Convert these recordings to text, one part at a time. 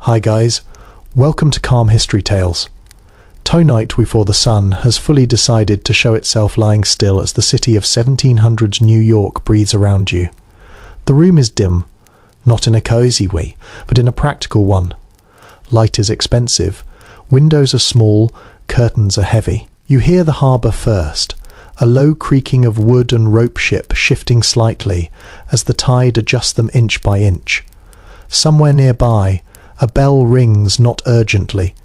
Hi guys, welcome to Calm History Tales. Tonight before the sun has fully decided to show itself lying still as the city of 1700s New York breathes around you. The room is dim, not in a cozy way, but in a practical one. Light is expensive, windows are small, curtains are heavy. You hear the harbour first, a low creaking of wood and rope ship shifting slightly as the tide adjusts them inch by inch. Somewhere nearby, a bell rings not urgently,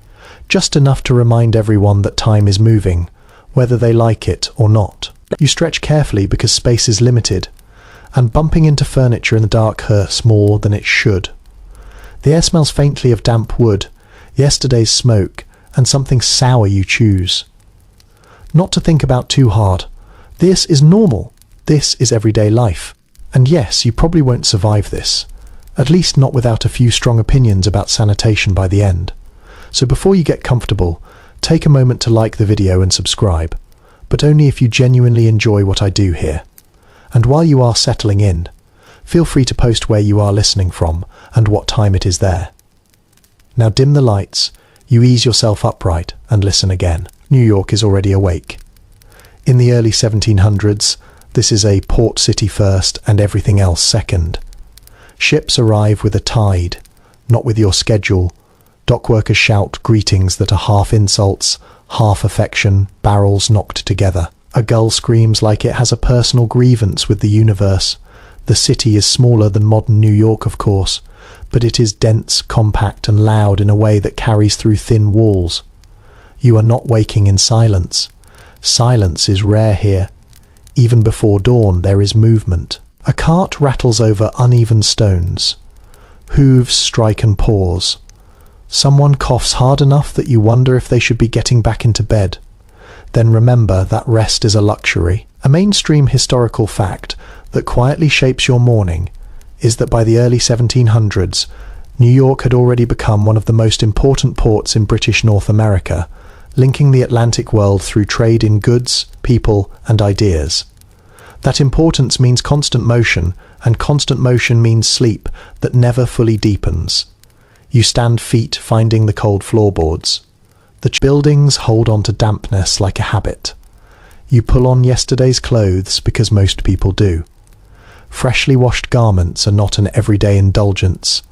just enough to remind everyone that time is moving, whether they like it or not. You stretch carefully because space is limited, and bumping into furniture in the dark hurts more than it should. The air smells faintly of damp wood, yesterday's smoke, and something sour you choose. Not to think about too hard. This is normal. This is everyday life. And yes, you probably won't survive this. At least not without a few strong opinions about sanitation by the end. So before you get comfortable, take a moment to like the video and subscribe, but only if you genuinely enjoy what I do here. And while you are settling in, feel free to post where you are listening from and what time it is there. Now dim the lights, you ease yourself upright and listen again. New York is already awake. In the early 1700s, this is a port city first and everything else second. Ships arrive with a tide, not with your schedule. Dockworkers shout greetings that are half insults, half affection, barrels knocked together. A gull screams like it has a personal grievance with the universe. The city is smaller than modern New York, of course, but it is dense, compact and loud in a way that carries through thin walls. You are not waking in silence. Silence is rare here. Even before dawn there is movement. A cart rattles over uneven stones. Hooves strike and pause. Someone coughs hard enough that you wonder if they should be getting back into bed. Then remember that rest is a luxury. A mainstream historical fact that quietly shapes your morning is that by the early 1700s, New York had already become one of the most important ports in British North America, linking the Atlantic world through trade in goods, people, and ideas. That importance means constant motion, and constant motion means sleep that never fully deepens. You stand feet finding the cold floorboards. The buildings hold on to dampness like a habit. You pull on yesterday's clothes because most people do. Freshly washed garments are not an everyday indulgence.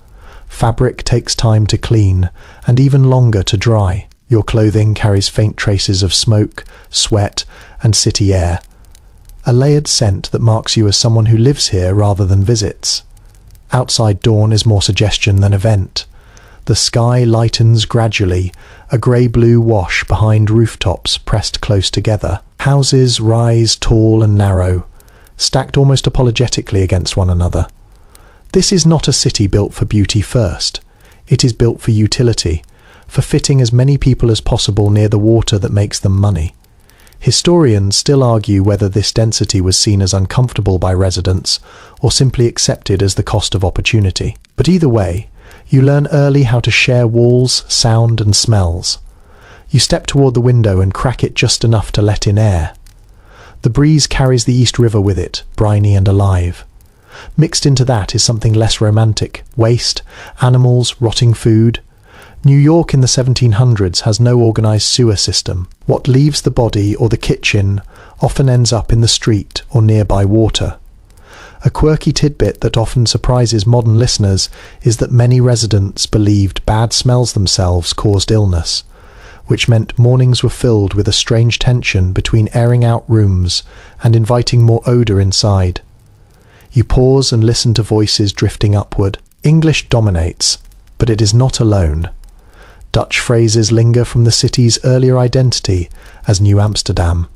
Fabric takes time to clean, and even longer to dry. Your clothing carries faint traces of smoke, sweat, and city air. A layered scent that marks you as someone who lives here rather than visits. Outside dawn is more suggestion than event. The sky lightens gradually, a grey-blue wash behind rooftops pressed close together. Houses rise tall and narrow, stacked almost apologetically against one another. This is not a city built for beauty first. It is built for utility, for fitting as many people as possible near the water that makes them money. Historians still argue whether this density was seen as uncomfortable by residents or simply accepted as the cost of opportunity. But either way, you learn early how to share walls, sound and smells. You step toward the window and crack it just enough to let in air. The breeze carries the East River with it, briny and alive. Mixed into that is something less romantic: waste, animals, rotting food. New York in the 1700s has no organized sewer system. What leaves the body or the kitchen often ends up in the street or nearby water. A quirky tidbit that often surprises modern listeners is that many residents believed bad smells themselves caused illness, which meant mornings were filled with a strange tension between airing out rooms and inviting more odor inside. You pause and listen to voices drifting upward. English dominates, but it is not alone. Dutch phrases linger from the city's earlier identity as New Amsterdam.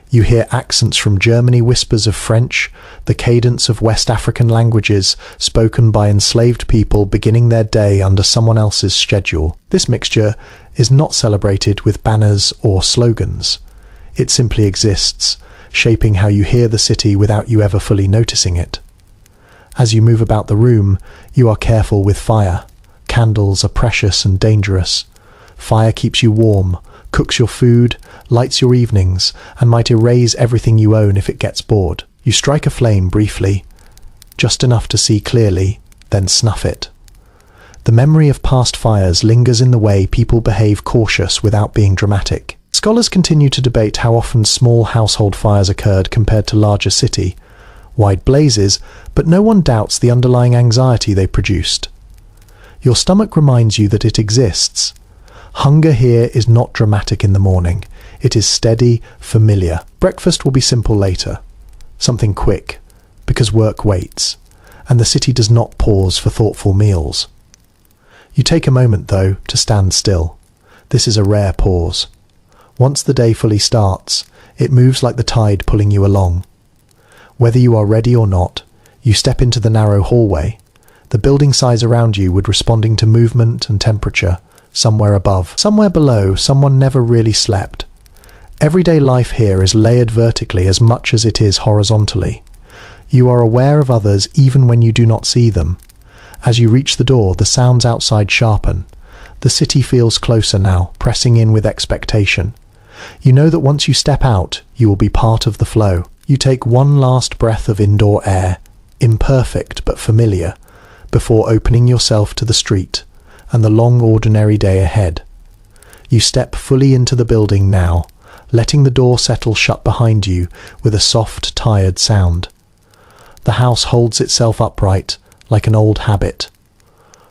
You hear accents from Germany, whispers of French, the cadence of West African languages spoken by enslaved people beginning their day under someone else's schedule. This mixture is not celebrated with banners or slogans. It simply exists, shaping how you hear the city without you ever fully noticing it. As you move about the room, you are careful with fire. Candles are precious and dangerous. Fire keeps you warm, cooks your food, lights your evenings, and might erase everything you own if it gets bored. You strike a flame briefly, just enough to see clearly, then snuff it. The memory of past fires lingers in the way people behave cautious without being dramatic. Scholars continue to debate how often small household fires occurred compared to larger city-wide blazes, but no one doubts the underlying anxiety they produced. Your stomach reminds you that it exists. Hunger here is not dramatic in the morning. It is steady, familiar. Breakfast will be simple later. Something quick, because work waits, and the city does not pause for thoughtful meals. You take a moment, though, to stand still. This is a rare pause. Once the day fully starts, it moves like the tide pulling you along. Whether you are ready or not, you step into the narrow hallway. The building size around you would responding to movement and temperature, somewhere above. Somewhere below, someone never really slept. Everyday life here is layered vertically as much as it is horizontally. You are aware of others even when you do not see them. As you reach the door, the sounds outside sharpen. The city feels closer now, pressing in with expectation. You know that once you step out, you will be part of the flow. You take one last breath of indoor air, imperfect but familiar, before opening yourself to the street and the long ordinary day ahead. You step fully into the building now, letting the door settle shut behind you with a soft, tired sound. The house holds itself upright, like an old habit.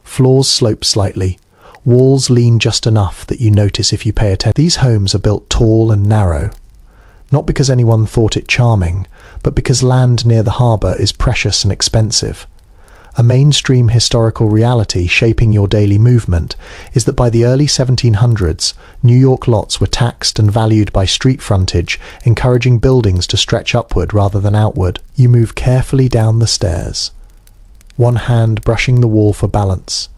Floors slope slightly. Walls lean just enough that you notice if you pay attention. These homes are built tall and narrow, not because anyone thought it charming, but because land near the harbour is precious and expensive. A mainstream historical reality shaping your daily movement is that by the early 1700s, New York lots were taxed and valued by street frontage, encouraging buildings to stretch upward rather than outward. You move carefully down the stairs, one hand brushing the wall for balance.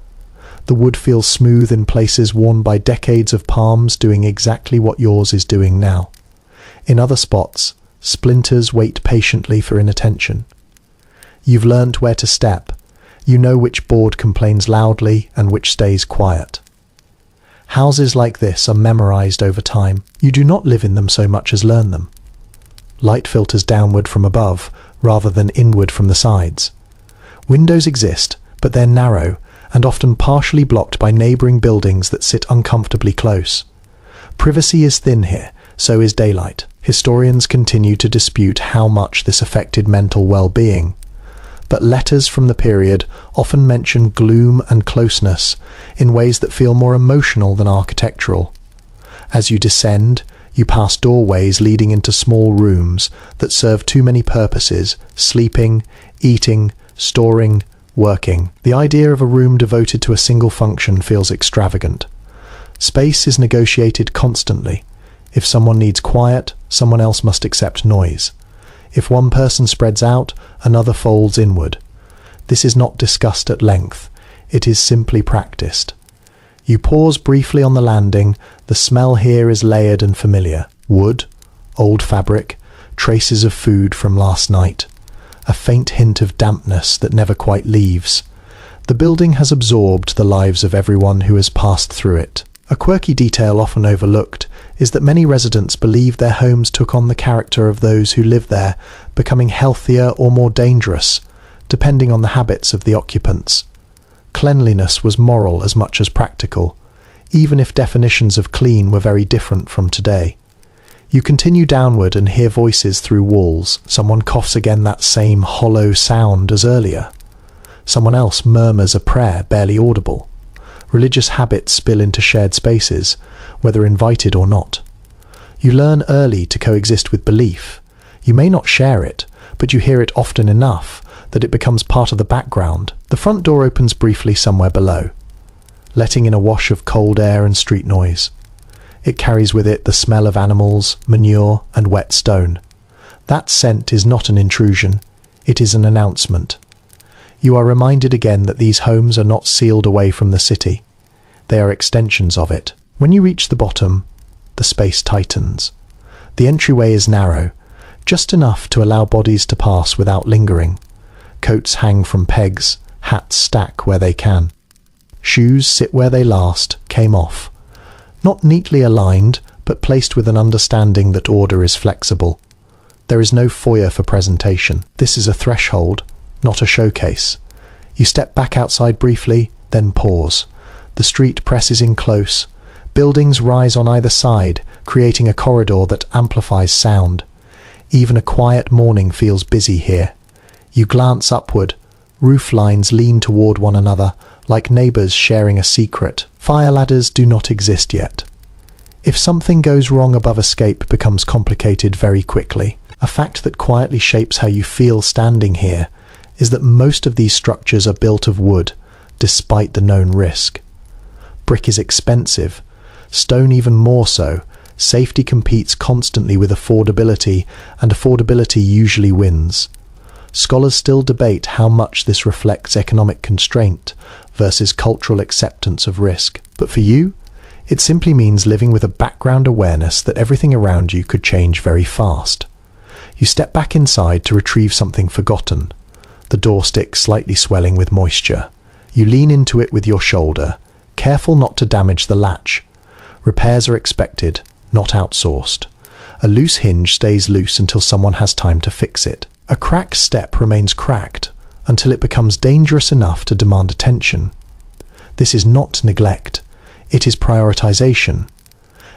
The wood feels smooth in places worn by decades of palms doing exactly what yours is doing now. In other spots, splinters wait patiently for inattention. You've learnt where to step. You know which board complains loudly and which stays quiet. Houses like this are memorized over time. You do not live in them so much as learn them. Light filters downward from above rather than inward from the sides. Windows exist, but they're narrow and often partially blocked by neighbouring buildings that sit uncomfortably close. Privacy is thin here, so is daylight. Historians continue to dispute how much this affected mental well-being, but letters from the period often mention gloom and closeness in ways that feel more emotional than architectural. As you descend, you pass doorways leading into small rooms that serve too many purposes: sleeping, eating, storing, working. The idea of a room devoted to a single function feels extravagant. Space is negotiated constantly. If someone needs quiet, someone else must accept noise. If one person spreads out, another folds inward. This is not discussed at length. It is simply practiced. You pause briefly on the landing. The smell here is layered and familiar. Wood, old fabric, traces of food from last night. A faint hint of dampness that never quite leaves. The building has absorbed the lives of everyone who has passed through it. A quirky detail often overlooked is that many residents believe their homes took on the character of those who lived there, becoming healthier or more dangerous, depending on the habits of the occupants. Cleanliness was moral as much as practical, even if definitions of clean were very different from today. You continue downward and hear voices through walls. Someone coughs again, that same hollow sound as earlier. Someone else murmurs a prayer barely audible. Religious habits spill into shared spaces, whether invited or not. You learn early to coexist with belief. You may not share it, but you hear it often enough that it becomes part of the background. The front door opens briefly somewhere below, letting in a wash of cold air and street noise. It carries with it the smell of animals, manure, and wet stone. That scent is not an intrusion. It is an announcement. You are reminded again that these homes are not sealed away from the city. They are extensions of it. When you reach the bottom, the space tightens. The entryway is narrow, just enough to allow bodies to pass without lingering. Coats hang from pegs, hats stack where they can. Shoes sit where they last came off. Not neatly aligned, but placed with an understanding that order is flexible. There is no foyer for presentation. This is a threshold, not a showcase. You step back outside briefly, then pause. The street presses in close. Buildings rise on either side, creating a corridor that amplifies sound. Even a quiet morning feels busy here. You glance upward. Roof lines lean toward one another, like neighbors sharing a secret. Fire ladders do not exist yet. If something goes wrong above, escape becomes complicated very quickly. A fact that quietly shapes how you feel standing here is that most of these structures are built of wood, despite the known risk. Brick is expensive, stone even more so. Safety competes constantly with affordability, and affordability usually wins. Scholars still debate how much this reflects economic constraint versus cultural acceptance of risk. But for you, it simply means living with a background awareness that everything around you could change very fast. You step back inside to retrieve something forgotten. The door stick slightly swelling with moisture. You lean into it with your shoulder, careful not to damage the latch. Repairs are expected, not outsourced. A loose hinge stays loose until someone has time to fix it. A cracked step remains cracked until it becomes dangerous enough to demand attention. This is not neglect, it is prioritization.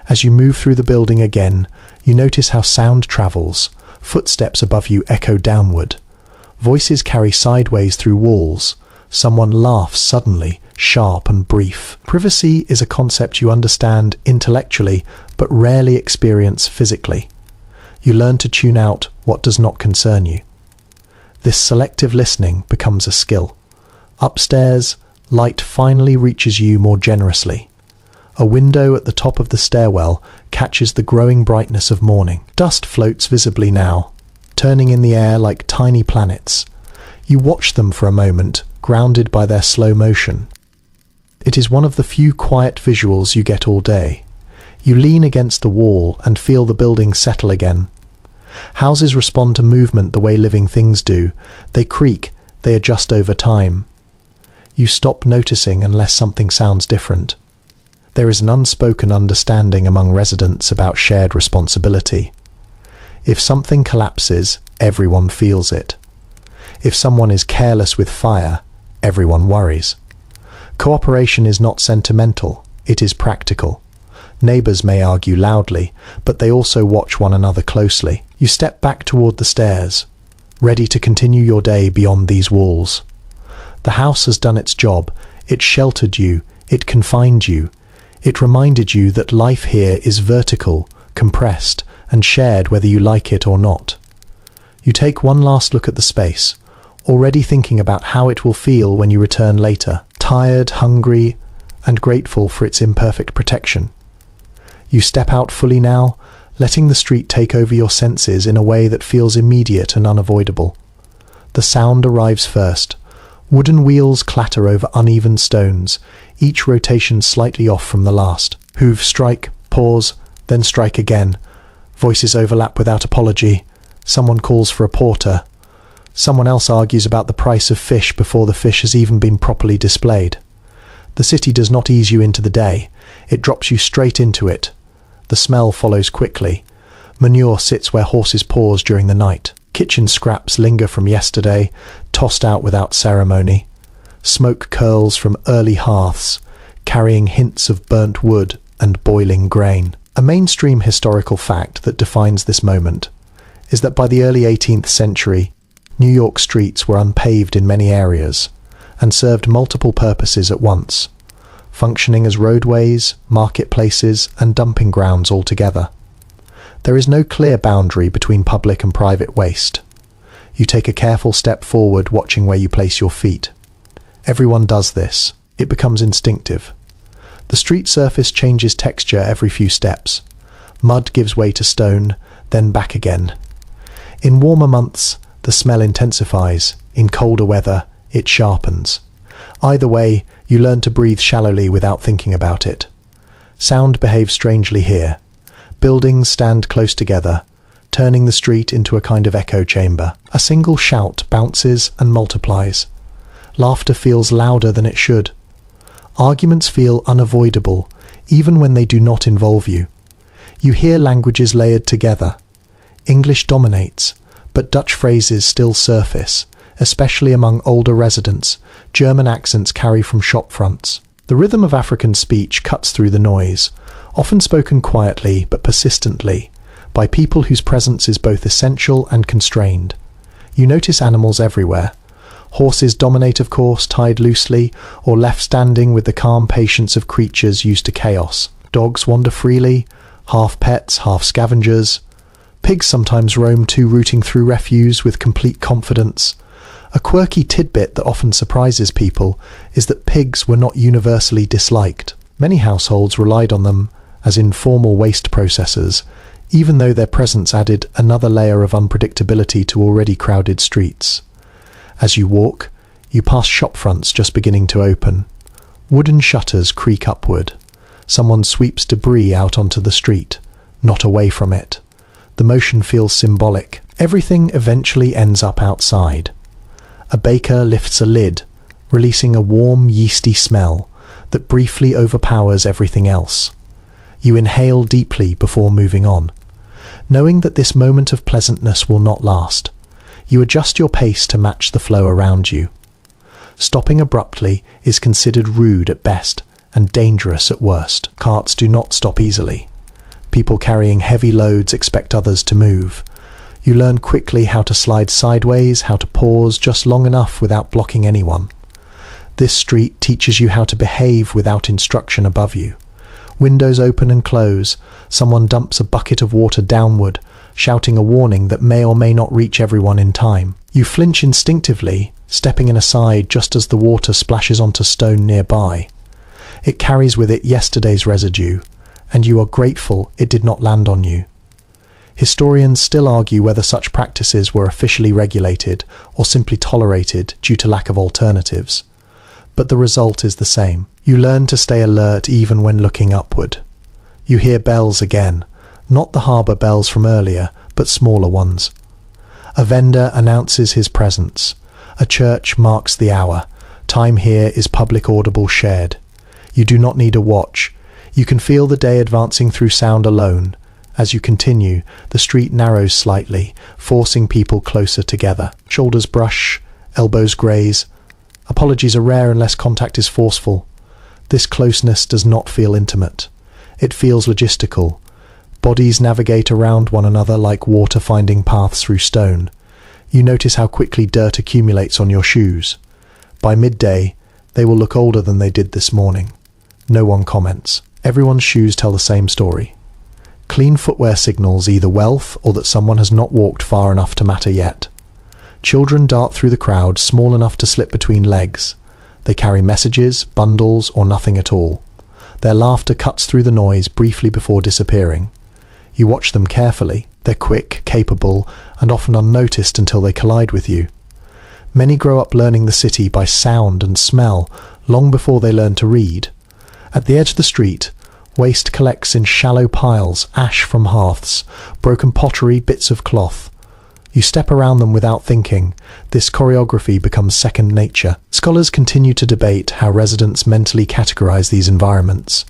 As you move through the building again, you notice how sound travels. Footsteps above you echo downward. Voices carry sideways through walls. Someone laughs suddenly, sharp and brief. Privacy is a concept you understand intellectually, but rarely experience physically. You learn to tune out what does not concern you. This selective listening becomes a skill. Upstairs, light finally reaches you more generously. A window at the top of the stairwell catches the growing brightness of morning. Dust floats visibly now, turning in the air like tiny planets. You watch them for a moment, grounded by their slow motion. It is one of the few quiet visuals you get all day. You lean against the wall and feel the building settle again. Houses respond to movement the way living things do. They creak, they adjust over time. You stop noticing unless something sounds different. There is an unspoken understanding among residents about shared responsibility. If something collapses, everyone feels it. If someone is careless with fire, everyone worries. Cooperation is not sentimental, it is practical. Neighbors may argue loudly, but they also watch one another closely. You step back toward the stairs, ready to continue your day beyond these walls. The house has done its job. It sheltered you, it confined you. It reminded you that life here is vertical, compressed, and shared whether you like it or not. You take one last look at the space, already thinking about how it will feel when you return later, tired, hungry, and grateful for its imperfect protection. You step out fully now, letting the street take over your senses in a way that feels immediate and unavoidable. The sound arrives first. Wooden wheels clatter over uneven stones, each rotation slightly off from the last. Hooves strike, pause, then strike again. Voices overlap without apology. Someone calls for a porter. Someone else argues about the price of fish before the fish has even been properly displayed. The city does not ease you into the day. It drops you straight into it. The smell follows quickly. Manure sits where horses pause during the night. Kitchen scraps linger from yesterday, tossed out without ceremony. Smoke curls from early hearths, carrying hints of burnt wood and boiling grain. A mainstream historical fact that defines this moment is that by the early 18th century, New York streets were unpaved in many areas and served multiple purposes at once, functioning as roadways, marketplaces, and dumping grounds altogether. There is no clear boundary between public and private waste. You take a careful step forward, watching where you place your feet. Everyone does this. It becomes instinctive. The street surface changes texture every few steps. Mud gives way to stone, then back again. In warmer months, the smell intensifies. In colder weather, it sharpens. Either way, you learn to breathe shallowly without thinking about it. Sound behaves strangely here. Buildings stand close together, turning the street into a kind of echo chamber. A single shout bounces and multiplies. Laughter feels louder than it should. Arguments feel unavoidable, even when they do not involve you. You hear languages layered together. English dominates, but Dutch phrases still surface, especially among older residents, German accents carry from shop fronts. The rhythm of African speech cuts through the noise, often spoken quietly but persistently, by people whose presence is both essential and constrained. You notice animals everywhere. Horses dominate, of course, tied loosely, or left standing with the calm patience of creatures used to chaos. Dogs wander freely, half pets, half scavengers. Pigs sometimes roam too, rooting through refuse with complete confidence. A quirky tidbit that often surprises people is that pigs were not universally disliked. Many households relied on them as informal waste processors, even though their presence added another layer of unpredictability to already crowded streets. As you walk, you pass shop fronts just beginning to open. Wooden shutters creak upward. Someone sweeps debris out onto the street, not away from it. The motion feels symbolic. Everything eventually ends up outside. A baker lifts a lid, releasing a warm, yeasty smell that briefly overpowers everything else. You inhale deeply before moving on. Knowing that this moment of pleasantness will not last, you adjust your pace to match the flow around you. Stopping abruptly is considered rude at best and dangerous at worst. Carts do not stop easily. People carrying heavy loads expect others to move. You learn quickly how to slide sideways, how to pause just long enough without blocking anyone. This street teaches you how to behave without instruction above you. Windows open and close. Someone dumps a bucket of water downward, shouting a warning that may or may not reach everyone in time. You flinch instinctively, stepping in aside just as the water splashes onto stone nearby. It carries with it yesterday's residue, and you are grateful it did not land on you. Historians still argue whether such practices were officially regulated or simply tolerated due to lack of alternatives. But the result is the same. You learn to stay alert even when looking upward. You hear bells again, not the harbour bells from earlier, but smaller ones. A vendor announces his presence. A church marks the hour. Time here is public, audible, shared. You do not need a watch. You can feel the day advancing through sound alone. As you continue, the street narrows slightly, forcing people closer together. Shoulders brush, elbows graze. Apologies are rare unless contact is forceful. This closeness does not feel intimate. It feels logistical. Bodies navigate around one another like water finding paths through stone. You notice how quickly dirt accumulates on your shoes. By midday, they will look older than they did this morning. No one comments. Everyone's shoes tell the same story. Clean footwear signals either wealth or that someone has not walked far enough to matter yet. Children dart through the crowd, small enough to slip between legs. They carry messages, bundles, or nothing at all. Their laughter cuts through the noise briefly before disappearing. You watch them carefully. They're quick, capable, and often unnoticed until they collide with you. Many grow up learning the city by sound and smell long before they learn to read. At the edge of the street, waste collects in shallow piles, ash from hearths, broken pottery, bits of cloth. You step around them without thinking. This choreography becomes second nature. Scholars continue to debate how residents mentally categorize these environments,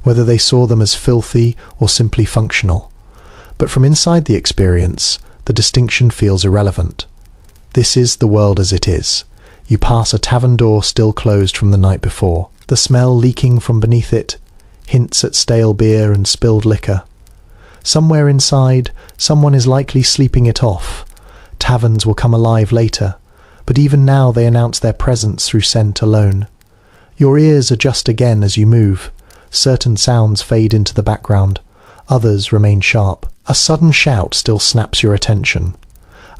whether they saw them as filthy or simply functional. But from inside the experience, the distinction feels irrelevant. This is the world as it is. You pass a tavern door still closed from the night before. The smell leaking from beneath it hints at stale beer and spilled liquor. Somewhere inside, someone is likely sleeping it off. Taverns will come alive later, but even now they announce their presence through scent alone. Your ears adjust again as you move. Certain sounds fade into the background. Others remain sharp. A sudden shout still snaps your attention.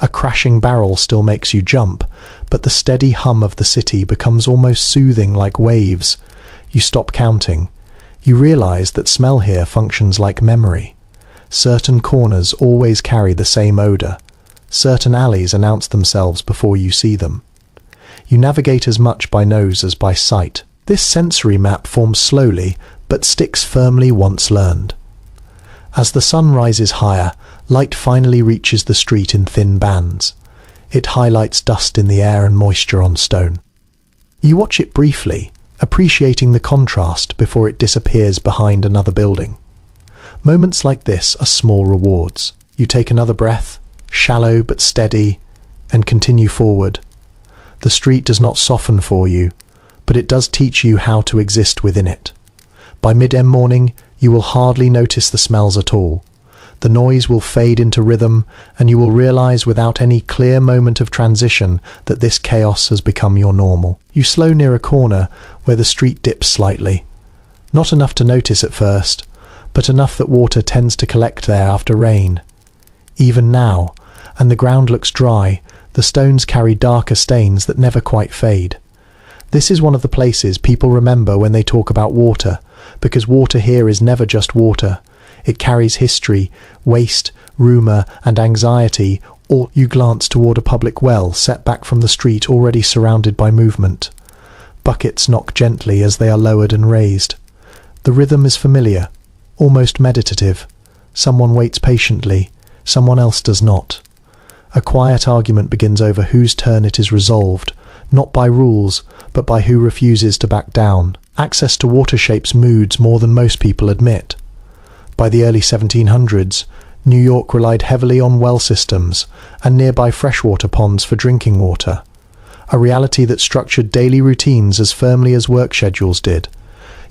A crashing barrel still makes you jump, but the steady hum of the city becomes almost soothing, like waves. You stop counting. You realize that smell here functions like memory. Certain corners always carry the same odor. Certain alleys announce themselves before you see them. You navigate as much by nose as by sight. This sensory map forms slowly, but sticks firmly once learned. As the sun rises higher, light finally reaches the street in thin bands. It highlights dust in the air and moisture on stone. You watch it briefly, appreciating the contrast before it disappears behind another building. Moments like this are small rewards. You take another breath, shallow but steady, and continue forward. The street does not soften for you, but it does teach you how to exist within it. By mid-morning, you will hardly notice the smells at all. The noise will fade into rhythm, and you will realize without any clear moment of transition that this chaos has become your normal. You slow near a corner where the street dips slightly. Not enough to notice at first, but enough that water tends to collect there after rain. Even now, and the ground looks dry, the stones carry darker stains that never quite fade. This is one of the places people remember when they talk about water, because water here is never just water. It carries history, waste, rumour and anxiety, or you glance toward a public well set back from the street already surrounded by movement. Buckets knock gently as they are lowered and raised. The rhythm is familiar, almost meditative. Someone waits patiently, someone else does not. A quiet argument begins over whose turn it is resolved, not by rules, but by who refuses to back down. Access to water shapes moods more than most people admit. By the early 1700s, New York relied heavily on well systems and nearby freshwater ponds for drinking water, a reality that structured daily routines as firmly as work schedules did.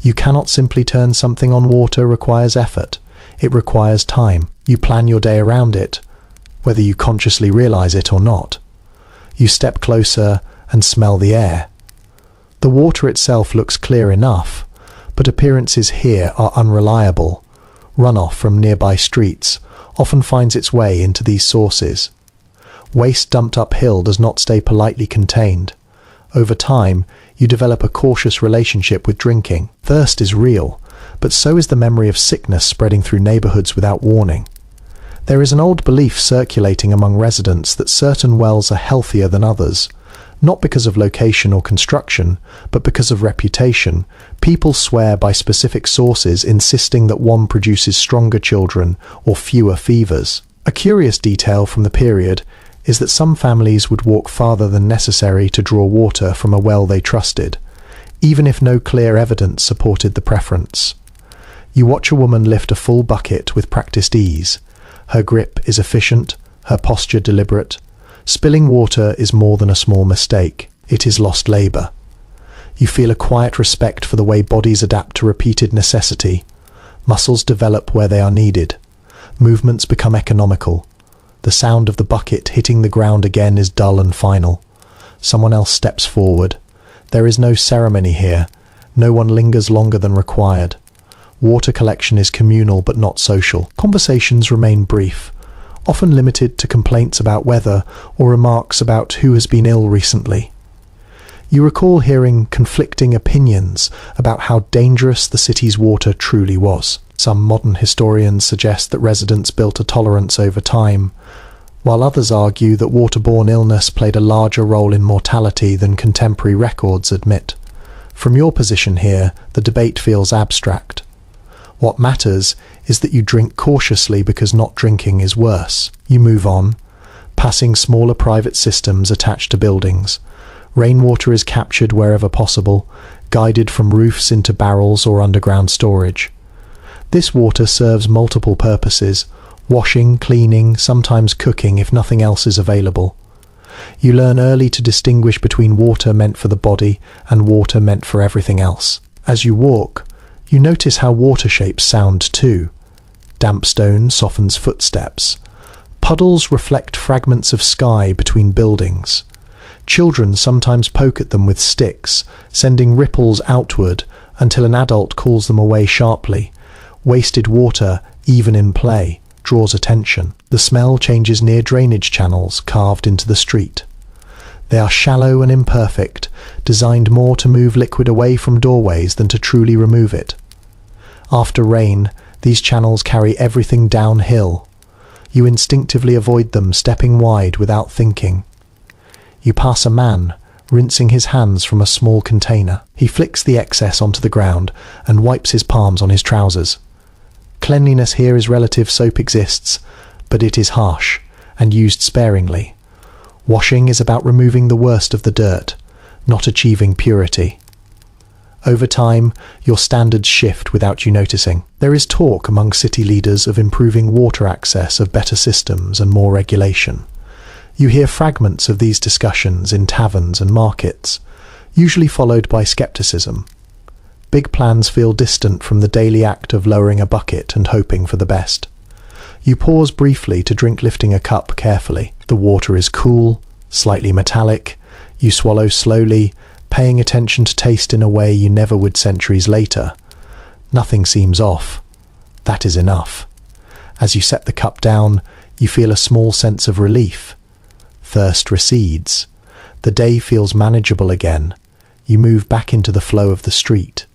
You cannot simply turn something on. Water requires effort. It requires time. You plan your day around it, whether you consciously realize it or not. You step closer and smell the air. The water itself looks clear enough, but appearances here are unreliable. Runoff from nearby streets often finds its way into these sources. Waste dumped uphill does not stay politely contained. Over time, you develop a cautious relationship with drinking. Thirst is real, but so is the memory of sickness spreading through neighborhoods without warning. There is an old belief circulating among residents that certain wells are healthier than others, not because of location or construction, but because of reputation. People swear by specific sources, insisting that one produces stronger children or fewer fevers. A curious detail from the period is that some families would walk farther than necessary to draw water from a well they trusted, even if no clear evidence supported the preference. You watch a woman lift a full bucket with practiced ease. Her grip is efficient, her posture deliberate. Spilling water is more than a small mistake. It is lost labour. You feel a quiet respect for the way bodies adapt to repeated necessity. Muscles develop where they are needed. Movements become economical. The sound of the bucket hitting the ground again is dull and final. Someone else steps forward. There is no ceremony here. No one lingers longer than required. Water collection is communal but not social. Conversations remain brief, often limited to complaints about weather or remarks about who has been ill recently. You recall hearing conflicting opinions about how dangerous the city's water truly was. Some modern historians suggest that residents built a tolerance over time, while others argue that waterborne illness played a larger role in mortality than contemporary records admit. From your position here, the debate feels abstract. What matters is that you drink cautiously because not drinking is worse. You move on, passing smaller private systems attached to buildings. Rainwater is captured wherever possible, guided from roofs into barrels or underground storage. This water serves multiple purposes: washing, cleaning, sometimes cooking if nothing else is available. You learn early to distinguish between water meant for the body and water meant for everything else. As you walk, you notice how water shapes sound too. Damp stone softens footsteps. Puddles reflect fragments of sky between buildings. Children sometimes poke at them with sticks, sending ripples outward until an adult calls them away sharply. Wasted water, even in play, draws attention. The smell changes near drainage channels carved into the street. They are shallow and imperfect, designed more to move liquid away from doorways than to truly remove it. After rain, these channels carry everything downhill. You instinctively avoid them, stepping wide without thinking. You pass a man, rinsing his hands from a small container. He flicks the excess onto the ground and wipes his palms on his trousers. Cleanliness here is relative. Soap exists, but it is harsh and used sparingly. Washing is about removing the worst of the dirt, not achieving purity. Over time, your standards shift without you noticing. There is talk among city leaders of improving water access, of better systems and more regulation. You hear fragments of these discussions in taverns and markets, usually followed by skepticism. Big plans feel distant from the daily act of lowering a bucket and hoping for the best. You pause briefly to drink, lifting a cup carefully. The water is cool, slightly metallic. You swallow slowly, paying attention to taste in a way you never would centuries later. Nothing seems off. That is enough. As you set the cup down, you feel a small sense of relief. Thirst recedes. The day feels manageable again. You move back into the flow of the street,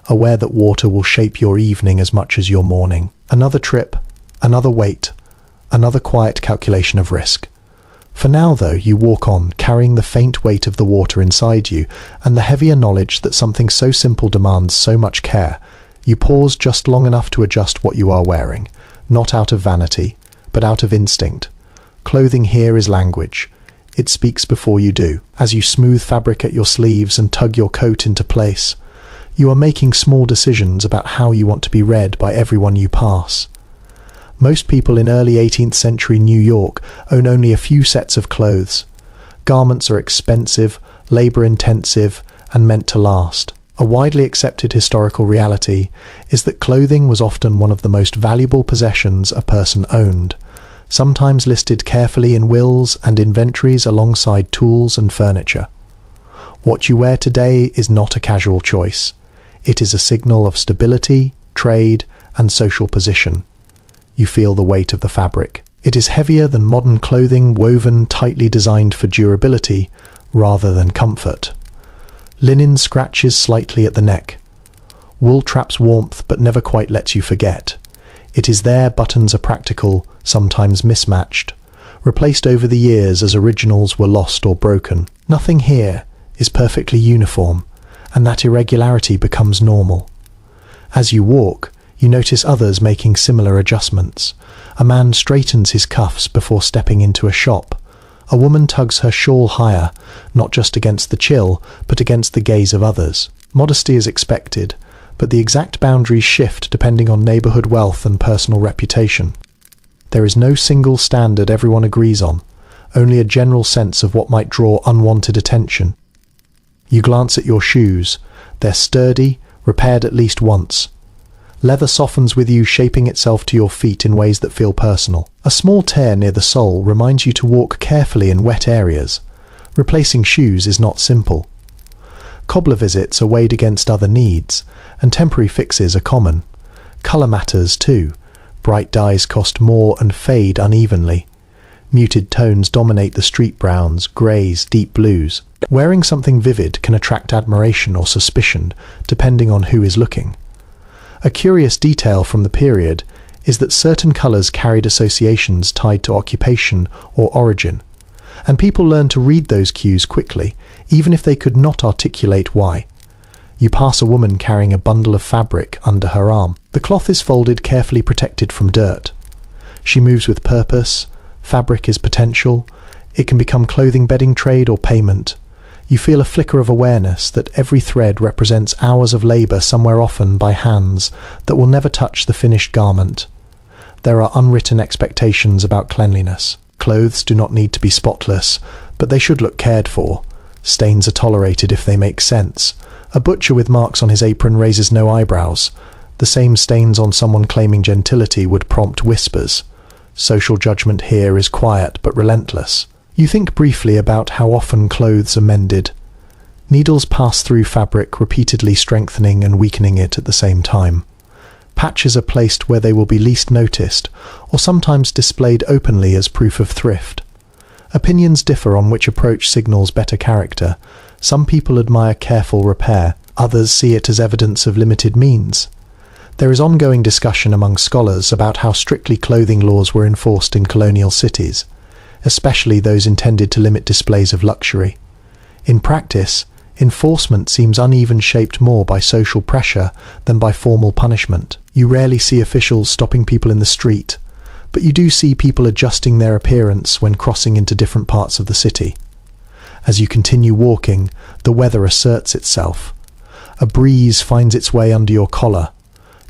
aware that water will shape your evening as much as your morning. Another trip, another wait, another quiet calculation of risk. For now, though, you walk on, carrying the faint weight of the water inside you and the heavier knowledge that something so simple demands so much care. You pause just long enough to adjust what you are wearing, not out of vanity, but out of instinct. Clothing here is language. It speaks before you do. As you smooth fabric at your sleeves and tug your coat into place, you are making small decisions about how you want to be read by everyone you pass. Most people in early 18th century New York own only a few sets of clothes. Garments are expensive, labor-intensive, and meant to last. A widely accepted historical reality is that clothing was often one of the most valuable possessions a person owned, sometimes listed carefully in wills and inventories alongside tools and furniture. What you wear today is not a casual choice. It is a signal of stability, trade, and social position. You feel the weight of the fabric. It is heavier than modern clothing, woven tightly designed for durability rather than comfort. Linen scratches slightly at the neck. Wool traps warmth but never quite lets you forget. It is there buttons are practical, sometimes mismatched, replaced over the years as originals were lost or broken. Nothing here is perfectly uniform, and that irregularity becomes normal. As you walk, you notice others making similar adjustments. A man straightens his cuffs before stepping into a shop. A woman tugs her shawl higher, not just against the chill, but against the gaze of others. Modesty is expected, but the exact boundaries shift depending on neighborhood wealth and personal reputation. There is no single standard everyone agrees on, only a general sense of what might draw unwanted attention. You glance at your shoes. They're sturdy, repaired at least once. Leather softens with you, shaping itself to your feet in ways that feel personal. A small tear near the sole reminds you to walk carefully in wet areas. Replacing shoes is not simple. Cobbler visits are weighed against other needs, and temporary fixes are common. Color matters too. Bright dyes cost more and fade unevenly. Muted tones dominate the street browns, greys, deep blues. Wearing something vivid can attract admiration or suspicion, depending on who is looking. A curious detail from the period is that certain colours carried associations tied to occupation or origin, and people learned to read those cues quickly, even if they could not articulate why. You pass a woman carrying a bundle of fabric under her arm. The cloth is folded, carefully protected from dirt. She moves with purpose. Fabric is potential. It can become clothing, bedding, trade, or payment. You feel a flicker of awareness that every thread represents hours of labour, somewhere often by hands that will never touch the finished garment. There are unwritten expectations about cleanliness. Clothes do not need to be spotless, but they should look cared for. Stains are tolerated if they make sense. A butcher with marks on his apron raises no eyebrows. The same stains on someone claiming gentility would prompt whispers. Social judgment here is quiet but relentless. You think briefly about how often clothes are mended. Needles pass through fabric, repeatedly strengthening and weakening it at the same time. Patches are placed where they will be least noticed, or sometimes displayed openly as proof of thrift. Opinions differ on which approach signals better character. Some people admire careful repair, others see it as evidence of limited means. There is ongoing discussion among scholars about how strictly clothing laws were enforced in colonial cities, especially those intended to limit displays of luxury. In practice, enforcement seems uneven, shaped more by social pressure than by formal punishment. You rarely see officials stopping people in the street, but you do see people adjusting their appearance when crossing into different parts of the city. As you continue walking, the weather asserts itself. A breeze finds its way under your collar.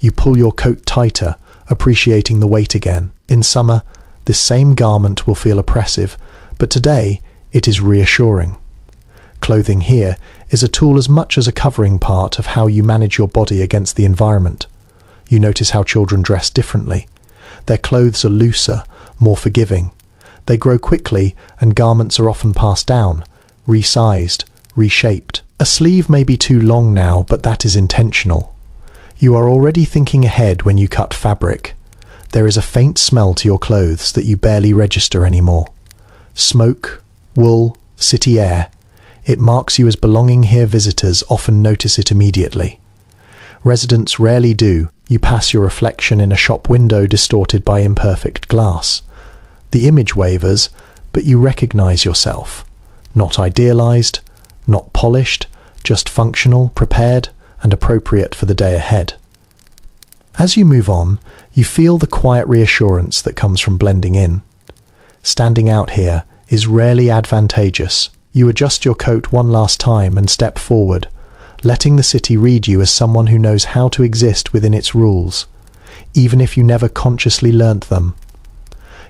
You pull your coat tighter, appreciating the weight again. In summer, this same garment will feel oppressive, But today, it is reassuring. Clothing here is a tool as much as a covering part of how you manage your body against the environment. You notice how children dress differently. Their clothes are looser, more forgiving. They grow quickly, and garments are often passed down, resized, reshaped. A sleeve may be too long now, but that is intentional. You are already thinking ahead when you cut fabric. There is a faint smell to your clothes that you barely register anymore. Smoke, wool, city air. It marks you as belonging here. Visitors often notice it immediately. Residents rarely do. You pass your reflection in a shop window distorted by imperfect glass. The image wavers, but you recognize yourself. Not idealized, not polished, just functional, prepared, and appropriate for the day ahead. As you move on, you feel the quiet reassurance that comes from blending in. Standing out here is rarely advantageous. You adjust your coat one last time and step forward, letting the city read you as someone who knows how to exist within its rules, even if you never consciously learnt them.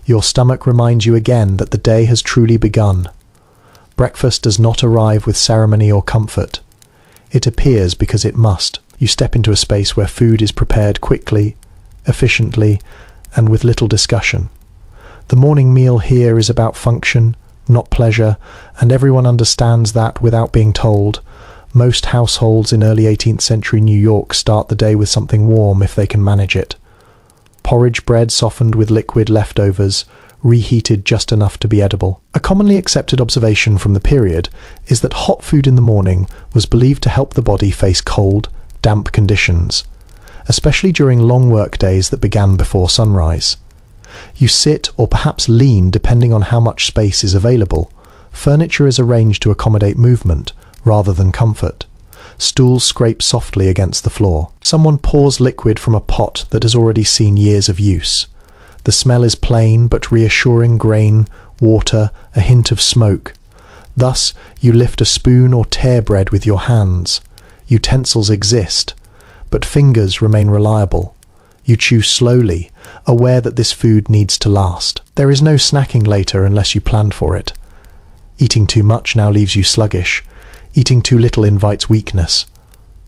Your stomach reminds you again that the day has truly begun. Breakfast does not arrive with ceremony or comfort. It appears because it must. You step into a space where food is prepared quickly, efficiently, and with little discussion. The morning meal here is about function, not pleasure, and everyone understands that without being told. Most households in early 18th century New York start the day with something warm if they can manage it. Porridge bread softened with liquid leftovers, reheated just enough to be edible. A commonly accepted observation from the period is that hot food in the morning was believed to help the body face cold, damp conditions, especially during long work days that began before sunrise. You sit or perhaps lean depending on how much space is available. Furniture is arranged to accommodate movement rather than comfort. Stools scrape softly against the floor. Someone pours liquid from a pot that has already seen years of use. The smell is plain but reassuring: grain, water, a hint of smoke. Thus, you lift a spoon or tear bread with your hands. Utensils exist, but fingers remain reliable. You chew slowly, aware that this food needs to last. There is no snacking later unless you planned for it. Eating too much now leaves you sluggish. Eating too little invites weakness.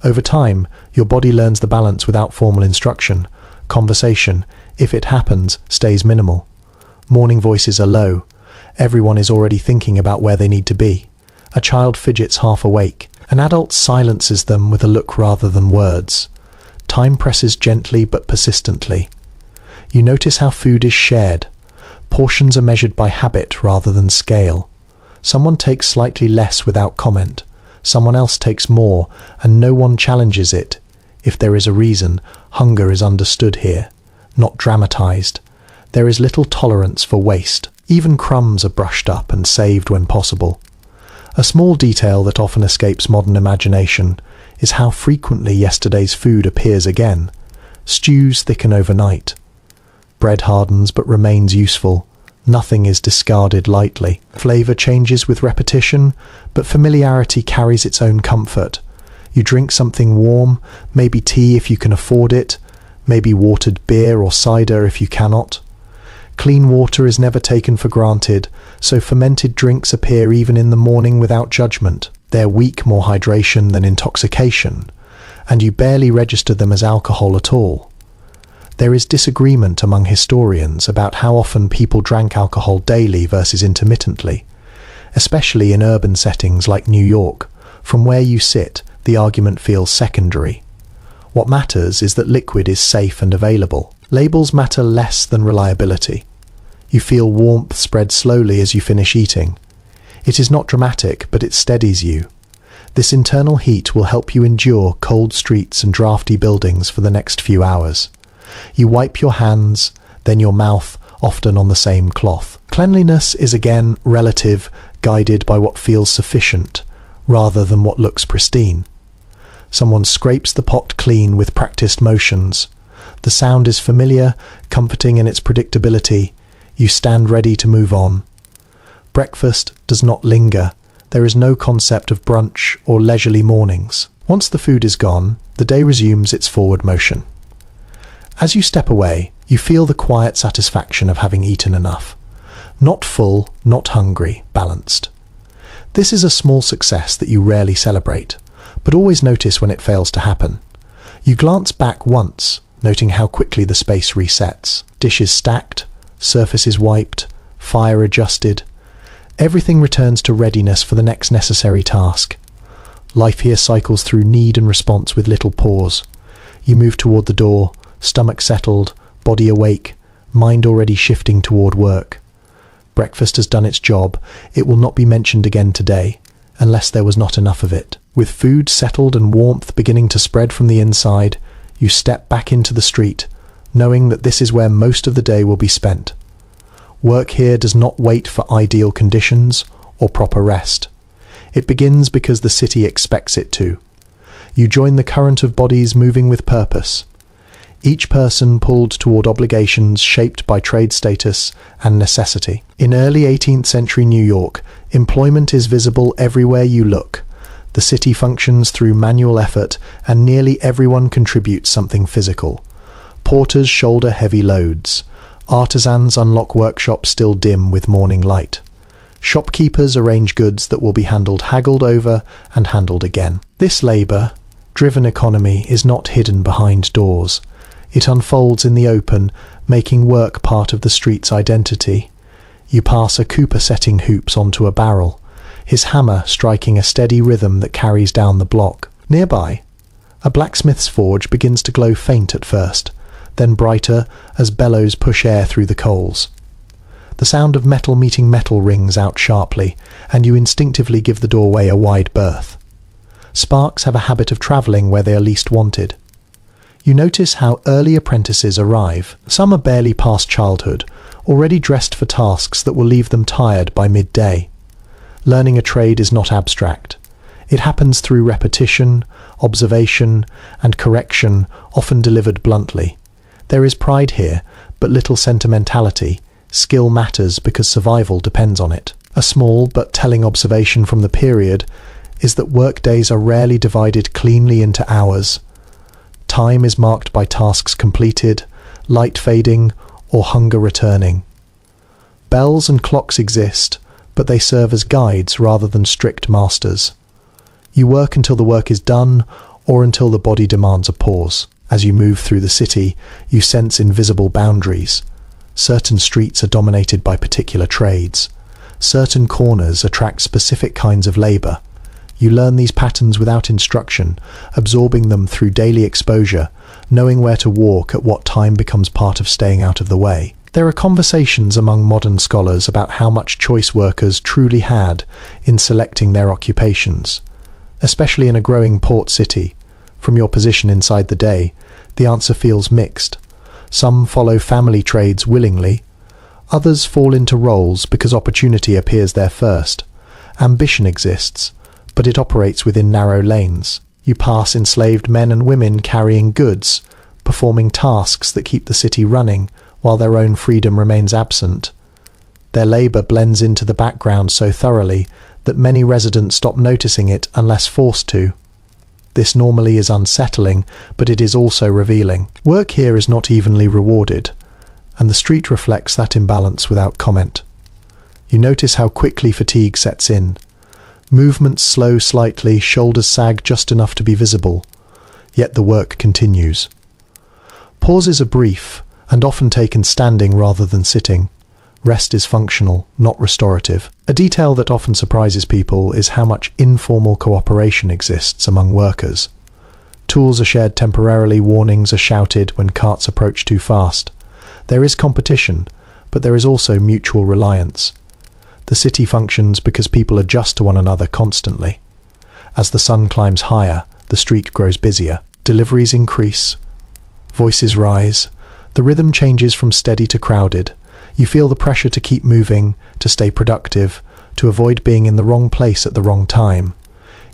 Over time, your body learns the balance without formal instruction. Conversation, if it happens, stays minimal. Morning voices are low. Everyone is already thinking about where they need to be. A child fidgets half awake. An adult silences them with a look rather than words. Time presses gently but persistently. You notice how food is shared. Portions are measured by habit rather than scale. Someone takes slightly less without comment. Someone else takes more, and no one challenges it. If there is a reason, hunger is understood here, not dramatized. There is little tolerance for waste. Even crumbs are brushed up and saved when possible. A small detail that often escapes modern imagination is how frequently yesterday's food appears again. Stews thicken overnight. Bread hardens but remains useful. Nothing is discarded lightly. Flavor changes with repetition, but familiarity carries its own comfort. You drink something warm, maybe tea if you can afford it, maybe watered beer or cider if you cannot. Clean water is never taken for granted, so fermented drinks appear even in the morning without judgment. They're weak more hydration than intoxication, and you barely register them as alcohol at all. There is disagreement among historians about how often people drank alcohol daily versus intermittently, especially in urban settings like New York. From where you sit, the argument feels secondary. What matters is that liquid is safe and available. Labels matter less than reliability. You feel warmth spread slowly as you finish eating. It is not dramatic, but it steadies you. This internal heat will help you endure cold streets and drafty buildings for the next few hours. You wipe your hands, then your mouth, often on the same cloth. Cleanliness is again relative, guided by what feels sufficient, rather than what looks pristine. Someone scrapes the pot clean with practiced motions. The sound is familiar, comforting in its predictability. You stand ready to move on. Breakfast does not linger. There is no concept of brunch or leisurely mornings. Once the food is gone, the day resumes its forward motion. As you step away, you feel the quiet satisfaction of having eaten enough. Not full, not hungry, balanced. This is a small success that you rarely celebrate, but always notice when it fails to happen. You glance back once, noting how quickly the space resets. Dishes stacked, surfaces wiped, fire adjusted. Everything returns to readiness for the next necessary task. Life here cycles through need and response with little pause. You move toward the door, stomach settled, body awake, mind already shifting toward work. Breakfast has done its job. It will not be mentioned again today, unless there was not enough of it. With food settled and warmth beginning to spread from the inside, you step back into the street, knowing that this is where most of the day will be spent. Work here does not wait for ideal conditions or proper rest. It begins because the city expects it to. You join the current of bodies moving with purpose, each person pulled toward obligations shaped by trade status and necessity. In early 18th century New York, employment is visible everywhere you look. The city functions through manual effort, and nearly everyone contributes something physical. Porters shoulder heavy loads. Artisans unlock workshops still dim with morning light. Shopkeepers arrange goods that will be haggled over and handled again. This labour-driven economy is not hidden behind doors. It unfolds in the open, making work part of the street's identity. You pass a cooper setting hoops onto a barrel, his hammer striking a steady rhythm that carries down the block. Nearby, a blacksmith's forge begins to glow faint at first, then brighter as bellows push air through the coals. The sound of metal meeting metal rings out sharply, and you instinctively give the doorway a wide berth. Sparks have a habit of travelling where they are least wanted. You notice how early apprentices arrive. Some are barely past childhood, already dressed for tasks that will leave them tired by midday. Learning a trade is not abstract. It happens through repetition, observation, and correction, often delivered bluntly. There is pride here, but little sentimentality. Skill matters because survival depends on it. A small but telling observation from the period is that workdays are rarely divided cleanly into hours. Time is marked by tasks completed, light fading, or hunger returning. Bells and clocks exist, but they serve as guides rather than strict masters. You work until the work is done, or until the body demands a pause. As you move through the city, you sense invisible boundaries. Certain streets are dominated by particular trades. Certain corners attract specific kinds of labour. You learn these patterns without instruction, absorbing them through daily exposure, knowing where to walk at what time becomes part of staying out of the way. There are conversations among modern scholars about how much choice workers truly had in selecting their occupations. Especially in a growing port city, from your position inside the day, the answer feels mixed. Some follow family trades willingly. Others fall into roles because opportunity appears there first. Ambition exists, but it operates within narrow lanes. You pass enslaved men and women carrying goods, performing tasks that keep the city running while their own freedom remains absent. Their labour blends into the background so thoroughly that many residents stop noticing it unless forced to. This normally is unsettling, but it is also revealing. Work here is not evenly rewarded, and the street reflects that imbalance without comment. You notice how quickly fatigue sets in. Movements slow slightly, shoulders sag just enough to be visible, yet the work continues. Pauses are brief, and often taken standing rather than sitting. Rest is functional, not restorative. A detail that often surprises people is how much informal cooperation exists among workers. Tools are shared temporarily, warnings are shouted when carts approach too fast. There is competition, but there is also mutual reliance. The city functions because people adjust to one another constantly. As the sun climbs higher, the street grows busier. Deliveries increase. Voices rise. The rhythm changes from steady to crowded. You feel the pressure to keep moving, to stay productive, to avoid being in the wrong place at the wrong time.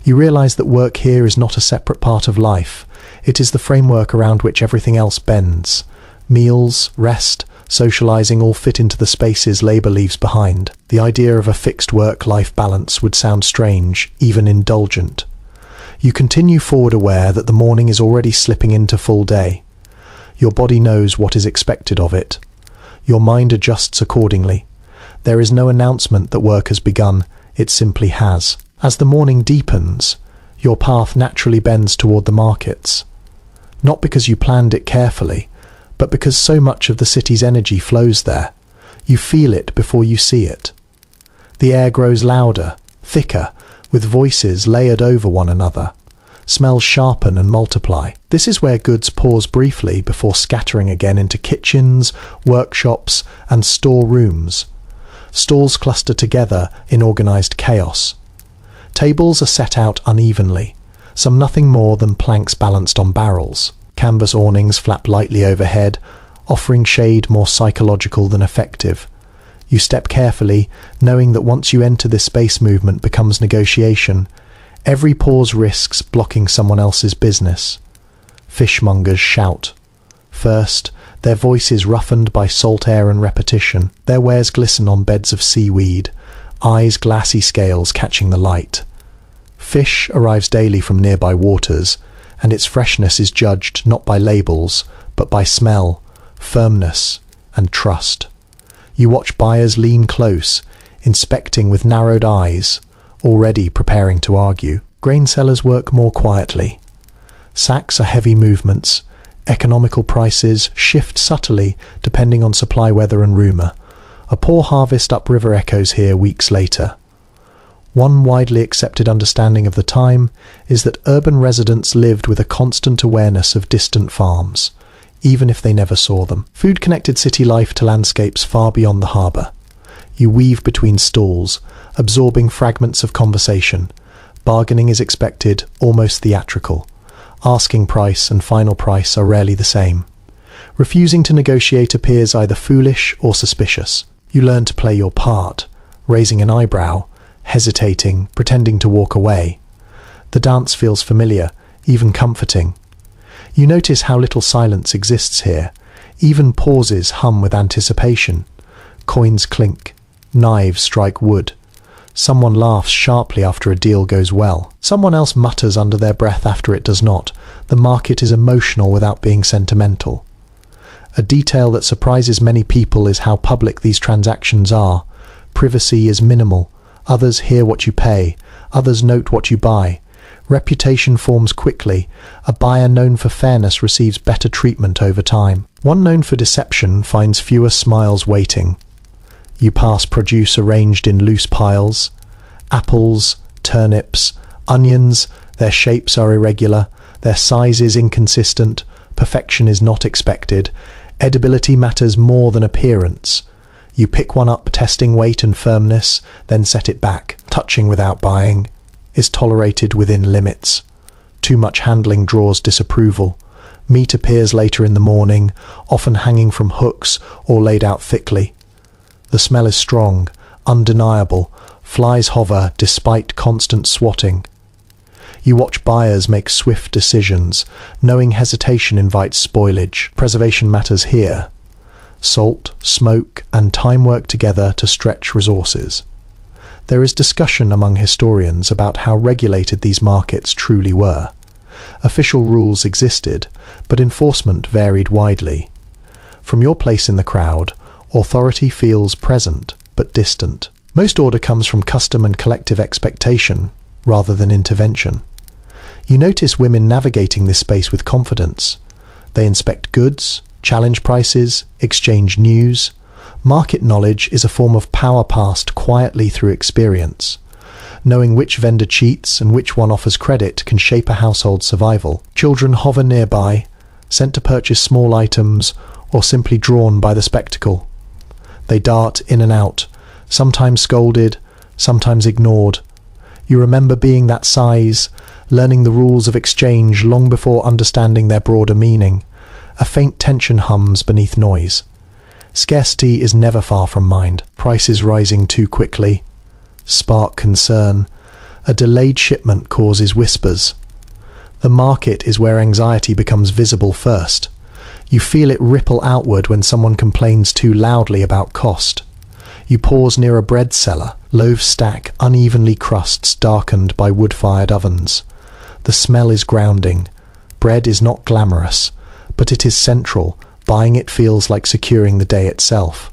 You realize that work here is not a separate part of life. It is the framework around which everything else bends. Meals, rest, socializing all fit into the spaces labor leaves behind. The idea of a fixed work-life balance would sound strange, even indulgent. You continue forward aware that the morning is already slipping into full day. Your body knows what is expected of it. Your mind adjusts accordingly. There is no announcement that work has begun, it simply has. As the morning deepens, your path naturally bends toward the markets. Not because you planned it carefully, but because so much of the city's energy flows there. You feel it before you see it. The air grows louder, thicker, with voices layered over one another. Smells sharpen and multiply. This is where goods pause briefly before scattering again into kitchens, workshops, and storerooms. Stalls cluster together in organized chaos. Tables are set out unevenly, some nothing more than planks balanced on barrels. Canvas awnings flap lightly overhead, offering shade more psychological than effective. You step carefully, knowing that once you enter this space, movement becomes negotiation. Every pause risks blocking someone else's business. Fishmongers shout. First, their voices roughened by salt air and repetition. Their wares glisten on beds of seaweed, eyes glassy scales catching the light. Fish arrives daily from nearby waters, and its freshness is judged not by labels, but by smell, firmness, and trust. You watch buyers lean close, inspecting with narrowed eyes, already preparing to argue. Grain sellers work more quietly. Sacks are heavy movements. Economical prices shift subtly depending on supply, weather, and rumour. A poor harvest upriver echoes here weeks later. One widely accepted understanding of the time is that urban residents lived with a constant awareness of distant farms, even if they never saw them. Food connected city life to landscapes far beyond the harbour. You weave between stalls, absorbing fragments of conversation. Bargaining is expected, almost theatrical. Asking price and final price are rarely the same. Refusing to negotiate appears either foolish or suspicious. You learn to play your part, raising an eyebrow, hesitating, pretending to walk away. The dance feels familiar, even comforting. You notice how little silence exists here. Even pauses hum with anticipation. Coins clink. Knives strike wood. Someone laughs sharply after a deal goes well. Someone else mutters under their breath after it does not. The market is emotional without being sentimental. A detail that surprises many people is how public these transactions are. Privacy is minimal. Others hear what you pay. Others note what you buy. Reputation forms quickly. A buyer known for fairness receives better treatment over time. One known for deception finds fewer smiles waiting. You pass produce arranged in loose piles. Apples, turnips, onions, their shapes are irregular, their size is inconsistent, perfection is not expected. Edibility matters more than appearance. You pick one up, testing weight and firmness, then set it back. Touching without buying is tolerated within limits. Too much handling draws disapproval. Meat appears later in the morning, often hanging from hooks or laid out thickly. The smell is strong, undeniable. Flies hover despite constant swatting. You watch buyers make swift decisions, knowing hesitation invites spoilage. Preservation matters here. Salt, smoke, and time work together to stretch resources. There is discussion among historians about how regulated these markets truly were. Official rules existed, but enforcement varied widely. From your place in the crowd, authority feels present, but distant. Most order comes from custom and collective expectation, rather than intervention. You notice women navigating this space with confidence. They inspect goods, challenge prices, exchange news. Market knowledge is a form of power passed quietly through experience. Knowing which vendor cheats and which one offers credit can shape a household's survival. Children hover nearby, sent to purchase small items, or simply drawn by the spectacle. They dart in and out, sometimes scolded, sometimes ignored. You remember being that size, learning the rules of exchange long before understanding their broader meaning. A faint tension hums beneath noise. Scarcity is never far from mind. Prices rising too quickly. Spark concern. A delayed shipment causes whispers. The market is where anxiety becomes visible first. You feel it ripple outward when someone complains too loudly about cost. You pause near a bread cellar. Loaves stack unevenly, crusts darkened by wood-fired ovens. The smell is grounding. Bread is not glamorous, but it is central. Buying it feels like securing the day itself.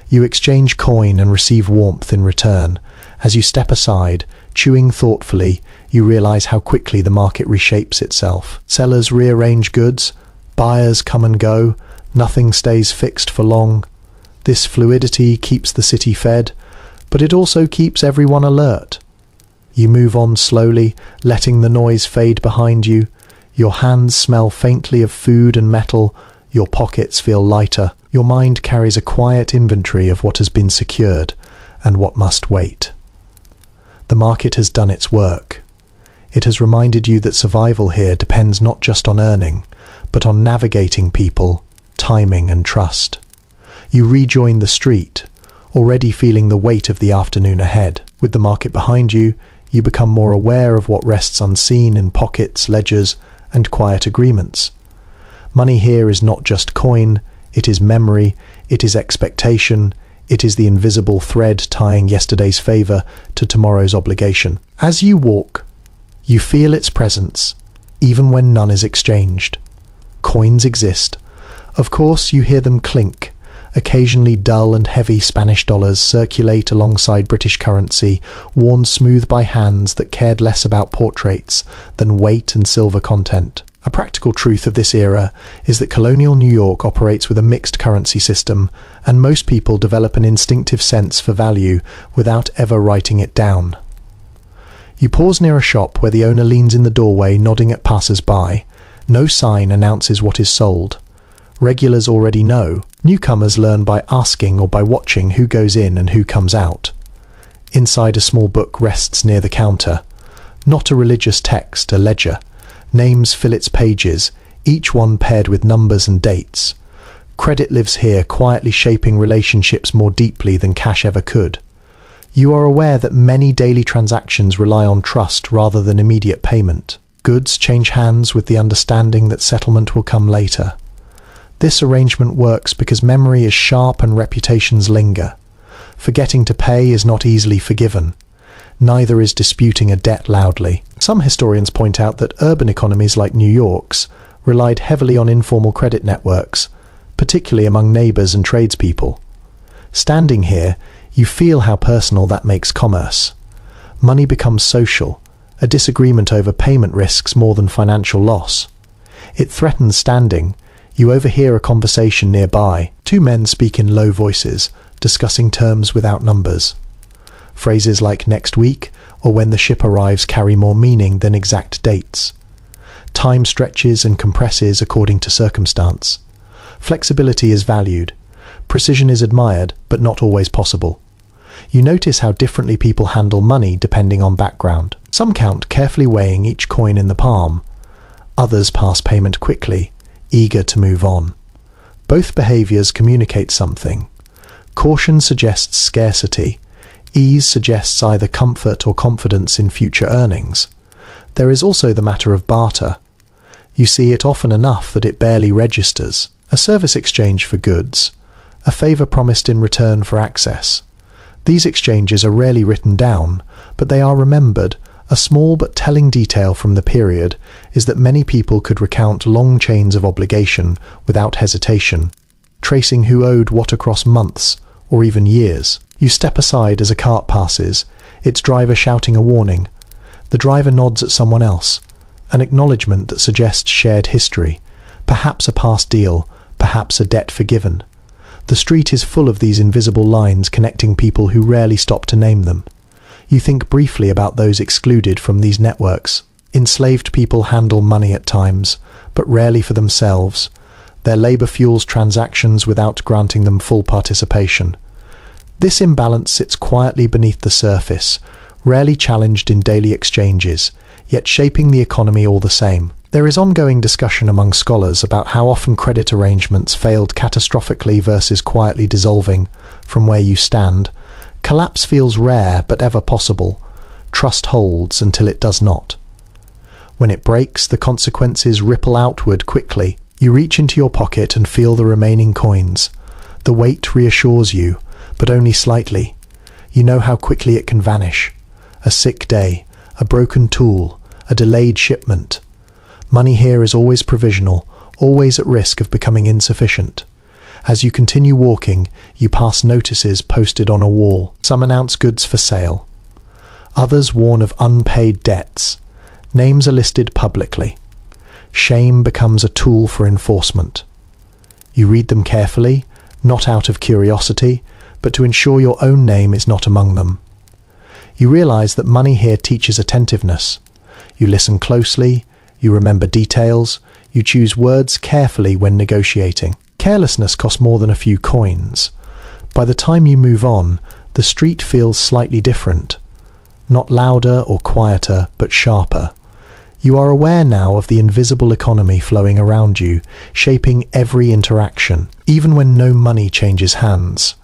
You exchange coin and receive warmth in return. As you step aside, chewing thoughtfully, you realize how quickly the market reshapes itself. Sellers rearrange goods, buyers come and go, nothing stays fixed for long. This fluidity keeps the city fed, but it also keeps everyone alert. You move on slowly, letting the noise fade behind you. Your hands smell faintly of food and metal. Your pockets feel lighter. Your mind carries a quiet inventory of what has been secured and what must wait. The market has done its work. It has reminded you that survival here depends not just on earning, but on navigating people, timing and trust. You rejoin the street, already feeling the weight of the afternoon ahead. With the market behind you, you become more aware of what rests unseen in pockets, ledgers, and quiet agreements. Money here is not just coin, it is memory, it is expectation, it is the invisible thread tying yesterday's favor to tomorrow's obligation. As you walk, you feel its presence, even when none is exchanged. Coins exist. Of course, you hear them clink. Occasionally dull and heavy Spanish dollars circulate alongside British currency, worn smooth by hands that cared less about portraits than weight and silver content. A practical truth of this era is that colonial New York operates with a mixed currency system, and most people develop an instinctive sense for value without ever writing it down. You pause near a shop where the owner leans in the doorway nodding at passers-by. No sign announces what is sold. Regulars already know. Newcomers learn by asking or by watching who goes in and who comes out. Inside, a small book rests near the counter. Not a religious text, a ledger. Names fill its pages, each one paired with numbers and dates. Credit lives here, quietly shaping relationships more deeply than cash ever could. You are aware that many daily transactions rely on trust rather than immediate payment. Goods change hands with the understanding that settlement will come later. This arrangement works because memory is sharp and reputations linger. Forgetting to pay is not easily forgiven. Neither is disputing a debt loudly. Some historians point out that urban economies like New York's relied heavily on informal credit networks, particularly among neighbors and tradespeople. Standing here, you feel how personal that makes commerce. Money becomes social, a disagreement over payment risks more than financial loss. It threatens standing. You overhear a conversation nearby. Two men speak in low voices, discussing terms without numbers. Phrases like next week or when the ship arrives carry more meaning than exact dates. Time stretches and compresses according to circumstance. Flexibility is valued. Precision is admired, but not always possible. You notice how differently people handle money depending on background. Some count, carefully weighing each coin in the palm. Others pass payment quickly, eager to move on. Both behaviors communicate something. Caution suggests scarcity. Ease suggests either comfort or confidence in future earnings. There is also the matter of barter. You see it often enough that it barely registers. A service exchange for goods. A favor promised in return for access. These exchanges are rarely written down, but they are remembered. A small but telling detail from the period is that many people could recount long chains of obligation without hesitation, tracing who owed what across months or even years. You step aside as a cart passes, its driver shouting a warning. The driver nods at someone else, an acknowledgement that suggests shared history, perhaps a past deal, perhaps a debt forgiven. The street is full of these invisible lines connecting people who rarely stop to name them. You think briefly about those excluded from these networks. Enslaved people handle money at times, but rarely for themselves. Their labor fuels transactions without granting them full participation. This imbalance sits quietly beneath the surface, rarely challenged in daily exchanges, yet shaping the economy all the same. There is ongoing discussion among scholars about how often credit arrangements failed catastrophically versus quietly dissolving from where you stand. Collapse feels rare but ever possible. Trust holds until it does not. When it breaks, the consequences ripple outward quickly. You reach into your pocket and feel the remaining coins. The weight reassures you, but only slightly. You know how quickly it can vanish. A sick day, a broken tool, a delayed shipment. Money here is always provisional, always at risk of becoming insufficient. As you continue walking, you pass notices posted on a wall. Some announce goods for sale. Others warn of unpaid debts. Names are listed publicly. Shame becomes a tool for enforcement. You read them carefully, not out of curiosity, but to ensure your own name is not among them. You realize that money here teaches attentiveness. You listen closely, you remember details, you choose words carefully when negotiating. Carelessness costs more than a few coins. By the time you move on, the street feels slightly different. Not louder or quieter, but sharper. You are aware now of the invisible economy flowing around you, shaping every interaction, even when no money changes hands.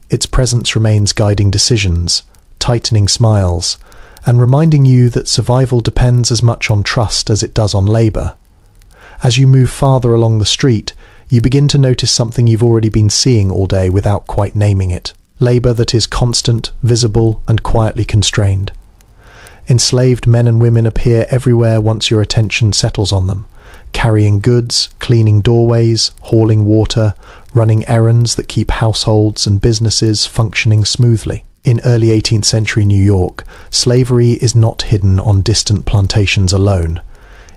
Its presence remains guiding decisions, tightening smiles, and reminding you that survival depends as much on trust as it does on labor. As you move farther along the street, you begin to notice something you've already been seeing all day without quite naming it. Labor that is constant, visible, and quietly constrained. Enslaved men and women appear everywhere once your attention settles on them, carrying goods, cleaning doorways, hauling water, running errands that keep households and businesses functioning smoothly. In early 18th century New York, slavery is not hidden on distant plantations alone.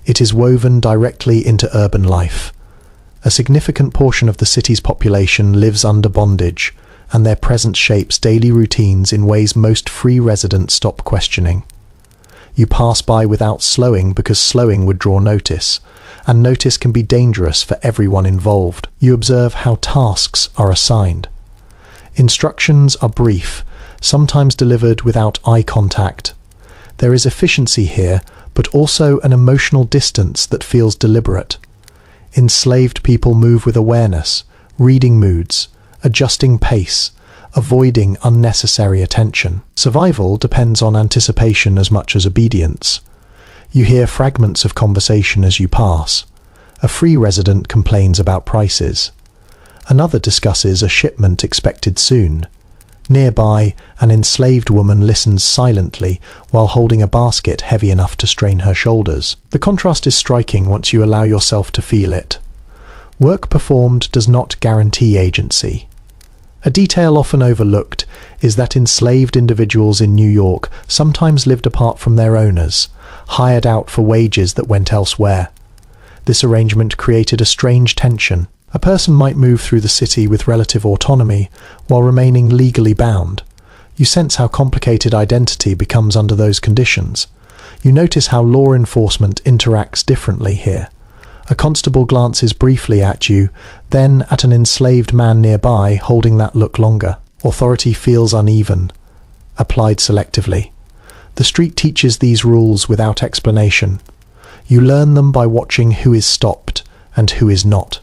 It is woven directly into urban life. A significant portion of the city's population lives under bondage, and their presence shapes daily routines in ways most free residents stop questioning. You pass by without slowing because slowing would draw notice, and notice can be dangerous for everyone involved. You observe how tasks are assigned. Instructions are brief, sometimes delivered without eye contact. There is efficiency here, but also an emotional distance that feels deliberate. Enslaved people move with awareness, reading moods, adjusting pace, avoiding unnecessary attention. Survival depends on anticipation as much as obedience. You hear fragments of conversation as you pass. A free resident complains about prices. Another discusses a shipment expected soon. Nearby, an enslaved woman listens silently while holding a basket heavy enough to strain her shoulders. The contrast is striking once you allow yourself to feel it. Work performed does not guarantee agency. A detail often overlooked is that enslaved individuals in New York sometimes lived apart from their owners, hired out for wages that went elsewhere. This arrangement created a strange tension. A person might move through the city with relative autonomy while remaining legally bound. You sense how complicated identity becomes under those conditions. You notice how law enforcement interacts differently here. A constable glances briefly at you, then at an enslaved man nearby holding that look longer. Authority feels uneven, applied selectively. The street teaches these rules without explanation. You learn them by watching who is stopped and who is not.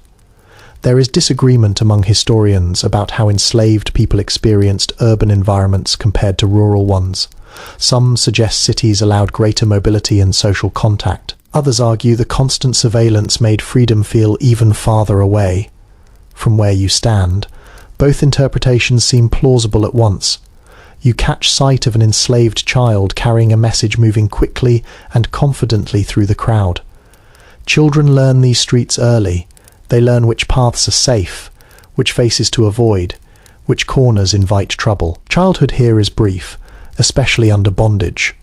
There is disagreement among historians about how enslaved people experienced urban environments compared to rural ones. Some suggest cities allowed greater mobility and social contact. Others argue the constant surveillance made freedom feel even farther away from where you stand. Both interpretations seem plausible at once. You catch sight of an enslaved child carrying a message moving quickly and confidently through the crowd. Children learn these streets early. They learn which paths are safe, which faces to avoid, which corners invite trouble. Childhood here is brief, especially under bondage.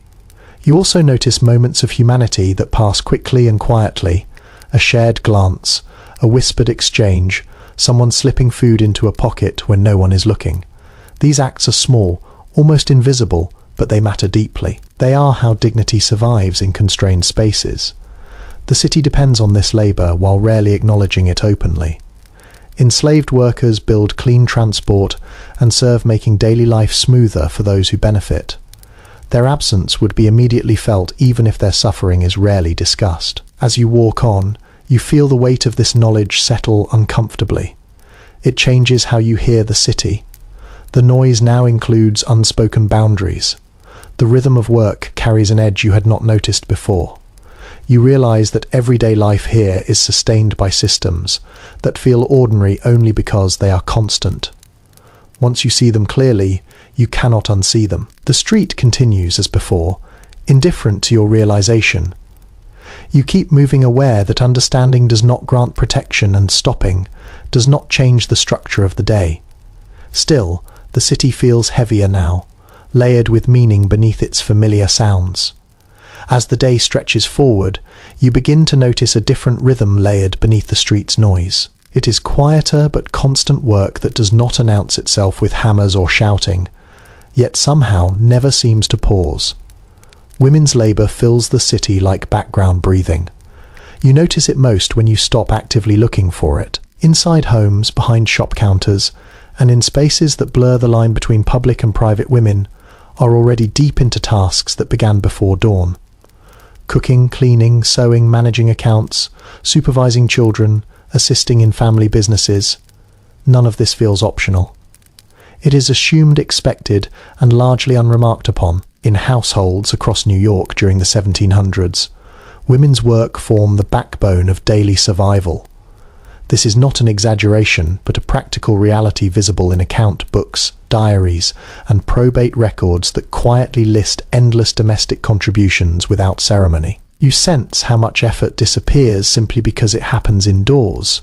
You also notice moments of humanity that pass quickly and quietly. A shared glance, a whispered exchange, someone slipping food into a pocket when no one is looking. These acts are small, almost invisible, but they matter deeply. They are how dignity survives in constrained spaces. The city depends on this labor while rarely acknowledging it openly. Enslaved workers build clean transport and serve making daily life smoother for those who benefit. Their absence would be immediately felt even if their suffering is rarely discussed. As you walk on, you feel the weight of this knowledge settle uncomfortably. It changes how you hear the city. The noise now includes unspoken boundaries. The rhythm of work carries an edge you had not noticed before. You realize that everyday life here is sustained by systems that feel ordinary only because they are constant. Once you see them clearly, you cannot unsee them. The street continues as before, indifferent to your realization. You keep moving aware that understanding does not grant protection and stopping does not change the structure of the day. Still, the city feels heavier now, layered with meaning beneath its familiar sounds. As the day stretches forward, you begin to notice a different rhythm layered beneath the street's noise. It is quieter but constant work that does not announce itself with hammers or shouting, yet somehow never seems to pause. Women's labour fills the city like background breathing. You notice it most when you stop actively looking for it. Inside homes, behind shop counters, and in spaces that blur the line between public and private, women are already deep into tasks that began before dawn. Cooking, cleaning, sewing, managing accounts, supervising children, assisting in family businesses. None of this feels optional. It is assumed expected and largely unremarked upon. In households across New York during the 1700s, women's work formed the backbone of daily survival. This is not an exaggeration, but a practical reality visible in account books, diaries, and probate records that quietly list endless domestic contributions without ceremony. You sense how much effort disappears simply because it happens indoors.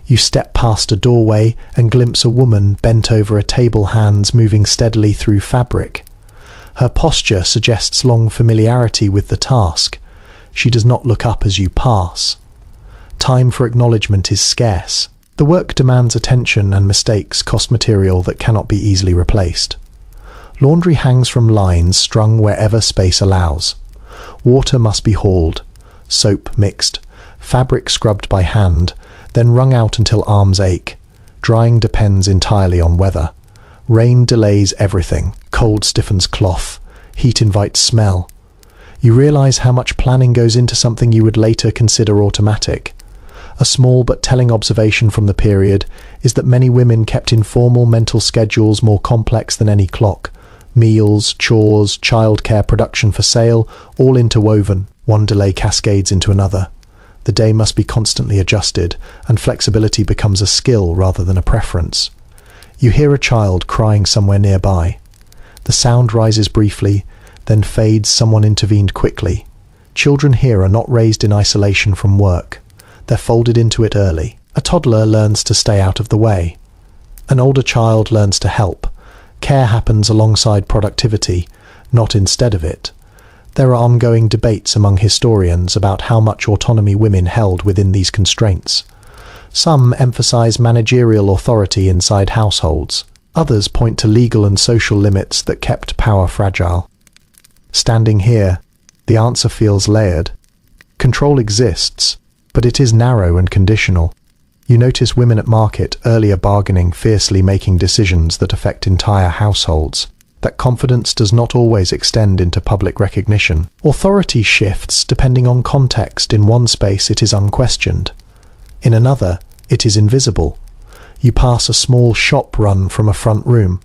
You step past a doorway and glimpse a woman bent over a table, hands moving steadily through fabric. Her posture suggests long familiarity with the task. She does not look up as you pass. Time for acknowledgement is scarce. The work demands attention, and mistakes cost material that cannot be easily replaced. Laundry hangs from lines strung wherever space allows. Water must be hauled, soap mixed, fabric scrubbed by hand, then wrung out until arms ache. Drying depends entirely on weather. Rain delays everything. Cold stiffens cloth. Heat invites smell. You realize how much planning goes into something you would later consider automatic. A small but telling observation from the period is that many women kept informal mental schedules more complex than any clock. Meals, chores, childcare, production for sale, all interwoven. One delay cascades into another. The day must be constantly adjusted, and flexibility becomes a skill rather than a preference. You hear a child crying somewhere nearby. The sound rises briefly, then fades. Someone intervened quickly. Children here are not raised in isolation from work. They're folded into it early. A toddler learns to stay out of the way. An older child learns to help. Care happens alongside productivity, not instead of it. There are ongoing debates among historians about how much autonomy women held within these constraints. Some emphasize managerial authority inside households. Others point to legal and social limits that kept power fragile. Standing here, the answer feels layered. Control exists, but it is narrow and conditional. You notice women at market earlier bargaining, fiercely making decisions that affect entire households. That confidence does not always extend into public recognition. Authority shifts depending on context. In one space it is unquestioned. In another, it is invisible. You pass a small shop run from a front room.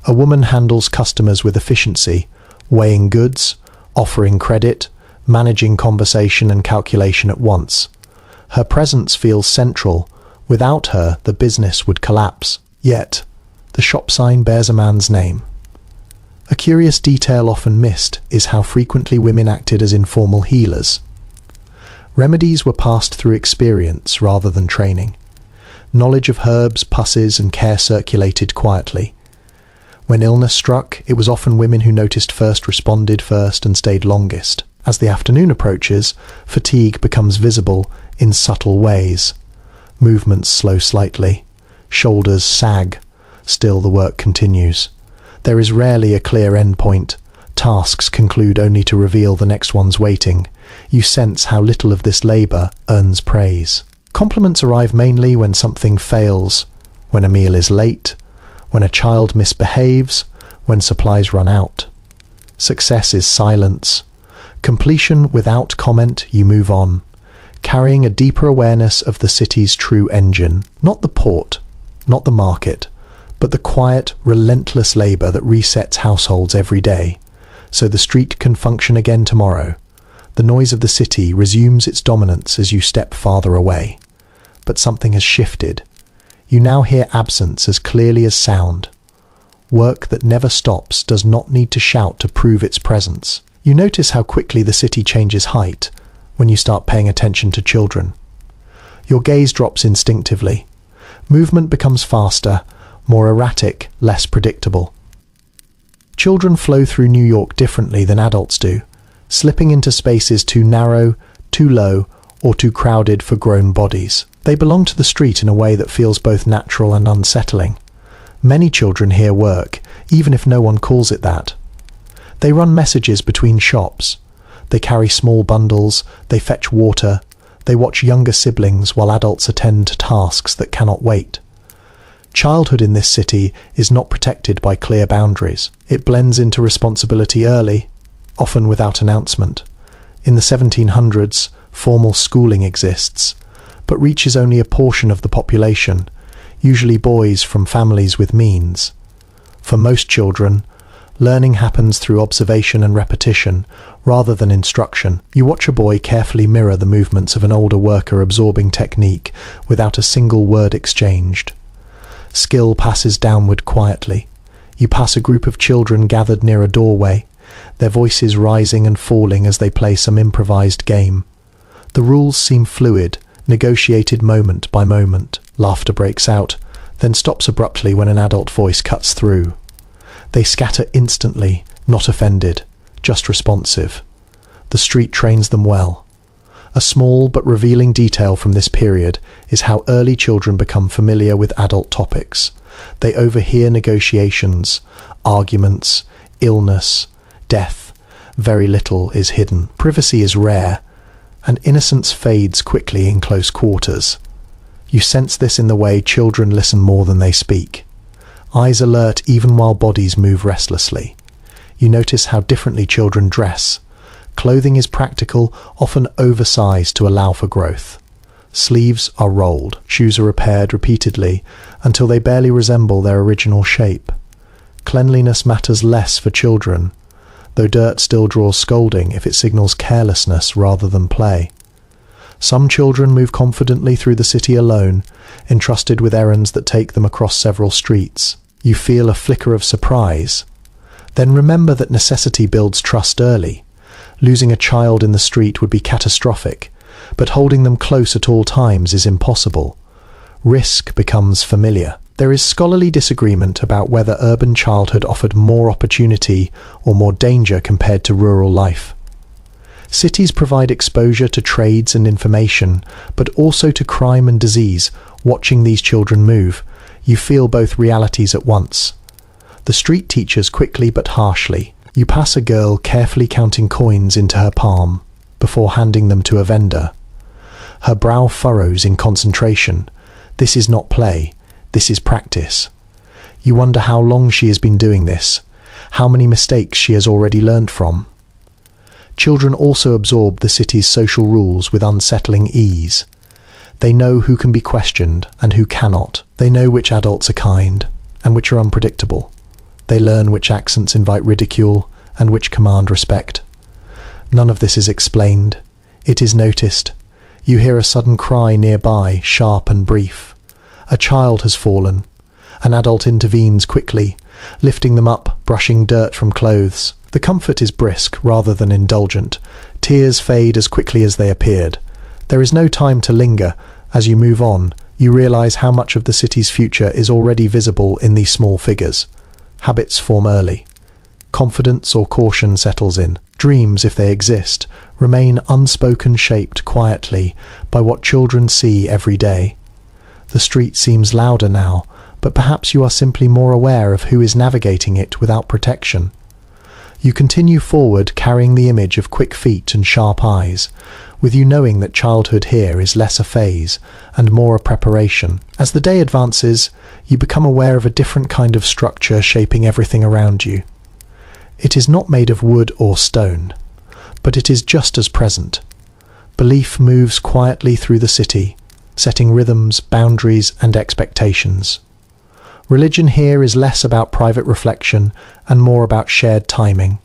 A woman handles customers with efficiency, weighing goods, offering credit, managing conversation and calculation at once. Her presence feels central. Without her, the business would collapse. Yet, the shop sign bears a man's name. A curious detail often missed is how frequently women acted as informal healers. Remedies were passed through experience rather than training. Knowledge of herbs, pusses, and care circulated quietly. When illness struck, it was often women who noticed first, responded first, and stayed longest. As the afternoon approaches, fatigue becomes visible in subtle ways. Movements slow slightly. Shoulders sag. Still the work continues. There is rarely a clear end point. Tasks conclude only to reveal the next one's waiting. You sense how little of this labour earns praise. Compliments arrive mainly when something fails, when a meal is late, when a child misbehaves, when supplies run out. Success is silence. Completion without comment, you move on, carrying a deeper awareness of the city's true engine. Not the port, not the market, but the quiet, relentless labour that resets households every day, so the street can function again tomorrow. The noise of the city resumes its dominance as you step farther away. But something has shifted. You now hear absence as clearly as sound. Work that never stops does not need to shout to prove its presence. You notice how quickly the city changes height when you start paying attention to children. Your gaze drops instinctively. Movement becomes faster, more erratic, less predictable. Children flow through New York differently than adults do, slipping into spaces too narrow, too low, or too crowded for grown bodies. They belong to the street in a way that feels both natural and unsettling. Many children here work, even if no one calls it that. They run messages between shops. They carry small bundles, they fetch water, they watch younger siblings while adults attend to tasks that cannot wait. Childhood in this city is not protected by clear boundaries. It blends into responsibility early, often without announcement. In the 1700s, formal schooling exists, but reaches only a portion of the population, usually boys from families with means. For most children, learning happens through observation and repetition, rather than instruction. You watch a boy carefully mirror the movements of an older worker absorbing technique without a single word exchanged. Skill passes downward quietly. You pass a group of children gathered near a doorway, their voices rising and falling as they play some improvised game. The rules seem fluid, negotiated moment by moment. Laughter breaks out, then stops abruptly when an adult voice cuts through. They scatter instantly, not offended, just responsive. The street trains them well. A small but revealing detail from this period is how early children become familiar with adult topics. They overhear negotiations, arguments, illness, death. Very little is hidden. Privacy is rare, and innocence fades quickly in close quarters. You sense this in the way children listen more than they speak. Eyes alert even while bodies move restlessly. You notice how differently children dress. Clothing is practical, often oversized to allow for growth. Sleeves are rolled, shoes are repaired repeatedly until they barely resemble their original shape. Cleanliness matters less for children, though dirt still draws scolding if it signals carelessness rather than play. Some children move confidently through the city alone, entrusted with errands that take them across several streets. You feel a flicker of surprise. Then remember that necessity builds trust early. Losing a child in the street would be catastrophic, but holding them close at all times is impossible. Risk becomes familiar. There is scholarly disagreement about whether urban childhood offered more opportunity or more danger compared to rural life. Cities provide exposure to trades and information, but also to crime and disease. Watching these children move, you feel both realities at once. The street teaches quickly but harshly. You pass a girl carefully counting coins into her palm before handing them to a vendor. Her brow furrows in concentration. This is not play, this is practice. You wonder how long she has been doing this, how many mistakes she has already learned from. Children also absorb the city's social rules with unsettling ease. They know who can be questioned and who cannot. They know which adults are kind and which are unpredictable. They learn which accents invite ridicule and which command respect. None of this is explained. It is noticed. You hear a sudden cry nearby, sharp and brief. A child has fallen. An adult intervenes quickly, lifting them up, brushing dirt from clothes. The comfort is brisk rather than indulgent. Tears fade as quickly as they appeared. There is no time to linger. As you move on, you realize how much of the city's future is already visible in these small figures. Habits form early. Confidence or caution settles in. Dreams, if they exist, remain unspoken, shaped quietly by what children see every day. The street seems louder now, but perhaps you are simply more aware of who is navigating it without protection. You continue forward, carrying the image of quick feet and sharp eyes, with you knowing that childhood here is less a phase and more a preparation. As the day advances, you become aware of a different kind of structure shaping everything around you. It is not made of wood or stone, but it is just as present. Belief moves quietly through the city, setting rhythms, boundaries, and expectations. Religion here is less about private reflection and more about shared timing.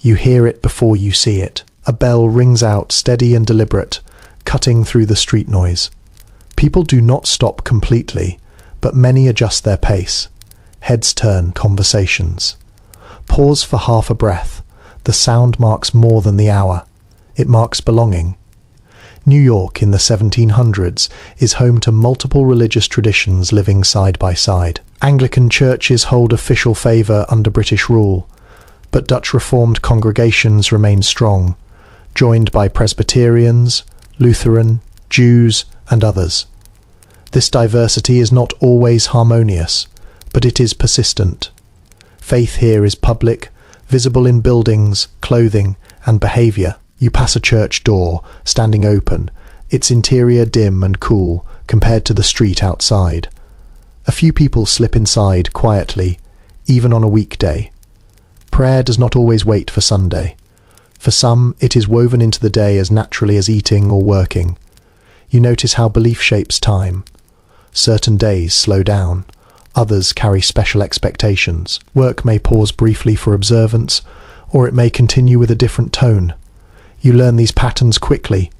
You hear it before you see it. A bell rings out, steady and deliberate, cutting through the street noise. People do not stop completely, but many adjust their pace. Heads turn, conversations. Pause for half a breath. The sound marks more than the hour. It marks belonging. New York in the 1700s is home to multiple religious traditions living side by side. Anglican churches hold official favour under British rule, but Dutch Reformed congregations remain strong, joined by Presbyterians, Lutheran, Jews, and others. This diversity is not always harmonious, but it is persistent. Faith here is public, visible in buildings, clothing, and behaviour. You pass a church door, standing open, its interior dim and cool compared to the street outside. A few people slip inside quietly, even on a weekday. Prayer does not always wait for Sunday. For some, it is woven into the day as naturally as eating or working. You notice how belief shapes time. Certain days slow down. Others carry special expectations. Work may pause briefly for observance, or it may continue with a different tone. You learn these patterns quickly,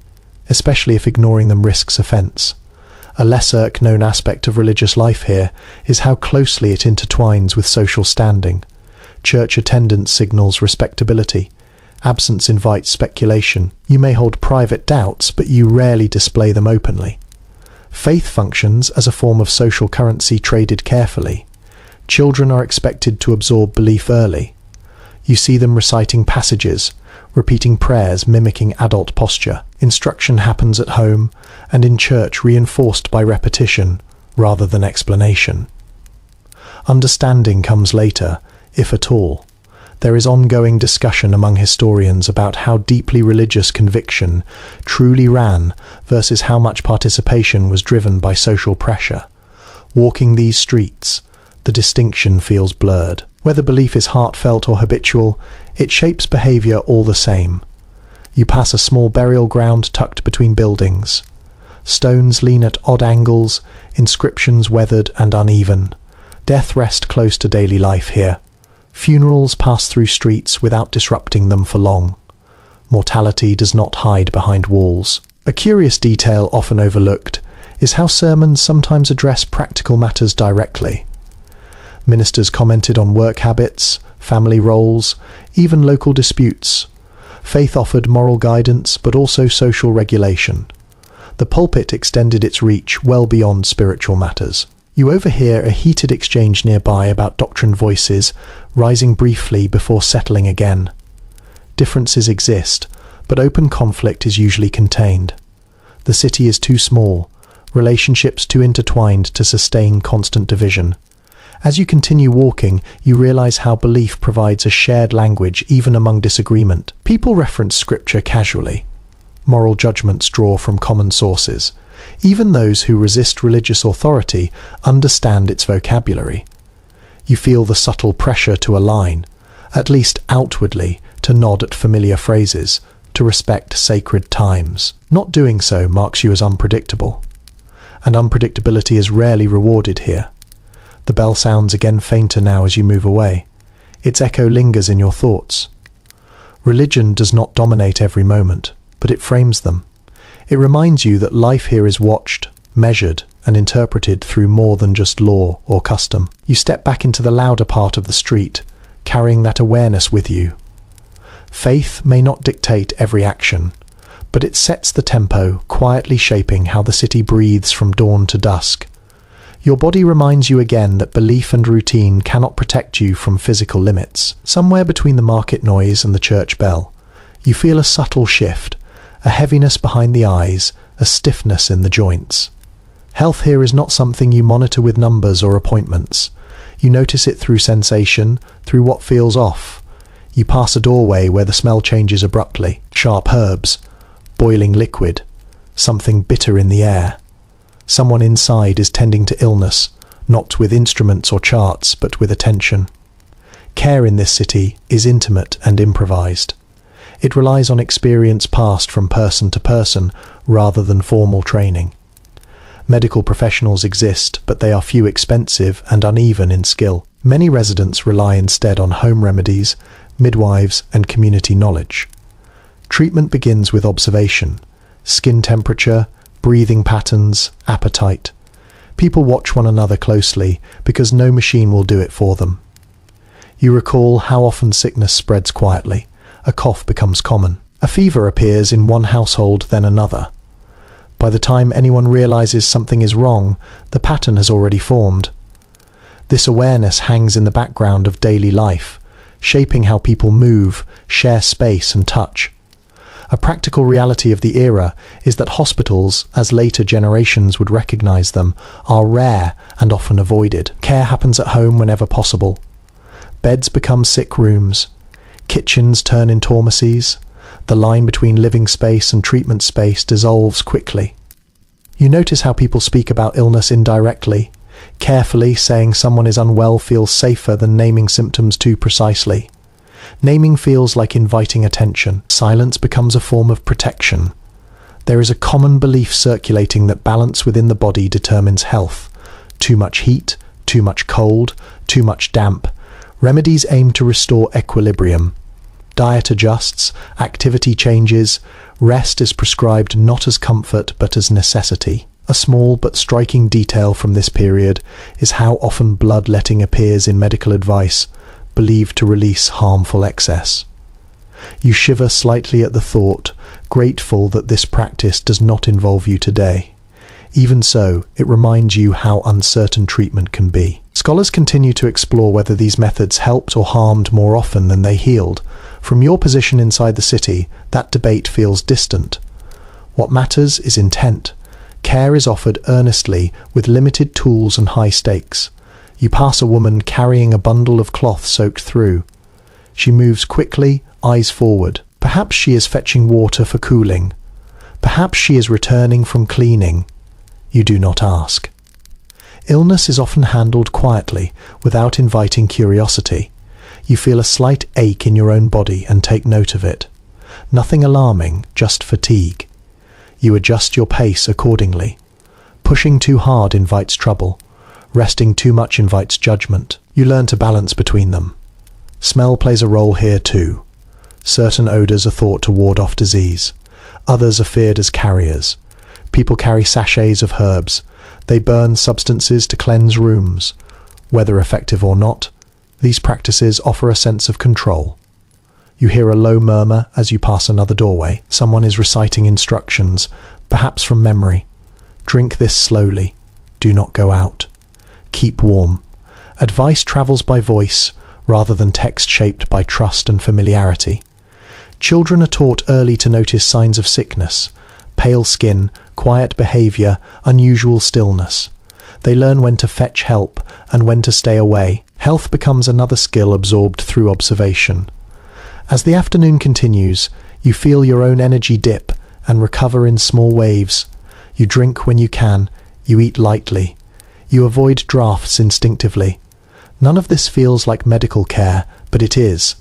especially if ignoring them risks offence. A lesser-known aspect of religious life here is how closely it intertwines with social standing. Church attendance signals respectability. Absence invites speculation. You may hold private doubts, but you rarely display them openly. Faith functions as a form of social currency traded carefully. Children are expected to absorb belief early. You see them reciting passages, repeating prayers mimicking adult posture. Instruction happens at home and in church, reinforced by repetition rather than explanation. Understanding comes later, if at all. There is ongoing discussion among historians about how deeply religious conviction truly ran versus how much participation was driven by social pressure. Walking these streets, the distinction feels blurred. Whether belief is heartfelt or habitual, it shapes behaviour all the same. You pass a small burial ground tucked between buildings. Stones lean at odd angles, inscriptions weathered and uneven. Death rests close to daily life here. Funerals pass through streets without disrupting them for long. Mortality does not hide behind walls. A curious detail often overlooked is how sermons sometimes address practical matters directly. Ministers commented on work habits, family roles, even local disputes. Faith offered moral guidance, but also social regulation. The pulpit extended its reach well beyond spiritual matters. You overhear a heated exchange nearby about doctrine voices, rising briefly before settling again. Differences exist, but open conflict is usually contained. The city is too small, relationships too intertwined to sustain constant division. As you continue walking, you realize how belief provides a shared language even among disagreement. People reference scripture casually. Moral judgments draw from common sources. Even those who resist religious authority understand its vocabulary. You feel the subtle pressure to align, at least outwardly, to nod at familiar phrases, to respect sacred times. Not doing so marks you as unpredictable. And unpredictability is rarely rewarded here. The bell sounds again fainter now as you move away. Its echo lingers in your thoughts. Religion does not dominate every moment, but it frames them. It reminds you that life here is watched, measured, and interpreted through more than just law or custom. You step back into the louder part of the street, carrying that awareness with you. Faith may not dictate every action, but it sets the tempo, quietly shaping how the city breathes from dawn to dusk. Your body reminds you again that belief and routine cannot protect you from physical limits. Somewhere between the market noise and the church bell, you feel a subtle shift, a heaviness behind the eyes, a stiffness in the joints. Health here is not something you monitor with numbers or appointments. You notice it through sensation, through what feels off. You pass a doorway where the smell changes abruptly. Sharp herbs, boiling liquid, something bitter in the air. Someone inside is tending to illness, not with instruments or charts, but with attention. Care in this city is intimate and improvised. It relies on experience passed from person to person rather than formal training. Medical professionals exist, but they are few, expensive, and uneven in skill. Many residents rely instead on home remedies, midwives, and community knowledge. Treatment begins with observation: skin temperature, breathing patterns, appetite. People watch one another closely because no machine will do it for them. You recall how often sickness spreads quietly. A cough becomes common. A fever appears in one household, then another. By the time anyone realizes something is wrong, the pattern has already formed. This awareness hangs in the background of daily life, shaping how people move, share space and touch. A practical reality of the era is that hospitals, as later generations would recognize them, are rare and often avoided. Care happens at home whenever possible. Beds become sick rooms. Kitchens turn into pharmacies. The line between living space and treatment space dissolves quickly. You notice how people speak about illness indirectly. Carefully, saying someone is unwell feels safer than naming symptoms too precisely. Naming feels like inviting attention. Silence becomes a form of protection. There is a common belief circulating that balance within the body determines health. Too much heat, too much cold, too much damp. Remedies aim to restore equilibrium. Diet adjusts, activity changes, rest is prescribed not as comfort but as necessity. A small but striking detail from this period is how often bloodletting appears in medical advice, believed to release harmful excess. You shiver slightly at the thought, grateful that this practice does not involve you today. Even so, it reminds you how uncertain treatment can be. Scholars continue to explore whether these methods helped or harmed more often than they healed. From your position inside the city, that debate feels distant. What matters is intent. Care is offered earnestly, with limited tools and high stakes. You pass a woman carrying a bundle of cloth soaked through. She moves quickly, eyes forward. Perhaps she is fetching water for cooling. Perhaps she is returning from cleaning. You do not ask. Illness is often handled quietly, without inviting curiosity. You feel a slight ache in your own body and take note of it. Nothing alarming, just fatigue. You adjust your pace accordingly. Pushing too hard invites trouble. Resting too much invites judgment. You learn to balance between them. Smell plays a role here too. Certain odors are thought to ward off disease. Others are feared as carriers. People carry sachets of herbs. They burn substances to cleanse rooms. Whether effective or not, these practices offer a sense of control. You hear a low murmur as you pass another doorway. Someone is reciting instructions, perhaps from memory. Drink this slowly. Do not go out. Keep warm. Advice travels by voice, rather than text shaped by trust and familiarity. Children are taught early to notice signs of sickness, pale skin, quiet behavior, unusual stillness. They learn when to fetch help and when to stay away. Health becomes another skill absorbed through observation. As the afternoon continues, you feel your own energy dip and recover in small waves. You drink when you can, you eat lightly. You avoid draughts instinctively. None of this feels like medical care, but it is.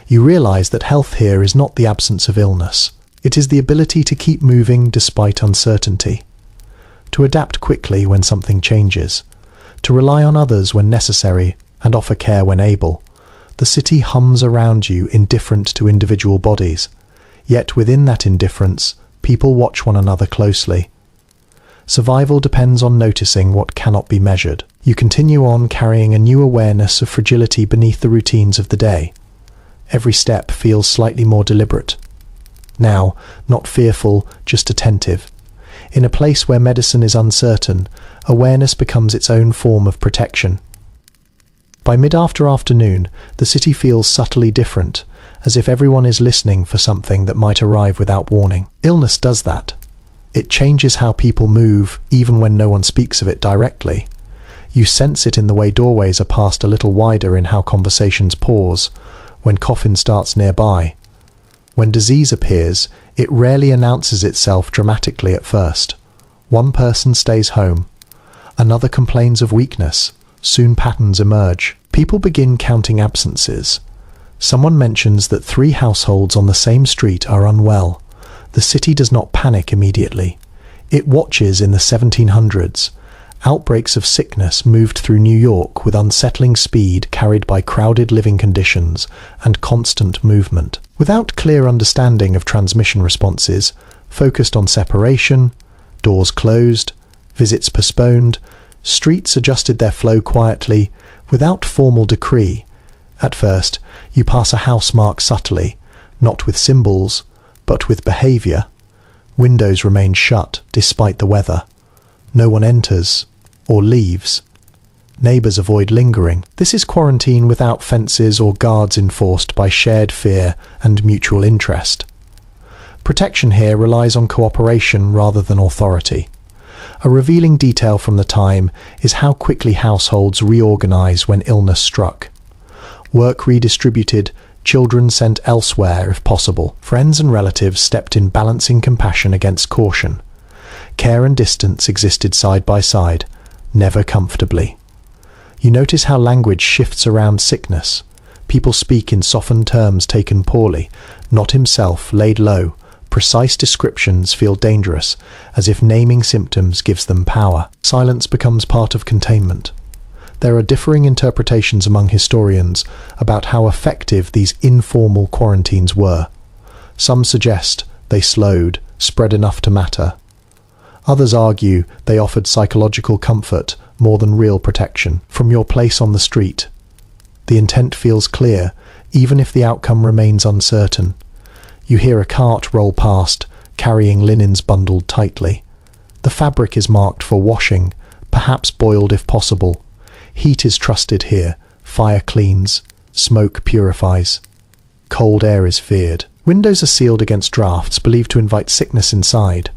You realize that health here is not the absence of illness. It is the ability to keep moving despite uncertainty. To adapt quickly when something changes. To rely on others when necessary and offer care when able. The city hums around you, indifferent to individual bodies. Yet within that indifference, people watch one another closely. Survival depends on noticing what cannot be measured. You continue on carrying a new awareness of fragility beneath the routines of the day. Every step feels slightly more deliberate. Now, not fearful, just attentive. In a place where medicine is uncertain, awareness becomes its own form of protection. By mid-afternoon, the city feels subtly different, as if everyone is listening for something that might arrive without warning. Illness does that. It changes how people move, even when no one speaks of it directly. You sense it in the way doorways are passed a little wider, in how conversations pause, when coffin starts nearby. When disease appears, it rarely announces itself dramatically at first. One person stays home. Another complains of weakness. Soon patterns emerge. People begin counting absences. Someone mentions that 3 households on the same street are unwell. The city does not panic immediately. It watches in the 1700s. Outbreaks of sickness moved through New York with unsettling speed, carried by crowded living conditions and constant movement. Without clear understanding of transmission responses, focused on separation, doors closed, visits postponed, streets adjusted their flow quietly, without formal decree. At first, you pass a house marked subtly, not with symbols, but with behavior. Windows remain shut despite the weather. No one enters or leaves. Neighbours avoid lingering. This is quarantine without fences or guards enforced by shared fear and mutual interest. Protection here relies on cooperation rather than authority. A revealing detail from the time is how quickly households reorganise when illness struck. Work redistributed, children sent elsewhere if possible. Friends and relatives stepped in, balancing compassion against caution. Care and distance existed side by side, never comfortably. You notice how language shifts around sickness. People speak in softened terms taken poorly, not himself, laid low. Precise descriptions feel dangerous, as if naming symptoms gives them power. Silence becomes part of containment. There are differing interpretations among historians about how effective these informal quarantines were. Some suggest they slowed, spread enough to matter. Others argue they offered psychological comfort more than real protection. From your place on the street, the intent feels clear, even if the outcome remains uncertain. You hear a cart roll past, carrying linens bundled tightly. The fabric is marked for washing, perhaps boiled if possible. Heat is trusted here, fire cleans, smoke purifies. Cold air is feared. Windows are sealed against drafts believed to invite sickness inside.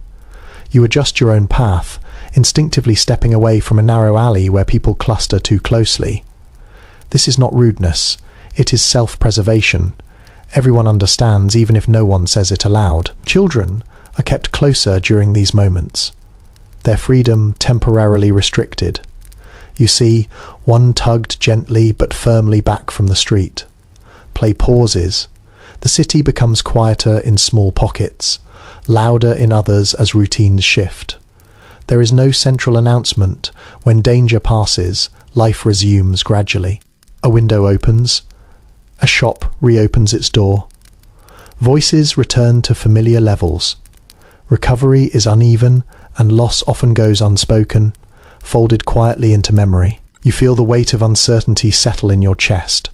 You adjust your own path, instinctively stepping away from a narrow alley where people cluster too closely. This is not rudeness, it is self-preservation. Everyone understands, even if no one says it aloud. Children are kept closer during these moments, their freedom temporarily restricted. You see, one tugged gently but firmly back from the street. Play pauses. The city becomes quieter in small pockets, louder in others as routines shift. There is no central announcement. When danger passes, life resumes gradually. A window opens. A shop reopens its door. Voices return to familiar levels. Recovery is uneven, and loss often goes unspoken, folded quietly into memory. You feel the weight of uncertainty settle in your chest,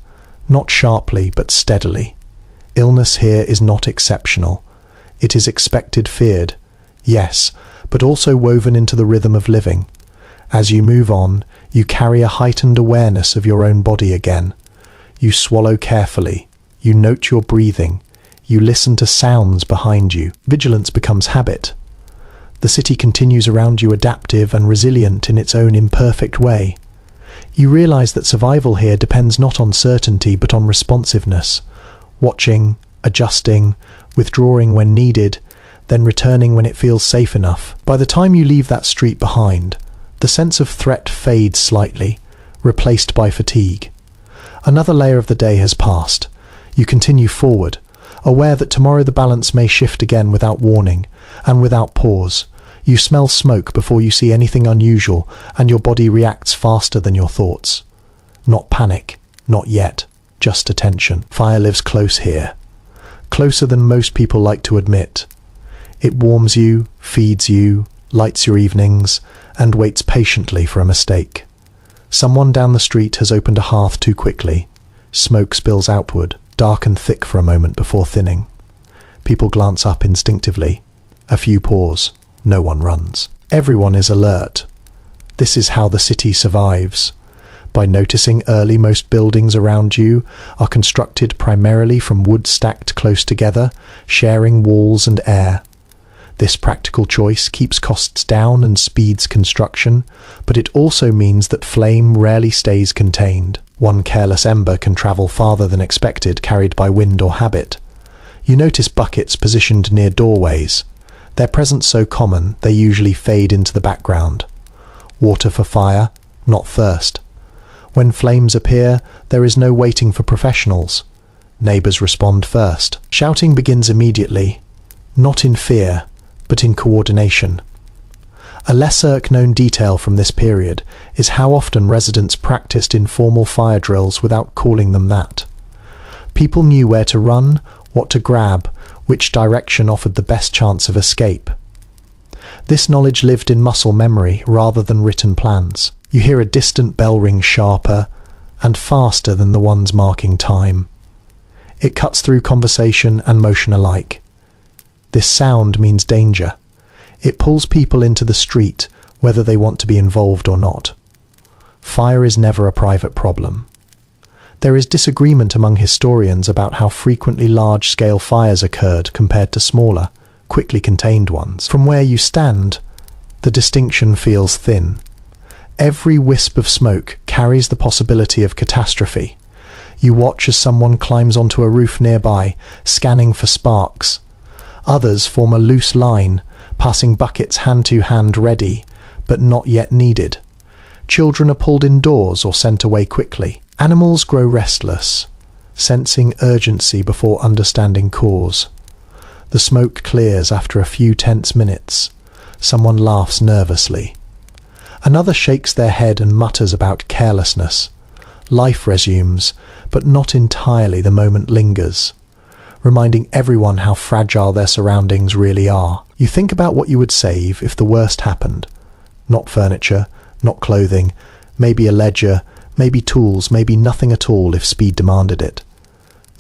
not sharply but steadily. Illness here is not exceptional. It is expected, feared, yes, but also woven into the rhythm of living. As you move on, you carry a heightened awareness of your own body again. You swallow carefully. You note your breathing. You listen to sounds behind you. Vigilance becomes habit. The city continues around you, adaptive and resilient in its own imperfect way. You realize that survival here depends not on certainty but on responsiveness, watching, adjusting, withdrawing when needed, then returning when it feels safe enough. By the time you leave that street behind, the sense of threat fades slightly, replaced by fatigue. Another layer of the day has passed. You continue forward, aware that tomorrow the balance may shift again without warning and without pause. You smell smoke before you see anything unusual, and your body reacts faster than your thoughts. Not panic, not yet, just attention. Fire lives close here, closer than most people like to admit. It warms you, feeds you, lights your evenings, and waits patiently for a mistake. Someone down the street has opened a hearth too quickly. Smoke spills outward, dark and thick for a moment before thinning. People glance up instinctively. A few pause. No one runs. Everyone is alert. This is how the city survives. By noticing early, most buildings around you are constructed primarily from wood stacked close together, sharing walls and air. This practical choice keeps costs down and speeds construction, but it also means that flame rarely stays contained. One careless ember can travel farther than expected, carried by wind or habit. You notice buckets positioned near doorways. Their presence so common, they usually fade into the background. Water for fire, not thirst. When flames appear, there is no waiting for professionals. Neighbours respond first. Shouting begins immediately, not in fear, but in coordination. A lesser-known detail from this period is how often residents practiced informal fire drills without calling them that. People knew where to run, what to grab, which direction offered the best chance of escape. This knowledge lived in muscle memory rather than written plans. You hear a distant bell ring sharper and faster than the ones marking time. It cuts through conversation and motion alike. This sound means danger. It pulls people into the street, whether they want to be involved or not. Fire is never a private problem. There is disagreement among historians about how frequently large-scale fires occurred compared to smaller, quickly contained ones. From where you stand, the distinction feels thin. Every wisp of smoke carries the possibility of catastrophe. You watch as someone climbs onto a roof nearby, scanning for sparks. Others form a loose line, passing buckets hand to hand ready, but not yet needed. Children are pulled indoors or sent away quickly. Animals grow restless, sensing urgency before understanding cause. The smoke clears after a few tense minutes. Someone laughs nervously. Another shakes their head and mutters about carelessness. Life resumes, but not entirely. The moment lingers, reminding everyone how fragile their surroundings really are. You think about what you would save if the worst happened. Not furniture, not clothing, maybe a ledger, maybe tools, maybe nothing at all if speed demanded it.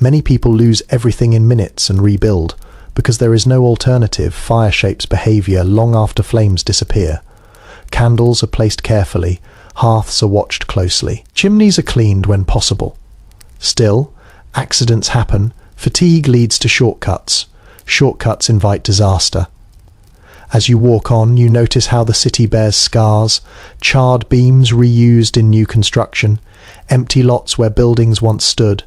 Many people lose everything in minutes and rebuild, because there is no alternative. Fire shapes behavior long after flames disappear. Candles are placed carefully, hearths are watched closely. Chimneys are cleaned when possible. Still, accidents happen. Fatigue leads to shortcuts. Shortcuts invite disaster. As you walk on, you notice how the city bears scars, charred beams reused in new construction, empty lots where buildings once stood.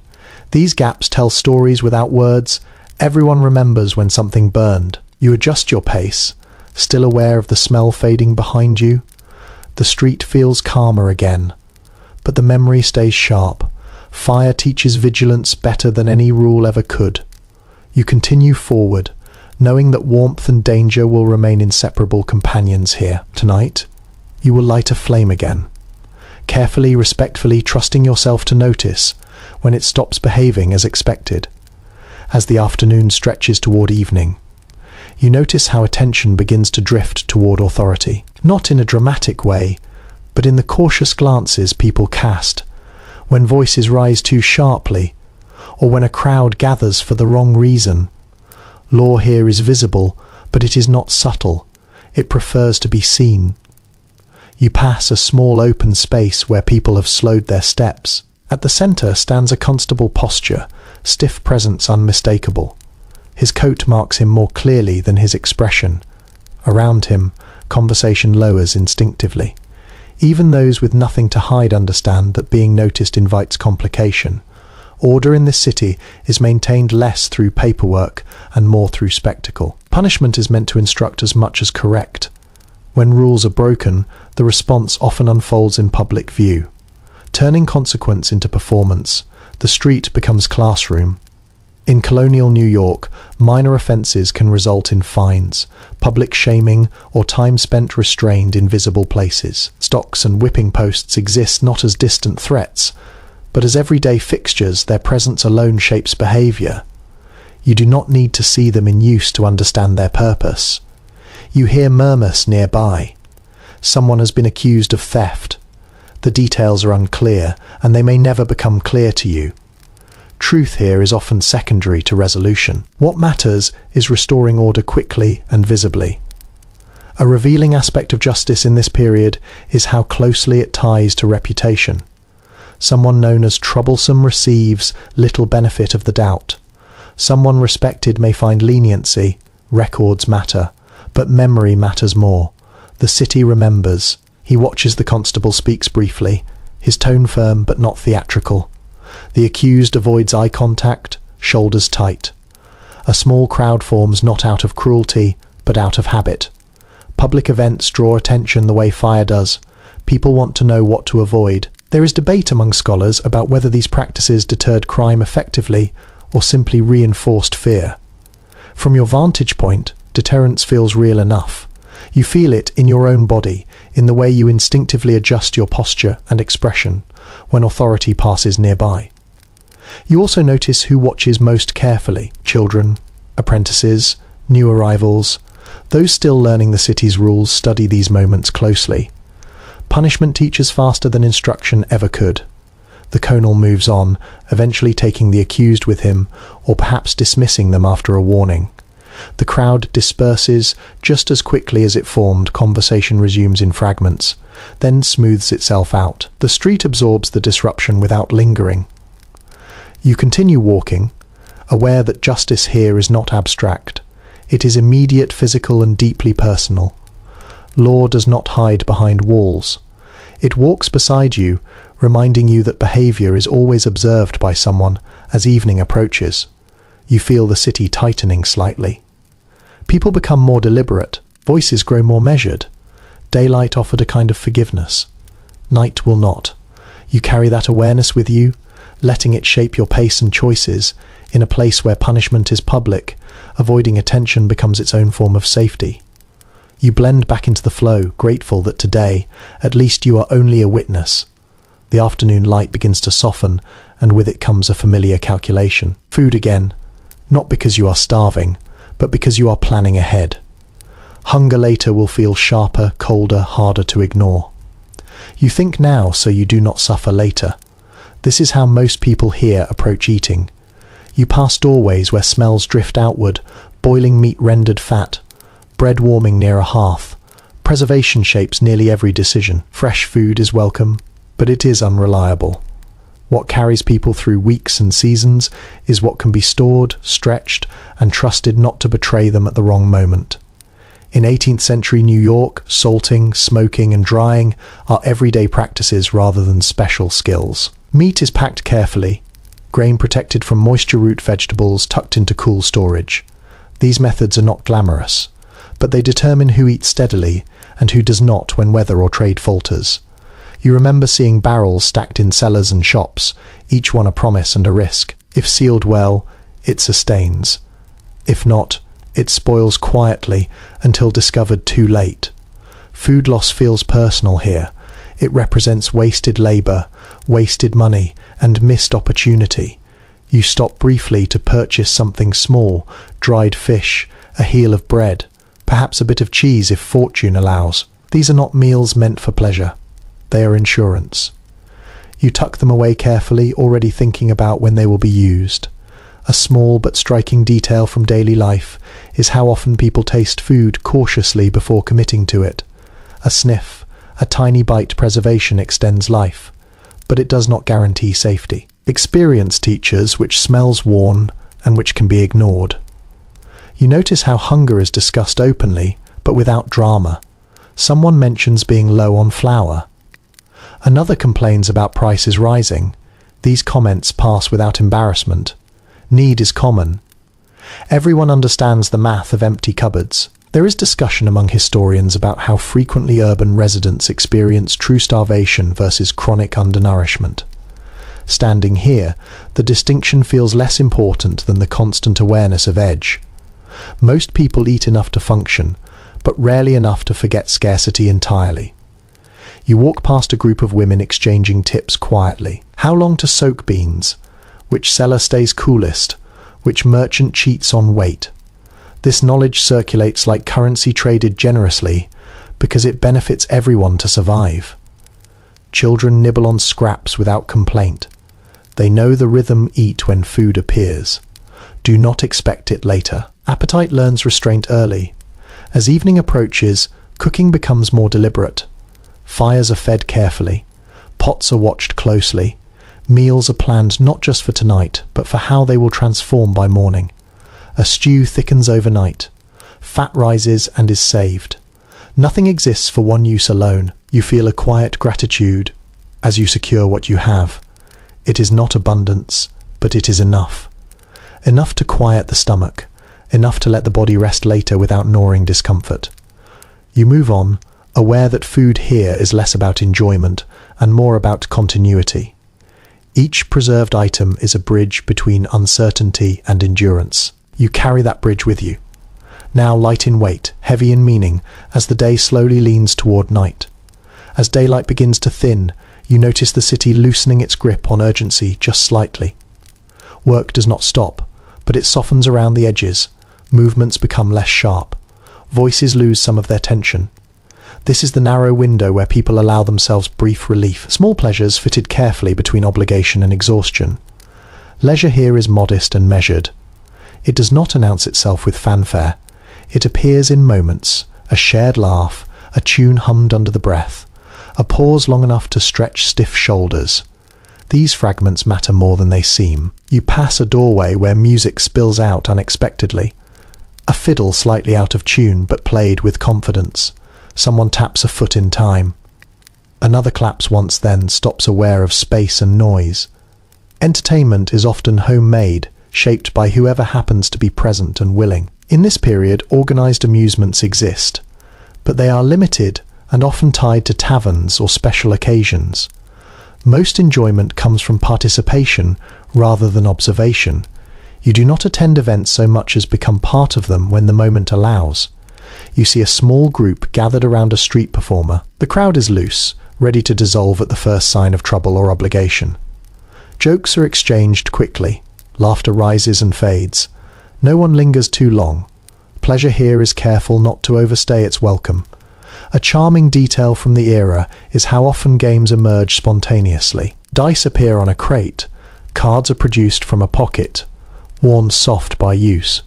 These gaps tell stories without words. Everyone remembers when something burned. You adjust your pace, still aware of the smell fading behind you. The street feels calmer again, but the memory stays sharp. Fire teaches vigilance better than any rule ever could. You continue forward, knowing that warmth and danger will remain inseparable companions here. Tonight, you will light a flame again, carefully, respectfully, trusting yourself to notice when it stops behaving as expected. As the afternoon stretches toward evening, you notice how attention begins to drift toward authority. Not in a dramatic way, but in the cautious glances people cast, when voices rise too sharply, or when a crowd gathers for the wrong reason. Law here is visible, but it is not subtle. It prefers to be seen. You pass a small open space where people have slowed their steps. At the centre stands a constable posture, stiff presence unmistakable. His coat marks him more clearly than his expression. Around him, conversation lowers instinctively. Even those with nothing to hide understand that being noticed invites complication. Order in this city is maintained less through paperwork and more through spectacle. Punishment is meant to instruct as much as correct. When rules are broken, the response often unfolds in public view. Turning consequence into performance, the street becomes classroom. In Colonial New York, minor offences can result in fines, public shaming, or time spent restrained in visible places. Stocks and whipping posts exist not as distant threats, but as everyday fixtures. Their presence alone shapes behaviour. You do not need to see them in use to understand their purpose. You hear murmurs nearby. Someone has been accused of theft. The details are unclear, and they may never become clear to you. Truth here is often secondary to resolution. What matters is restoring order quickly and visibly. A revealing aspect of justice in this period is how closely it ties to reputation. Someone known as troublesome receives little benefit of the doubt. Someone respected may find leniency. Records matter, but memory matters more. The city remembers. He watches the constable, speaks briefly, his tone firm but not theatrical. The accused avoids eye contact, shoulders tight. A small crowd forms not out of cruelty, but out of habit. Public events draw attention the way fire does. People want to know what to avoid. There is debate among scholars about whether these practices deterred crime effectively or simply reinforced fear. From your vantage point, deterrence feels real enough. You feel it in your own body, in the way you instinctively adjust your posture and expression when authority passes nearby. You also notice who watches most carefully: children, apprentices, new arrivals. Those still learning the city's rules study these moments closely. Punishment teaches faster than instruction ever could. The Colonial moves on, eventually taking the accused with him, or perhaps dismissing them after a warning. The crowd disperses just as quickly as it formed. Conversation resumes in fragments, then smooths itself out. The street absorbs the disruption without lingering. You continue walking, aware that justice here is not abstract. It is immediate, physical, and deeply personal. Law does not hide behind walls. It walks beside you, reminding you that behavior is always observed by someone as evening approaches. You feel the city tightening slightly. People become more deliberate, voices grow more measured. Daylight offered a kind of forgiveness. Night will not. You carry that awareness with you, letting it shape your pace and choices. In a place where punishment is public, avoiding attention becomes its own form of safety. You blend back into the flow, grateful that today, at least you are only a witness. The afternoon light begins to soften, and with it comes a familiar calculation. Food again, not because you are starving, but because you are planning ahead. Hunger later will feel sharper, colder, harder to ignore. You think now so you do not suffer later. This is how most people here approach eating. You pass doorways where smells drift outward, boiling meat rendered fat, bread warming near a hearth. Preservation shapes nearly every decision. Fresh food is welcome, but it is unreliable. What carries people through weeks and seasons is what can be stored, stretched, and trusted not to betray them at the wrong moment. In 18th century New York, salting, smoking, and drying are everyday practices rather than special skills. Meat is packed carefully, grain protected from moisture-root vegetables tucked into cool storage. These methods are not glamorous, but they determine who eats steadily and who does not when weather or trade falters. You remember seeing barrels stacked in cellars and shops, each one a promise and a risk. If sealed well, it sustains. If not, it spoils quietly until discovered too late. Food loss feels personal here. It represents wasted labor, wasted money, and missed opportunity. You stop briefly to purchase something small, dried fish, a heel of bread, perhaps a bit of cheese if fortune allows. These are not meals meant for pleasure. They are insurance. You tuck them away carefully, already thinking about when they will be used. A small but striking detail from daily life is how often people taste food cautiously before committing to it. A sniff, a tiny bite. Preservation extends life, but it does not guarantee safety. Experience teaches which smells worn and which can be ignored. You notice how hunger is discussed openly, but without drama. Someone mentions being low on flour. Another complains about prices rising. These comments pass without embarrassment. Need is common. Everyone understands the math of empty cupboards. There is discussion among historians about how frequently urban residents experience true starvation versus chronic undernourishment. Standing here, the distinction feels less important than the constant awareness of edge. Most people eat enough to function, but rarely enough to forget scarcity entirely. You walk past a group of women exchanging tips quietly. How long to soak beans? Which seller stays coolest? Which merchant cheats on weight? This knowledge circulates like currency traded generously because it benefits everyone to survive. Children nibble on scraps without complaint. They know the rhythm. Eat when food appears. Do not expect it later. Appetite learns restraint early. As evening approaches, cooking becomes more deliberate. Fires are fed carefully. Pots are watched closely. Meals are planned not just for tonight, but for how they will transform by morning. A stew thickens overnight. Fat rises and is saved. Nothing exists for one use alone. You feel a quiet gratitude as you secure what you have. It is not abundance, but it is enough. Enough to quiet the stomach. Enough to let the body rest later without gnawing discomfort. You move on, aware that food here is less about enjoyment and more about continuity. Each preserved item is a bridge between uncertainty and endurance. You carry that bridge with you. Now light in weight, heavy in meaning, as the day slowly leans toward night. As daylight begins to thin, you notice the city loosening its grip on urgency just slightly. Work does not stop, but it softens around the edges. Movements become less sharp. Voices lose some of their tension. This is the narrow window where people allow themselves brief relief, small pleasures fitted carefully between obligation and exhaustion. Leisure here is modest and measured. It does not announce itself with fanfare. It appears in moments, a shared laugh, a tune hummed under the breath, a pause long enough to stretch stiff shoulders. These fragments matter more than they seem. You pass a doorway where music spills out unexpectedly. A fiddle slightly out of tune but played with confidence. Someone taps a foot in time. Another claps once, then stops, aware of space and noise. Entertainment is often homemade, shaped by whoever happens to be present and willing. In this period, organised amusements exist, but they are limited and often tied to taverns or special occasions. Most enjoyment comes from participation rather than observation. You do not attend events so much as become part of them when the moment allows. You see a small group gathered around a street performer. The crowd is loose, ready to dissolve at the first sign of trouble or obligation. Jokes are exchanged quickly. Laughter rises and fades. No one lingers too long. Pleasure here is careful not to overstay its welcome. A charming detail from the era is how often games emerge spontaneously. Dice appear on a crate. Cards are produced from a pocket, worn soft by use.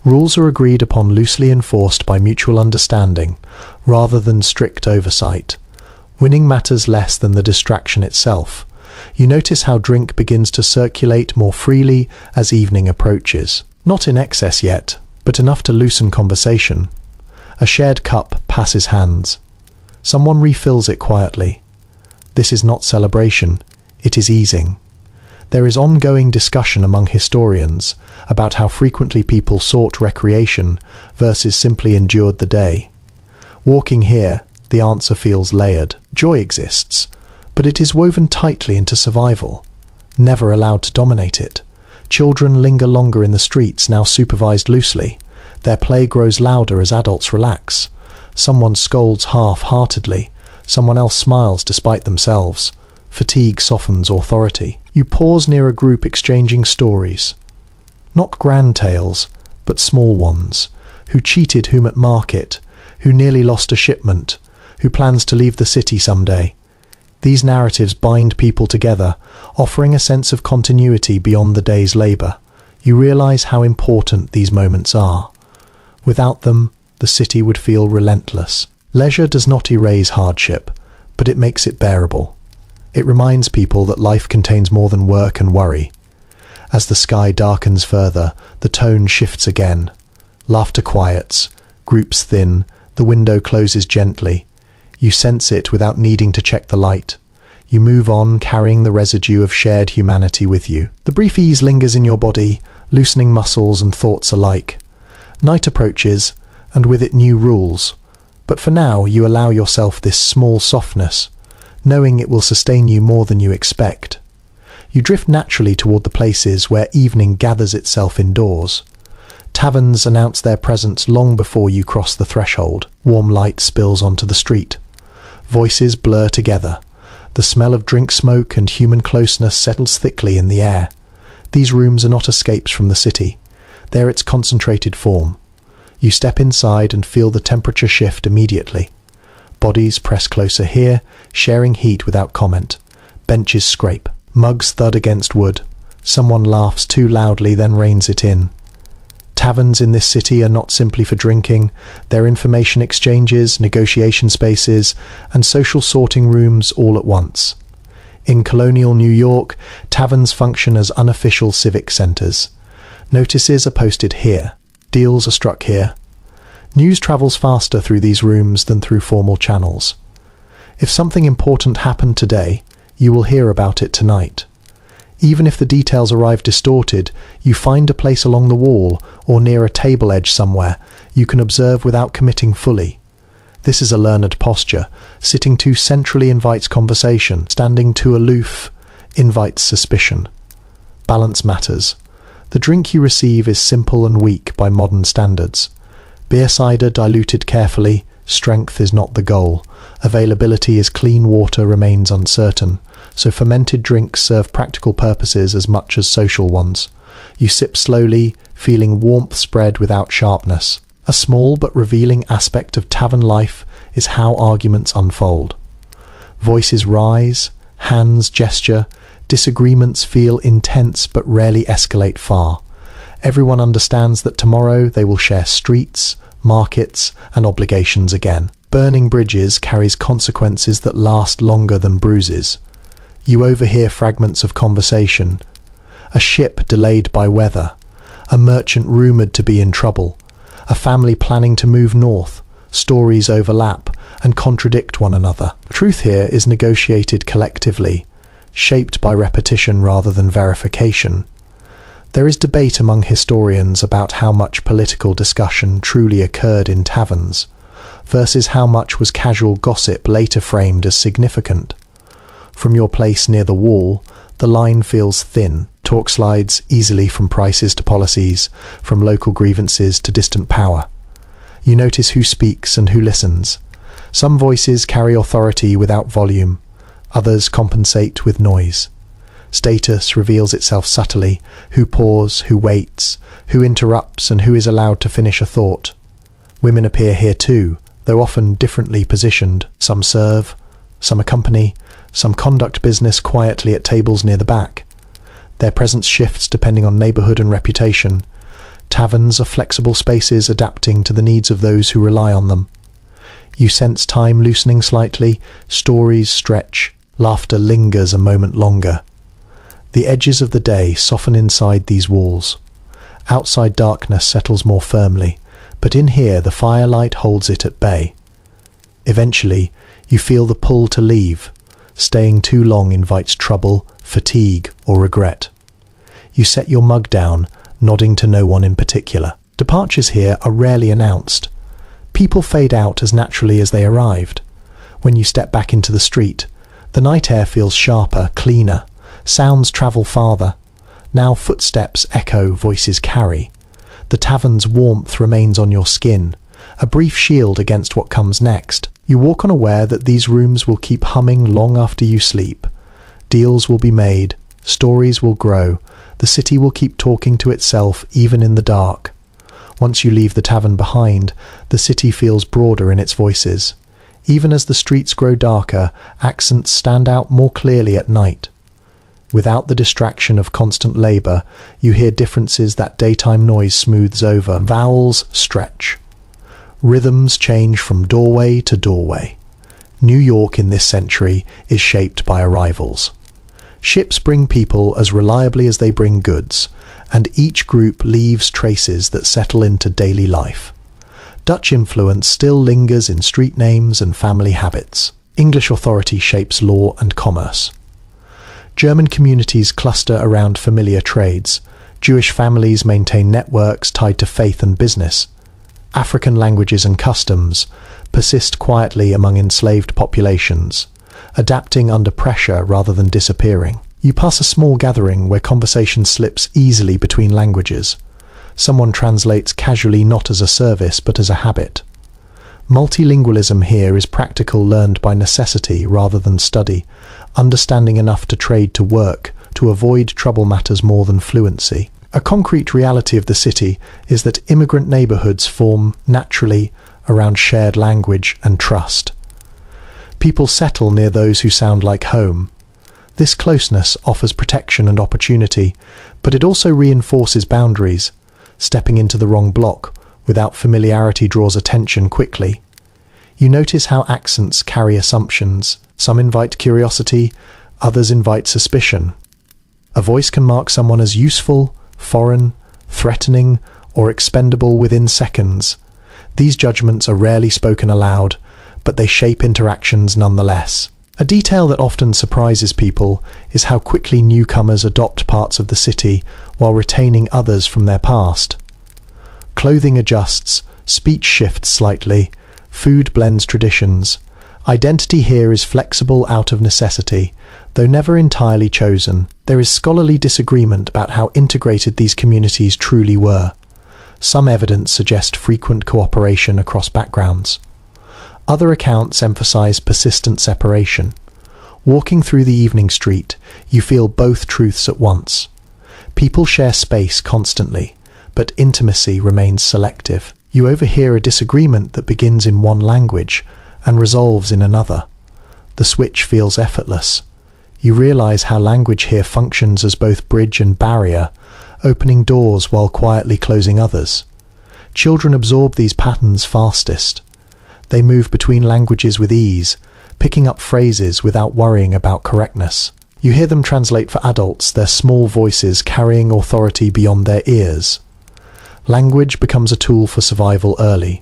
Rules are agreed upon, loosely enforced by mutual understanding, rather than strict oversight. Winning matters less than the distraction itself. You notice how drink begins to circulate more freely as evening approaches. Not in excess yet, but enough to loosen conversation. A shared cup passes hands. Someone refills it quietly. This is not celebration, it is easing. There is ongoing discussion among historians about how frequently people sought recreation versus simply endured the day. Walking here, the answer feels layered. Joy exists, but it is woven tightly into survival, never allowed to dominate it. Children linger longer in the streets, now supervised loosely. Their play grows louder as adults relax. Someone scolds half-heartedly. Someone else smiles despite themselves. Fatigue softens authority. You pause near a group exchanging stories. Not grand tales, but small ones. Who cheated whom at market, who nearly lost a shipment, who plans to leave the city someday. These narratives bind people together, offering a sense of continuity beyond the day's labour. You realise how important these moments are. Without them, the city would feel relentless. Leisure does not erase hardship, but it makes it bearable. It reminds people that life contains more than work and worry. As the sky darkens further, the tone shifts again. Laughter quiets, groups thin, the window closes gently. You sense it without needing to check the light. You move on, carrying the residue of shared humanity with you. The brief ease lingers in your body, loosening muscles and thoughts alike. Night approaches, and with it new rules. But for now, you allow yourself this small softness, knowing it will sustain you more than you expect. You drift naturally toward the places where evening gathers itself indoors. Taverns announce their presence long before you cross the threshold. Warm light spills onto the street. Voices blur together. The smell of drink smoke and human closeness settles thickly in the air. These rooms are not escapes from the city. They're its concentrated form. You step inside and feel the temperature shift immediately. Bodies press closer here, sharing heat without comment. Benches scrape. Mugs thud against wood. Someone laughs too loudly, then reins it in. Taverns in this city are not simply for drinking. They're information exchanges, negotiation spaces, and social sorting rooms all at once. In Colonial New York, taverns function as unofficial civic centers. Notices are posted here. Deals are struck here. News travels faster through these rooms than through formal channels. If something important happened today, you will hear about it tonight. Even if the details arrive distorted, you find a place along the wall or near a table edge somewhere you can observe without committing fully. This is a learned posture. Sitting too centrally invites conversation. Standing too aloof invites suspicion. Balance matters. The drink you receive is simple and weak by modern standards. Beer cider diluted carefully. Strength is not the goal. Availability as clean water remains uncertain, so fermented drinks serve practical purposes as much as social ones. You sip slowly, feeling warmth spread without sharpness. A small but revealing aspect of tavern life is how arguments unfold. Voices rise, hands gesture, disagreements feel intense but rarely escalate far. Everyone understands that tomorrow they will share streets, markets, and obligations again. Burning bridges carries consequences that last longer than bruises. You overhear fragments of conversation. A ship delayed by weather. A merchant rumoured to be in trouble. A family planning to move north. Stories overlap and contradict one another. Truth here is negotiated collectively, shaped by repetition rather than verification. There is debate among historians about how much political discussion truly occurred in taverns, versus how much was casual gossip later framed as significant. From your place near the wall, the line feels thin. Talk slides easily from prices to policies, from local grievances to distant power. You notice who speaks and who listens. Some voices carry authority without volume, others compensate with noise. Status reveals itself subtly: who pause, who waits, who interrupts, and who is allowed to finish a thought. Women appear here too, though often differently positioned. Some serve, some accompany, some conduct business quietly at tables near the back. Their presence shifts depending on neighbourhood and reputation. Taverns are flexible spaces adapting to the needs of those who rely on them. You sense time loosening slightly, stories stretch, laughter lingers a moment longer. The edges of the day soften inside these walls. Outside darkness settles more firmly, but in here the firelight holds it at bay. Eventually, you feel the pull to leave. Staying too long invites trouble, fatigue, or regret. You set your mug down, nodding to no one in particular. Departures here are rarely announced. People fade out as naturally as they arrived. When you step back into the street, the night air feels sharper, cleaner. Sounds travel farther. Now footsteps echo, voices carry. The tavern's warmth remains on your skin, a brief shield against what comes next. You walk unaware that these rooms will keep humming long after you sleep. Deals will be made, stories will grow, the city will keep talking to itself even in the dark. Once you leave the tavern behind, the city feels broader in its voices. Even as the streets grow darker, accents stand out more clearly at night. Without the distraction of constant labour, you hear differences that daytime noise smooths over. Vowels stretch. Rhythms change from doorway to doorway. New York in this century is shaped by arrivals. Ships bring people as reliably as they bring goods, and each group leaves traces that settle into daily life. Dutch influence still lingers in street names and family habits. English authority shapes law and commerce. German communities cluster around familiar trades. Jewish families maintain networks tied to faith and business. African languages and customs persist quietly among enslaved populations, adapting under pressure rather than disappearing. You pass a small gathering where conversation slips easily between languages. Someone translates casually, not as a service but as a habit. Multilingualism here is practical, learned by necessity rather than study, understanding enough to trade to work, to avoid trouble matters more than fluency. A concrete reality of the city is that immigrant neighbourhoods form naturally around shared language and trust. People settle near those who sound like home. This closeness offers protection and opportunity, but it also reinforces boundaries. Stepping into the wrong block without familiarity draws attention quickly. You notice how accents carry assumptions. Some invite curiosity, others invite suspicion. A voice can mark someone as useful, foreign, threatening, or expendable within seconds. These judgments are rarely spoken aloud, but they shape interactions nonetheless. A detail that often surprises people is how quickly newcomers adopt parts of the city while retaining others from their past. Clothing adjusts, speech shifts slightly, food blends traditions. Identity here is flexible out of necessity, though never entirely chosen. There is scholarly disagreement about how integrated these communities truly were. Some evidence suggests frequent cooperation across backgrounds. Other accounts emphasize persistent separation. Walking through the evening street, you feel both truths at once. People share space constantly, but intimacy remains selective. You overhear a disagreement that begins in one language and resolves in another. The switch feels effortless. You realize how language here functions as both bridge and barrier, opening doors while quietly closing others. Children absorb these patterns fastest. They move between languages with ease, picking up phrases without worrying about correctness. You hear them translate for adults, their small voices carrying authority beyond their ears. Language becomes a tool for survival early.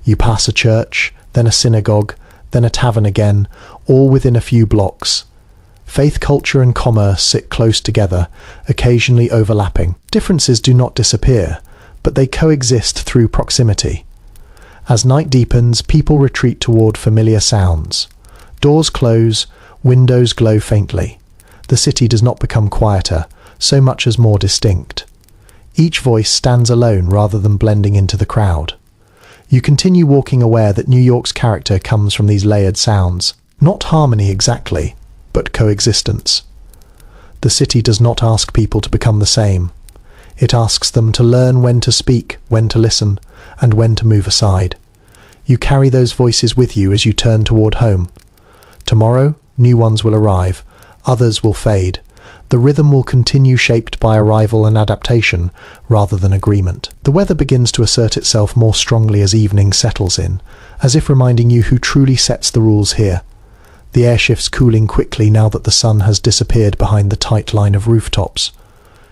You pass a church, then a synagogue, then a tavern again, all within a few blocks. Faith, culture, and commerce sit close together, occasionally overlapping. Differences do not disappear, but they coexist through proximity. As night deepens, people retreat toward familiar sounds. Doors close, windows glow faintly. The city does not become quieter, so much as more distinct. Each voice stands alone rather than blending into the crowd. You continue walking, aware that New York's character comes from these layered sounds. Not harmony exactly, but coexistence. The city does not ask people to become the same. It asks them to learn when to speak, when to listen, and when to move aside. You carry those voices with you as you turn toward home. Tomorrow, new ones will arrive, others will fade. The rhythm will continue, shaped by arrival and adaptation rather than agreement. The weather begins to assert itself more strongly as evening settles in, as if reminding you who truly sets the rules here. The air shifts, cooling quickly now that the sun has disappeared behind the tight line of rooftops.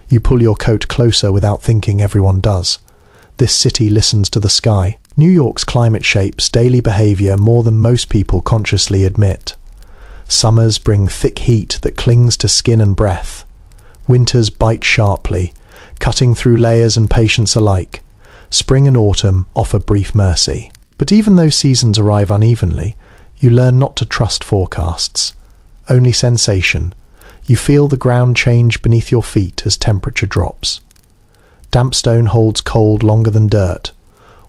You pull your coat closer without thinking, everyone does. This city listens to the sky. New York's climate shapes daily behavior more than most people consciously admit. Summers bring thick heat that clings to skin and breath. Winters bite sharply, cutting through layers and patience alike. Spring and autumn offer brief mercy. But even though seasons arrive unevenly, you learn not to trust forecasts. Only sensation. You feel the ground change beneath your feet as temperature drops. Damp stone holds cold longer than dirt.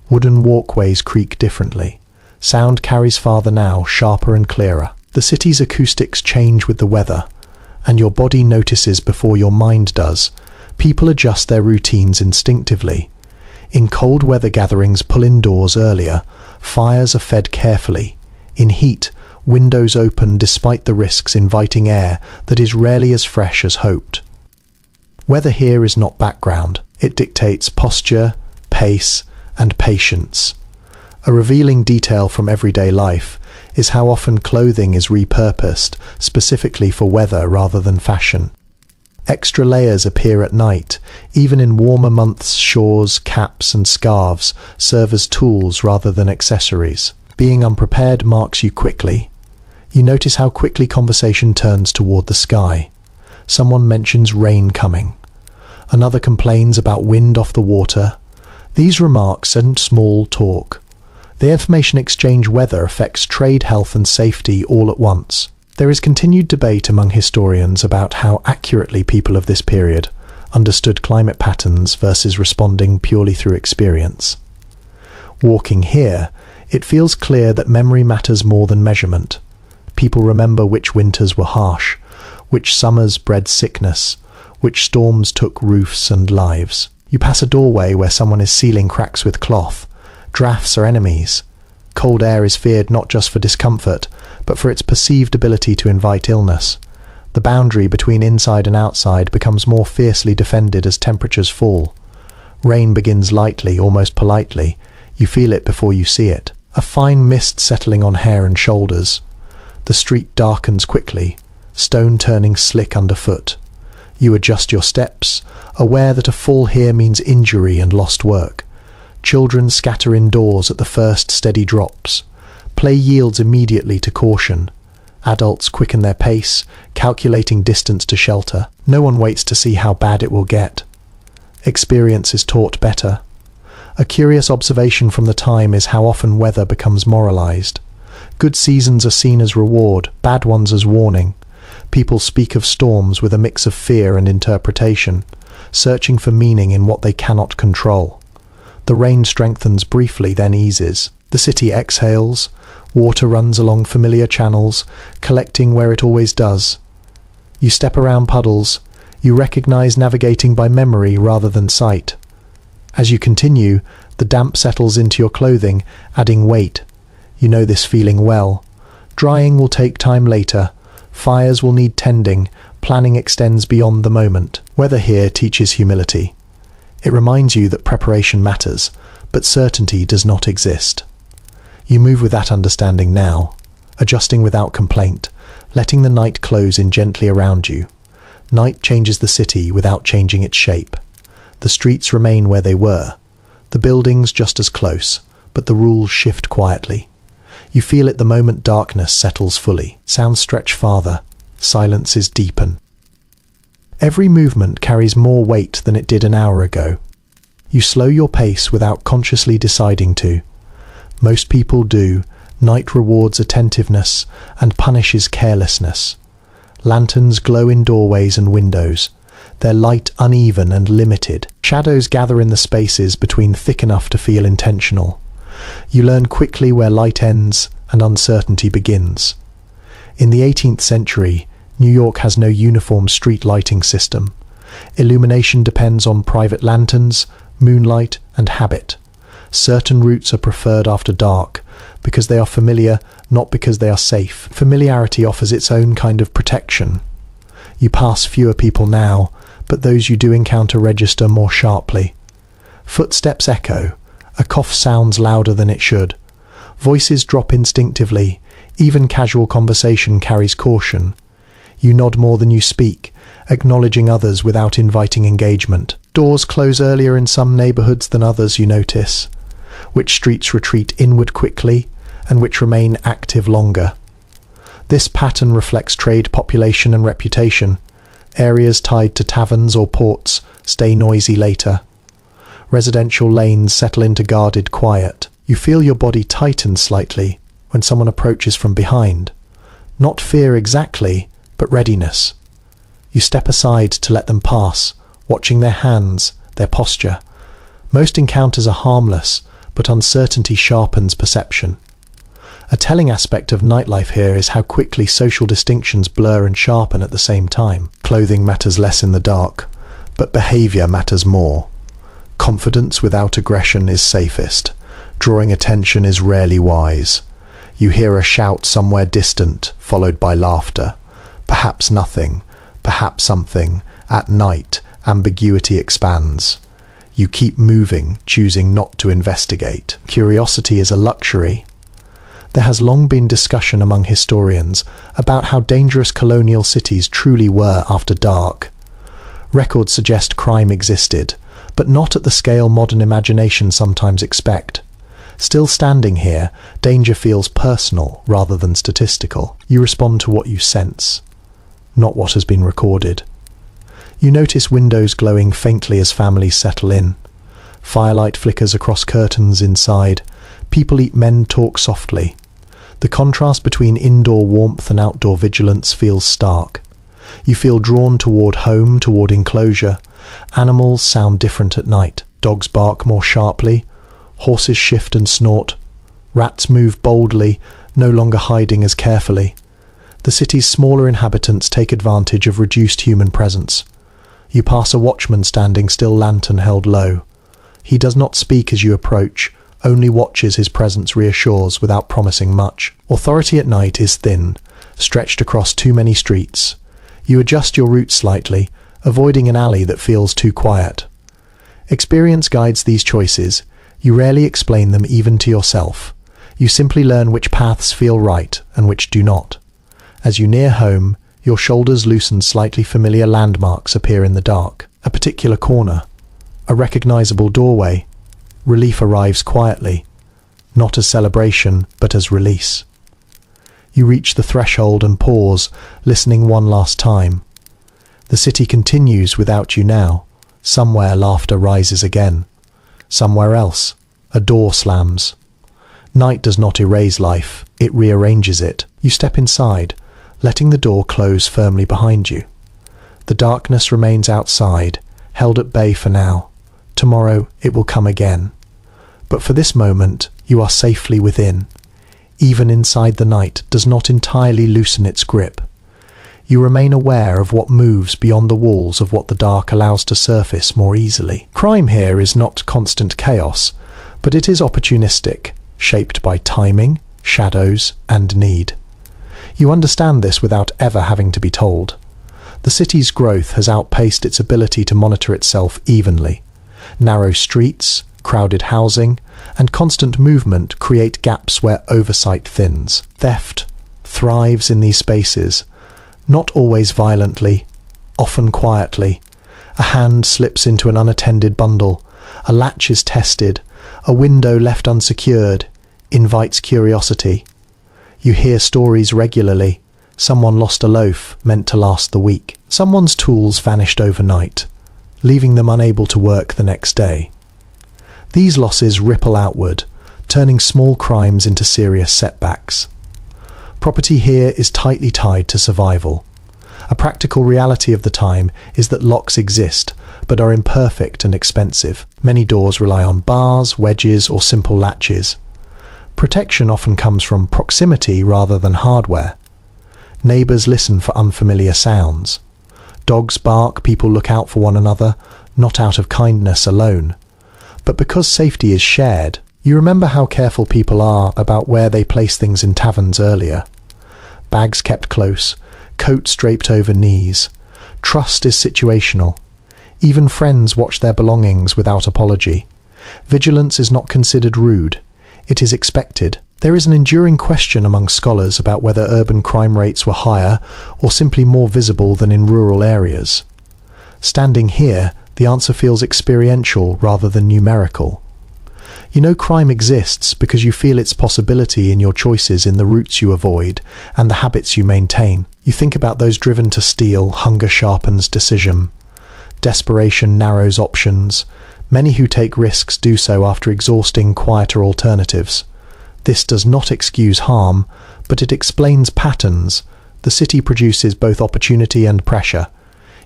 Wooden walkways creak differently. Sound carries farther now, sharper and clearer. The city's acoustics change with the weather, and your body notices before your mind does. People adjust their routines instinctively. In cold weather gatherings, pull indoors earlier. Fires are fed carefully. In heat, windows open despite the risks, inviting air that is rarely as fresh as hoped. Weather here is not background. It dictates posture, pace, and patience. A revealing detail from everyday life is how often clothing is repurposed specifically for weather rather than fashion. Extra layers appear at night. Even in warmer months, shawls, caps, and scarves serve as tools rather than accessories. Being unprepared marks you quickly. You notice how quickly conversation turns toward the sky. Someone mentions rain coming. Another complains about wind off the water. These remarks and small talk. The information exchange weather affects trade, health, and safety all at once. There is continued debate among historians about how accurately people of this period understood climate patterns versus responding purely through experience. Walking here, it feels clear that memory matters more than measurement. People remember which winters were harsh, which summers bred sickness, which storms took roofs and lives. You pass a doorway where someone is sealing cracks with cloth. Drafts are enemies. Cold air is feared not just for discomfort, but for its perceived ability to invite illness. The boundary between inside and outside becomes more fiercely defended as temperatures fall. Rain begins lightly, almost politely. You feel it before you see it. A fine mist settling on hair and shoulders. The street darkens quickly, stone turning slick underfoot. You adjust your steps, aware that a fall here means injury and lost work. Children scatter indoors at the first steady drops. Play yields immediately to caution. Adults quicken their pace, calculating distance to shelter. No one waits to see how bad it will get. Experience is taught better. A curious observation from the time is how often weather becomes moralized. Good seasons are seen as reward, bad ones as warning. People speak of storms with a mix of fear and interpretation, searching for meaning in what they cannot control. The rain strengthens briefly, then eases. The city exhales. Water runs along familiar channels, collecting where it always does. You step around puddles. You recognize navigating by memory rather than sight. As you continue, the damp settles into your clothing, adding weight. You know this feeling well. Drying will take time later. Fires will need tending. Planning extends beyond the moment. Weather here teaches humility. It reminds you that preparation matters, but certainty does not exist. You move with that understanding now, adjusting without complaint, letting the night close in gently around you. Night changes the city without changing its shape. The streets remain where they were, the buildings just as close, but the rules shift quietly. You feel it the moment darkness settles fully. Sounds stretch farther, silences deepen. Every movement carries more weight than it did an hour ago. You slow your pace without consciously deciding to. Most people do. Night rewards attentiveness and punishes carelessness. Lanterns glow in doorways and windows, their light uneven and limited. Shadows gather in the spaces between thick enough to feel intentional. You learn quickly where light ends and uncertainty begins. In the 18th century, New York has no uniform street lighting system. Illumination depends on private lanterns, moonlight, and habit. Certain routes are preferred after dark because they are familiar, not because they are safe. Familiarity offers its own kind of protection. You pass fewer people now, but those you do encounter register more sharply. Footsteps echo, a cough sounds louder than it should. Voices drop instinctively, even casual conversation carries caution. You nod more than you speak, acknowledging others without inviting engagement. Doors close earlier in some neighborhoods than others, you notice. Which streets retreat inward quickly, and which remain active longer. This pattern reflects trade, population, and reputation. Areas tied to taverns or ports stay noisy later. Residential lanes settle into guarded quiet. You feel your body tighten slightly when someone approaches from behind. Not fear exactly, but readiness. You step aside to let them pass, watching their hands, their posture. Most encounters are harmless, but uncertainty sharpens perception. A telling aspect of nightlife here is how quickly social distinctions blur and sharpen at the same time. Clothing matters less in the dark, but behavior matters more. Confidence without aggression is safest. Drawing attention is rarely wise. You hear a shout somewhere distant, followed by laughter. Perhaps nothing, perhaps something. At night, ambiguity expands. You keep moving, choosing not to investigate. Curiosity is a luxury. There has long been discussion among historians about how dangerous colonial cities truly were after dark. Records suggest crime existed, but not at the scale modern imagination sometimes expect. Still standing here, danger feels personal rather than statistical. You respond to what you sense, not what has been recorded. You notice windows glowing faintly as families settle in. Firelight flickers across curtains inside. People eat, men talk softly. The contrast between indoor warmth and outdoor vigilance feels stark. You feel drawn toward home, toward enclosure. Animals sound different at night. Dogs bark more sharply. Horses shift and snort. Rats move boldly, no longer hiding as carefully. The city's smaller inhabitants take advantage of reduced human presence. You pass a watchman standing still, lantern held low. He does not speak as you approach, only watches. His presence reassures without promising much. Authority at night is thin, stretched across too many streets. You adjust your route slightly, avoiding an alley that feels too quiet. Experience guides these choices. You rarely explain them even to yourself. You simply learn which paths feel right and which do not. As you near home, your shoulders loosen slightly. Familiar landmarks appear in the dark. A particular corner, a recognizable doorway. Relief arrives quietly, not as celebration, but as release. You reach the threshold and pause, listening one last time. The city continues without you now. Somewhere laughter rises again. Somewhere else, a door slams. Night does not erase life, it rearranges it. You step inside, letting the door close firmly behind you. The darkness remains outside, held at bay for now. Tomorrow it will come again. But for this moment, you are safely within. Even inside, the night does not entirely loosen its grip. You remain aware of what moves beyond the walls of what the dark allows to surface more easily. Crime here is not constant chaos, but it is opportunistic, shaped by timing, shadows, and need. You understand this without ever having to be told. The city's growth has outpaced its ability to monitor itself evenly. Narrow streets, crowded housing, and constant movement create gaps where oversight thins. Theft thrives in these spaces, not always violently, often quietly. A hand slips into an unattended bundle, a latch is tested, a window left unsecured invites curiosity. You hear stories regularly. Someone lost a loaf meant to last the week. Someone's tools vanished overnight, leaving them unable to work the next day. These losses ripple outward, turning small crimes into serious setbacks. Property here is tightly tied to survival. A practical reality of the time is that locks exist, but are imperfect and expensive. Many doors rely on bars, wedges, or simple latches. Protection often comes from proximity rather than hardware. Neighbours listen for unfamiliar sounds. Dogs bark, people look out for one another, not out of kindness alone. But because safety is shared, you remember how careful people are about where they place things in taverns earlier. Bags kept close, coats draped over knees. Trust is situational. Even friends watch their belongings without apology. Vigilance is not considered rude. It is expected. There is an enduring question among scholars about whether urban crime rates were higher or simply more visible than in rural areas. Standing here, the answer feels experiential rather than numerical. You know crime exists because you feel its possibility in your choices in the routes you avoid and the habits you maintain. You think about those driven to steal. Hunger sharpens decision. Desperation narrows options. Many who take risks do so after exhausting quieter alternatives. This does not excuse harm, but it explains patterns. The city produces both opportunity and pressure.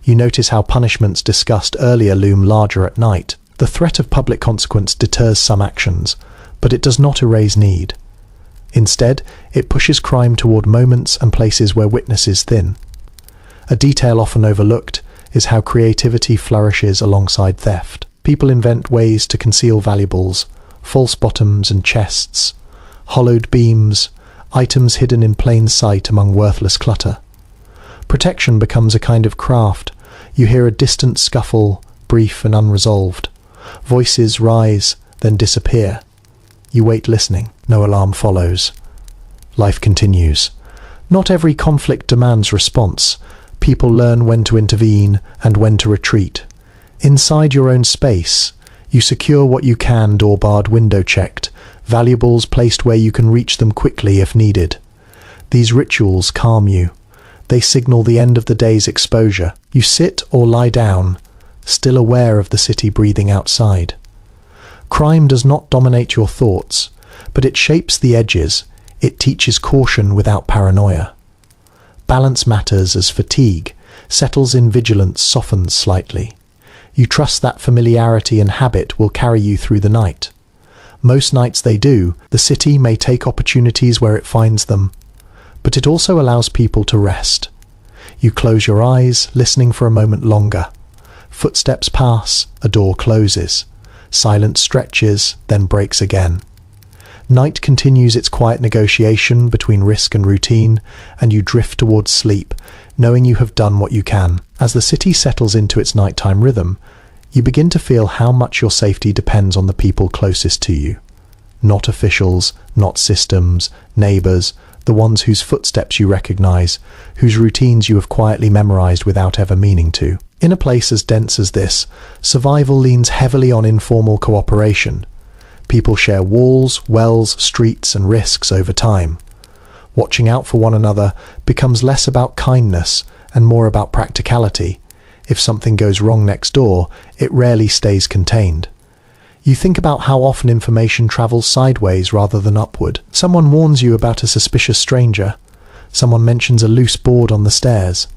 You notice how punishments discussed earlier loom larger at night. The threat of public consequence deters some actions, but it does not erase need. Instead, it pushes crime toward moments and places where witness is thin. A detail often overlooked is how creativity flourishes alongside theft. People invent ways to conceal valuables, false bottoms and chests, hollowed beams, items hidden in plain sight among worthless clutter. Protection becomes a kind of craft. You hear a distant scuffle, brief and unresolved. Voices rise, then disappear. You wait listening. No alarm follows. Life continues. Not every conflict demands response. People learn when to intervene and when to retreat. Inside your own space, you secure what you can, door barred, window checked, valuables placed where you can reach them quickly if needed. These rituals calm you. They signal the end of the day's exposure. You sit or lie down, still aware of the city breathing outside. Crime does not dominate your thoughts, but it shapes the edges. It teaches caution without paranoia. Balance matters as fatigue settles in, vigilance softens slightly. You trust that familiarity and habit will carry you through the night. Most nights they do. The city may take opportunities where it finds them, but it also allows people to rest. You close your eyes, listening for a moment longer. Footsteps pass, a door closes. Silence stretches, then breaks again. Night continues its quiet negotiation between risk and routine, and you drift towards sleep, knowing you have done what you can. As the city settles into its nighttime rhythm, you begin to feel how much your safety depends on the people closest to you. Not officials, not systems, neighbours, the ones whose footsteps you recognise, whose routines you have quietly memorised without ever meaning to. In a place as dense as this, survival leans heavily on informal cooperation. People share walls, wells, streets, and risks over time. Watching out for one another becomes less about kindness and more about practicality. If something goes wrong next door, it rarely stays contained. You think about how often information travels sideways rather than upward. Someone warns you about a suspicious stranger. Someone mentions a loose board on the stairs.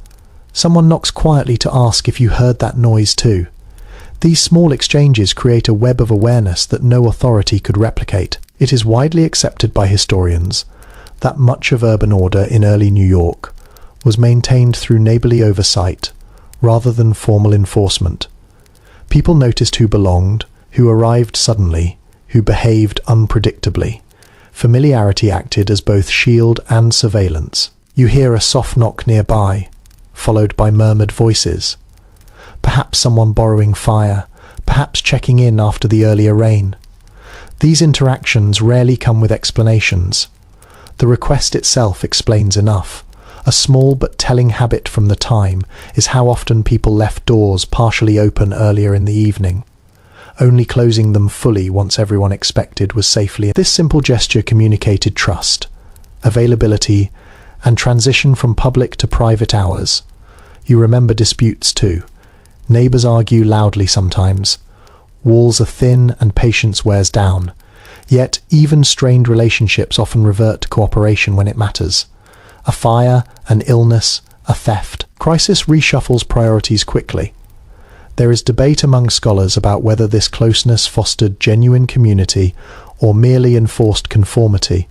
Someone knocks quietly to ask if you heard that noise too. These small exchanges create a web of awareness that no authority could replicate. It is widely accepted by historians that much of urban order in early New York was maintained through neighborly oversight rather than formal enforcement. People noticed who belonged, who arrived suddenly, who behaved unpredictably. Familiarity acted as both shield and surveillance. You hear a soft knock nearby. followed by murmured voices. Perhaps someone borrowing fire, perhaps checking in after the earlier rain. These interactions rarely come with explanations. The request itself explains enough. A small but telling habit from the time is how often people left doors partially open earlier in the evening, only closing them fully once everyone expected was safely. This simple gesture communicated trust, availability, and transition from public to private hours. You remember disputes too. Neighbors argue loudly sometimes. Walls are thin and patience wears down. Yet even strained relationships often revert to cooperation when it matters. A fire, an illness, a theft. Crisis reshuffles priorities quickly. There is debate among scholars about whether this closeness fostered genuine community or merely enforced conformity.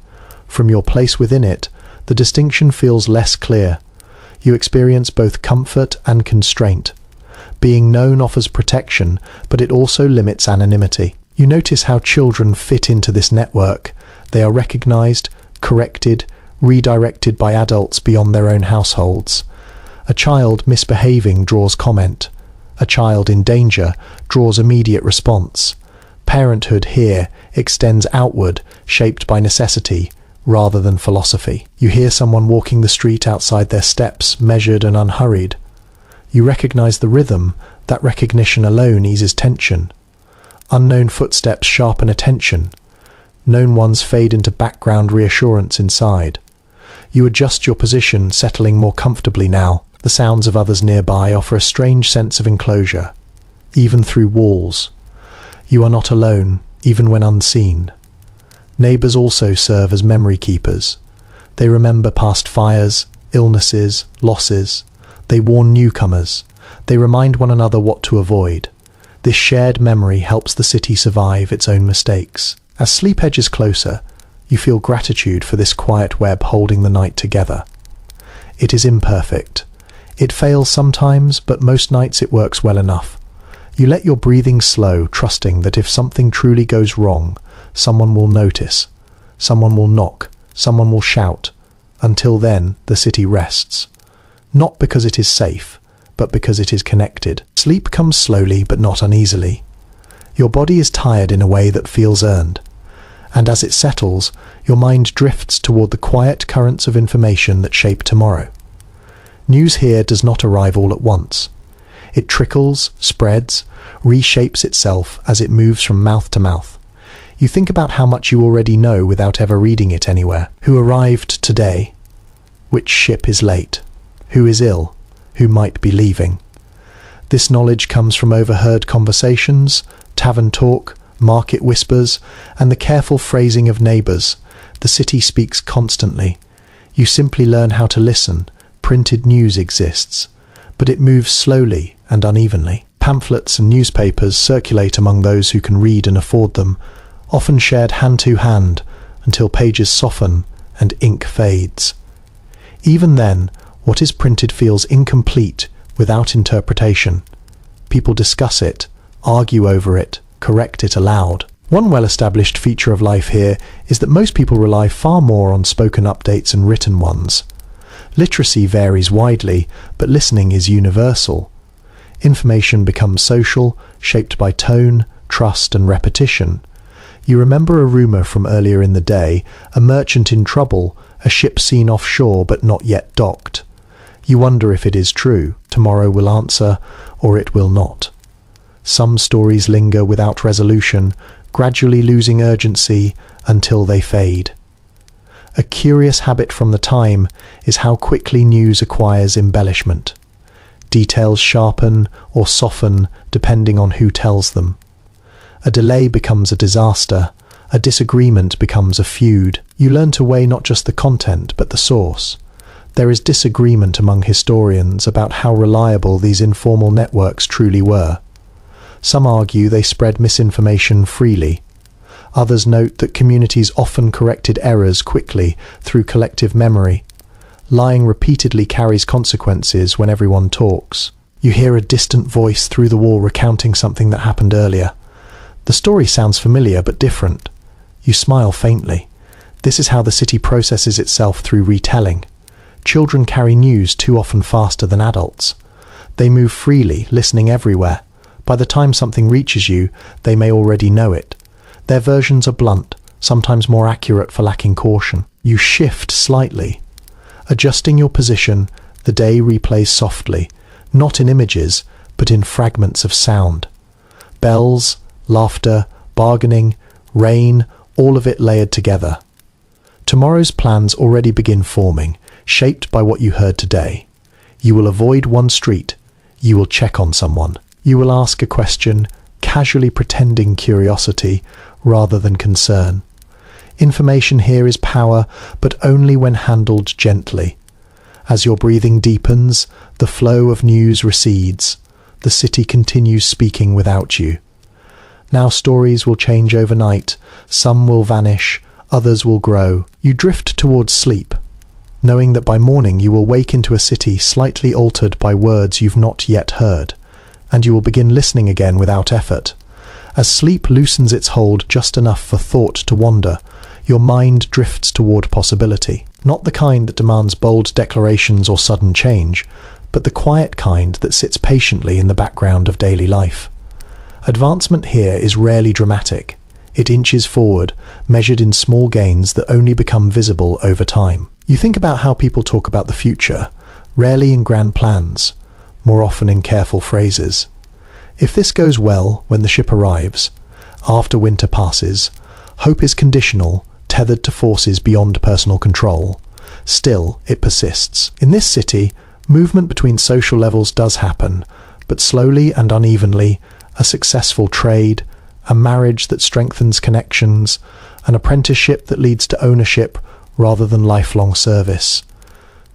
From your place within it, the distinction feels less clear. You experience both comfort and constraint. Being known offers protection, but it also limits anonymity. You notice how children fit into this network. They are recognized, corrected, redirected by adults beyond their own households. A child misbehaving draws comment. A child in danger draws immediate response. Parenthood here extends outward, shaped by necessity rather than philosophy. You hear someone walking the street outside their steps, measured and unhurried. You recognize the rhythm. That recognition alone eases tension. Unknown footsteps sharpen attention. Known ones fade into background reassurance inside. You adjust your position, settling more comfortably now. The sounds of others nearby offer a strange sense of enclosure, even through walls. You are not alone, even when unseen. Neighbors also serve as memory keepers. They remember past fires, illnesses, losses. They warn newcomers. They remind one another what to avoid. This shared memory helps the city survive its own mistakes. As sleep edges closer, you feel gratitude for this quiet web holding the night together. It is imperfect. It fails sometimes, but most nights it works well enough. You let your breathing slow, trusting that if something truly goes wrong, someone will notice, someone will knock, someone will shout. Until then, the city rests. Not because it is safe, but because it is connected. Sleep comes slowly, but not uneasily. Your body is tired in a way that feels earned. And as it settles, your mind drifts toward the quiet currents of information that shape tomorrow. News here does not arrive all at once. It trickles, spreads, reshapes itself as it moves from mouth to mouth. You think about how much you already know without ever reading it anywhere. Who arrived today? Which ship is late? Who is ill? Who might be leaving? This knowledge comes from overheard conversations, tavern talk, market whispers, and the careful phrasing of neighbors. The city speaks constantly. You simply learn how to listen. Printed news exists, but it moves slowly and unevenly. Pamphlets and newspapers circulate among those who can read and afford them, often shared hand to hand until pages soften and ink fades. Even then, what is printed feels incomplete without interpretation. People discuss it, argue over it, correct it aloud. One well-established feature of life here is that most people rely far more on spoken updates and written ones. Literacy varies widely, but listening is universal. Information becomes social, shaped by tone, trust, and repetition. You remember a rumor from earlier in the day, a merchant in trouble, a ship seen offshore but not yet docked. You wonder if it is true. Tomorrow will answer, or it will not. Some stories linger without resolution, gradually losing urgency until they fade. A curious habit from the time is how quickly news acquires embellishment. Details sharpen or soften depending on who tells them. A delay becomes a disaster. A disagreement becomes a feud. You learn to weigh not just the content, but the source. There is disagreement among historians about how reliable these informal networks truly were. Some argue they spread misinformation freely. Others note that communities often corrected errors quickly through collective memory. Lying repeatedly carries consequences when everyone talks. You hear a distant voice through the wall recounting something that happened earlier. The story sounds familiar but different. You smile faintly. This is how the city processes itself through retelling. Children carry news too often faster than adults. They move freely, listening everywhere. By the time something reaches you, they may already know it. Their versions are blunt, sometimes more accurate for lacking caution. You shift slightly. Adjusting your position, the day replays softly, not in images, but in fragments of sound. Bells, laughter, bargaining, rain, all of it layered together. Tomorrow's plans already begin forming, shaped by what you heard today. You will avoid one street. You will check on someone. You will ask a question, casually pretending curiosity rather than concern. Information here is power, but only when handled gently. As your breathing deepens, the flow of news recedes. The city continues speaking without you. Now stories will change overnight. Some will vanish, others will grow. You drift towards sleep, knowing that by morning you will wake into a city slightly altered by words you've not yet heard, and you will begin listening again without effort. As sleep loosens its hold just enough for thought to wander, your mind drifts toward possibility. Not the kind that demands bold declarations or sudden change, but the quiet kind that sits patiently in the background of daily life. Advancement here is rarely dramatic. It inches forward, measured in small gains that only become visible over time. You think about how people talk about the future, rarely in grand plans, more often in careful phrases. If this goes well when the ship arrives, after winter passes, hope is conditional, tethered to forces beyond personal control. Still, it persists. In this city, movement between social levels does happen, but slowly and unevenly. A successful trade, a marriage that strengthens connections, an apprenticeship that leads to ownership rather than lifelong service.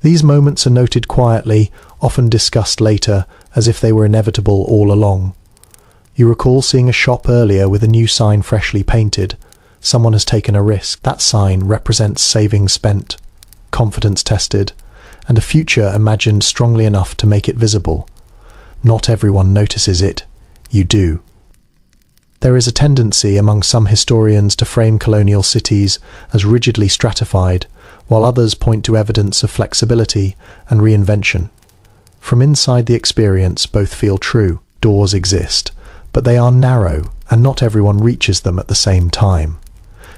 These moments are noted quietly, often discussed later, as if they were inevitable all along. You recall seeing a shop earlier with a new sign freshly painted. Someone has taken a risk. That sign represents savings spent, confidence tested, and a future imagined strongly enough to make it visible. Not everyone notices it. You do. There is a tendency among some historians to frame colonial cities as rigidly stratified, while others point to evidence of flexibility and reinvention. From inside the experience, both feel true. Doors exist, but they are narrow, and not everyone reaches them at the same time.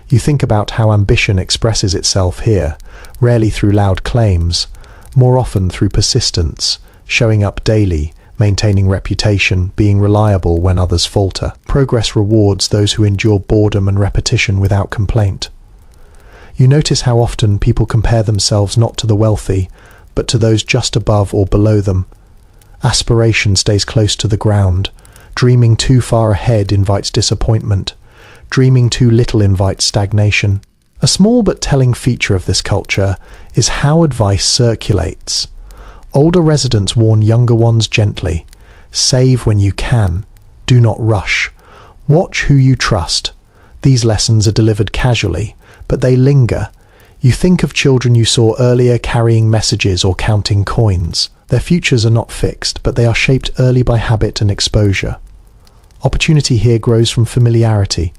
You think about how ambition expresses itself here, rarely through loud claims, more often through persistence, showing up daily, maintaining reputation, being reliable when others falter. Progress rewards those who endure boredom and repetition without complaint. You notice how often people compare themselves not to the wealthy, but to those just above or below them. Aspiration stays close to the ground. Dreaming too far ahead invites disappointment. Dreaming too little invites stagnation. A small but telling feature of this culture is how advice circulates. Older residents warn younger ones gently. Save when you can. Do not rush. Watch who you trust. These lessons are delivered casually, but they linger. You think of children you saw earlier carrying messages or counting coins. Their futures are not fixed, but they are shaped early by habit and exposure. Opportunity here grows from familiarity.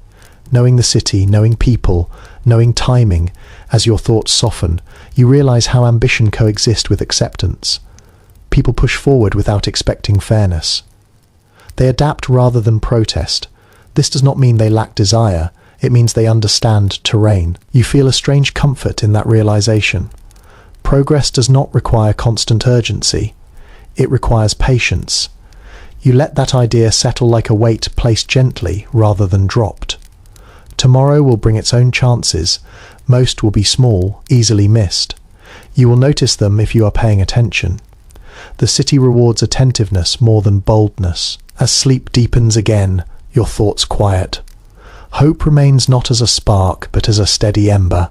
Knowing the city, knowing people, knowing timing. As your thoughts soften, you realize how ambition coexists with acceptance. People push forward without expecting fairness. They adapt rather than protest. This does not mean they lack desire. It means they understand terrain. You feel a strange comfort in that realization. Progress does not require constant urgency. It requires patience. You let that idea settle like a weight placed gently rather than dropped. Tomorrow will bring its own chances. Most will be small, easily missed. You will notice them if you are paying attention. The city rewards attentiveness more than boldness. As sleep deepens again, your thoughts quiet. Hope remains not as a spark, but as a steady ember.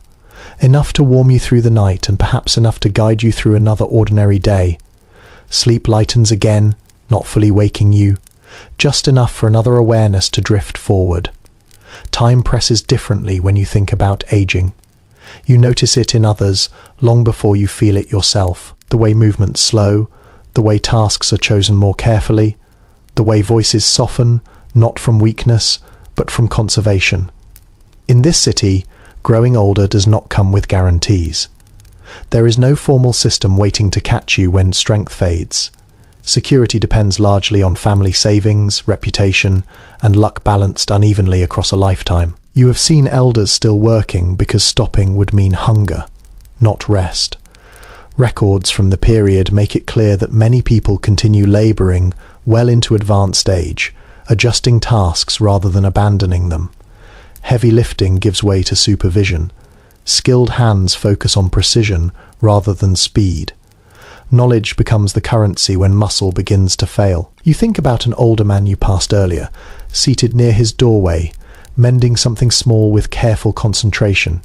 Enough to warm you through the night, and perhaps enough to guide you through another ordinary day. Sleep lightens again, not fully waking you. Just enough for another awareness to drift forward. Time presses differently when you think about aging. You notice it in others long before you feel it yourself. The way movements slow, the way tasks are chosen more carefully, the way voices soften, not from weakness, but from conservation. In this city, growing older does not come with guarantees. There is no formal system waiting to catch you when strength fades. Security depends largely on family savings, reputation, and luck balanced unevenly across a lifetime. You have seen elders still working because stopping would mean hunger, not rest. Records from the period make it clear that many people continue labouring well into advanced age, adjusting tasks rather than abandoning them. Heavy lifting gives way to supervision. Skilled hands focus on precision rather than speed. Knowledge becomes the currency when muscle begins to fail. You think about an older man you passed earlier, seated near his doorway, mending something small with careful concentration.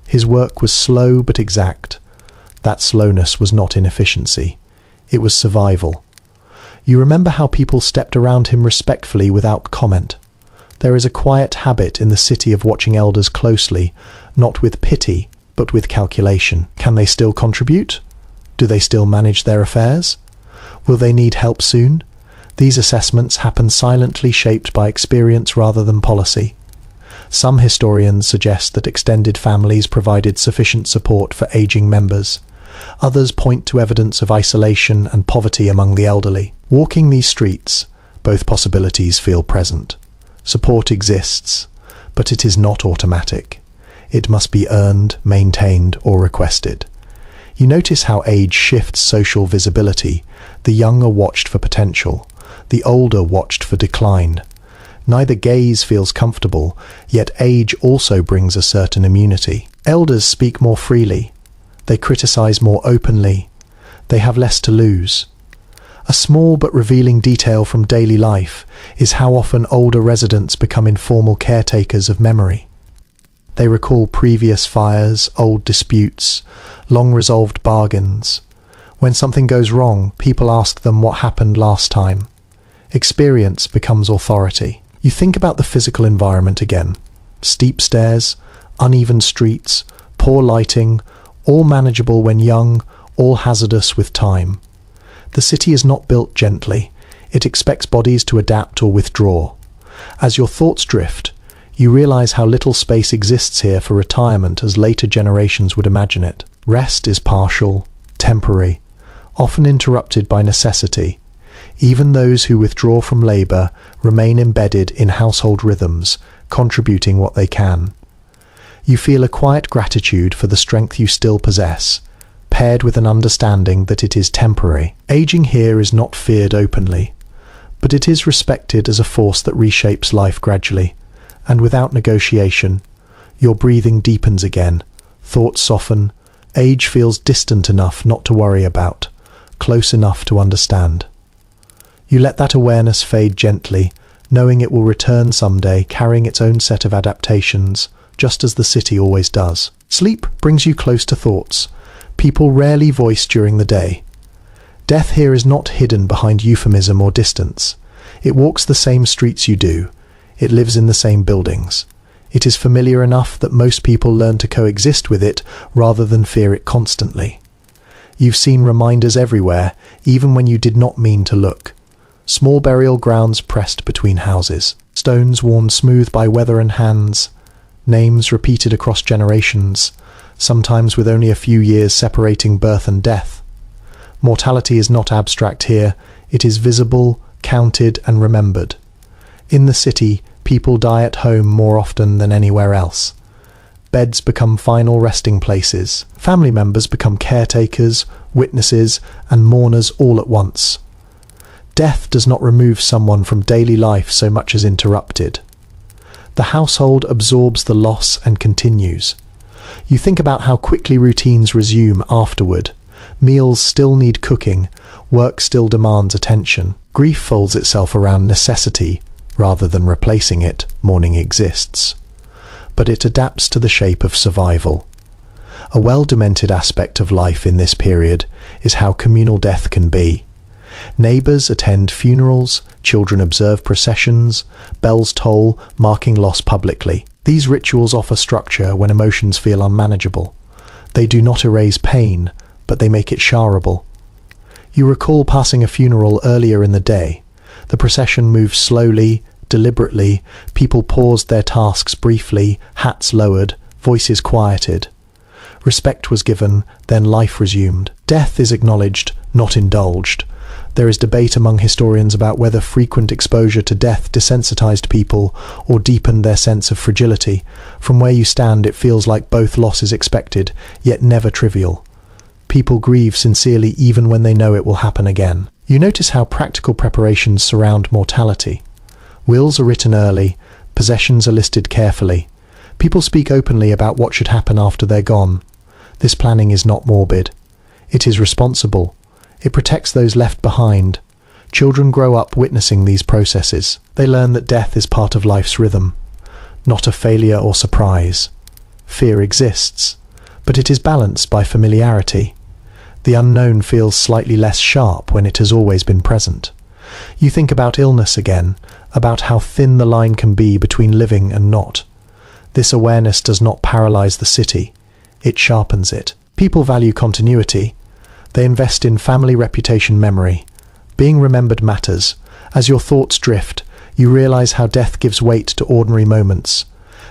His work was slow but exact. That slowness was not inefficiency. It was survival. You remember how people stepped around him respectfully without comment. There is a quiet habit in the city of watching elders closely, not with pity, but with calculation. Can they still contribute? Do they still manage their affairs? Will they need help soon? These assessments happen silently, shaped by experience rather than policy. Some historians suggest that extended families provided sufficient support for aging members. Others point to evidence of isolation and poverty among the elderly. Walking these streets, both possibilities feel present. Support exists, but it is not automatic. It must be earned, maintained, or requested. You notice how age shifts social visibility. The young are watched for potential, the older watched for decline. Neither gaze feels comfortable, yet age also brings a certain immunity. Elders speak more freely. They criticize more openly. They have less to lose. A small but revealing detail from daily life is how often older residents become informal caretakers of memory. They recall previous fires, old disputes, long-resolved bargains. When something goes wrong, people ask them what happened last time. Experience becomes authority. You think about the physical environment again. Steep stairs, uneven streets, poor lighting, all manageable when young, all hazardous with time. The city is not built gently. It expects bodies to adapt or withdraw. As your thoughts drift, you realize how little space exists here for retirement as later generations would imagine it. Rest is partial, temporary, often interrupted by necessity. Even those who withdraw from labour remain embedded in household rhythms, contributing what they can. You feel a quiet gratitude for the strength you still possess, paired with an understanding that it is temporary. Aging here is not feared openly, but it is respected as a force that reshapes life gradually, and without negotiation. Your breathing deepens again, thoughts soften, age feels distant enough not to worry about, close enough to understand. You let that awareness fade gently, knowing it will return someday, carrying its own set of adaptations, just as the city always does. Sleep brings you close to thoughts people rarely voice during the day. Death here is not hidden behind euphemism or distance. It walks the same streets you do. It lives in the same buildings. It is familiar enough that most people learn to coexist with it rather than fear it constantly. You've seen reminders everywhere, even when you did not mean to look. Small burial grounds pressed between houses, stones worn smooth by weather and hands, names repeated across generations, sometimes with only a few years separating birth and death. Mortality is not abstract here, it is visible, counted and remembered. In the city, people die at home more often than anywhere else. Beds become final resting places. Family members become caretakers, witnesses, and mourners all at once. Death does not remove someone from daily life so much as interrupt it. The household absorbs the loss and continues. You think about how quickly routines resume afterward. Meals still need cooking, work still demands attention. Grief folds itself around necessity. Rather than replacing it, mourning exists. But it adapts to the shape of survival. A well-documented aspect of life in this period is how communal death can be. Neighbours attend funerals, children observe processions, bells toll, marking loss publicly. These rituals offer structure when emotions feel unmanageable. They do not erase pain, but they make it shareable. You recall passing a funeral earlier in the day. The procession moves slowly, deliberately, people paused their tasks briefly, hats lowered, voices quieted. Respect was given, then life resumed. Death is acknowledged, not indulged. There is debate among historians about whether frequent exposure to death desensitized people or deepened their sense of fragility. From where you stand, it feels like both loss is expected, yet never trivial. People grieve sincerely even when they know it will happen again. You notice how practical preparations surround mortality. Wills are written early, possessions are listed carefully. People speak openly about what should happen after they're gone. This planning is not morbid. It is responsible. It protects those left behind. Children grow up witnessing these processes. They learn that death is part of life's rhythm, not a failure or surprise. Fear exists, but it is balanced by familiarity. The unknown feels slightly less sharp when it has always been present. You think about illness again, about how thin the line can be between living and not. This awareness does not paralyze the city. It sharpens it. People value continuity. They invest in family reputation memory. Being remembered matters. As your thoughts drift, you realize how death gives weight to ordinary moments.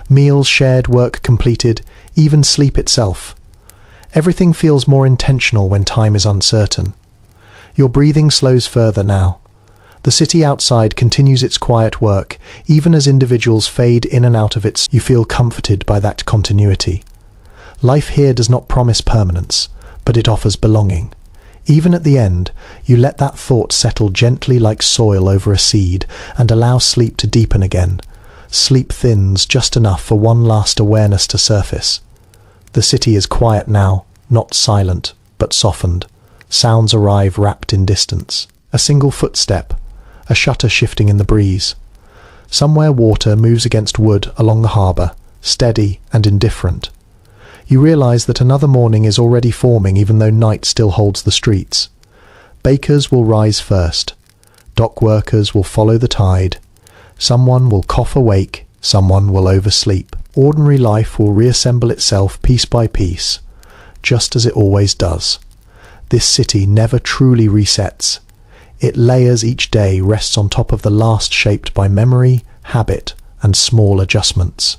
Meals shared, work completed, even sleep itself. Everything feels more intentional when time is uncertain. Your breathing slows further now. The city outside continues its quiet work, even as individuals fade in and out of it. You feel comforted by that continuity. Life here does not promise permanence, but it offers belonging. Even at the end, you let that thought settle gently like soil over a seed and allow sleep to deepen again. Sleep thins just enough for one last awareness to surface. The city is quiet now, not silent, but softened. Sounds arrive wrapped in distance. A single footstep, a shutter shifting in the breeze. Somewhere water moves against wood along the harbour, steady and indifferent. You realize that another morning is already forming even though night still holds the streets. Bakers will rise first. Dock workers will follow the tide. Someone will cough awake, someone will oversleep. Ordinary life will reassemble itself piece by piece, just as it always does. This city never truly resets. It layers each day, rests on top of the last, shaped by memory, habit, and small adjustments.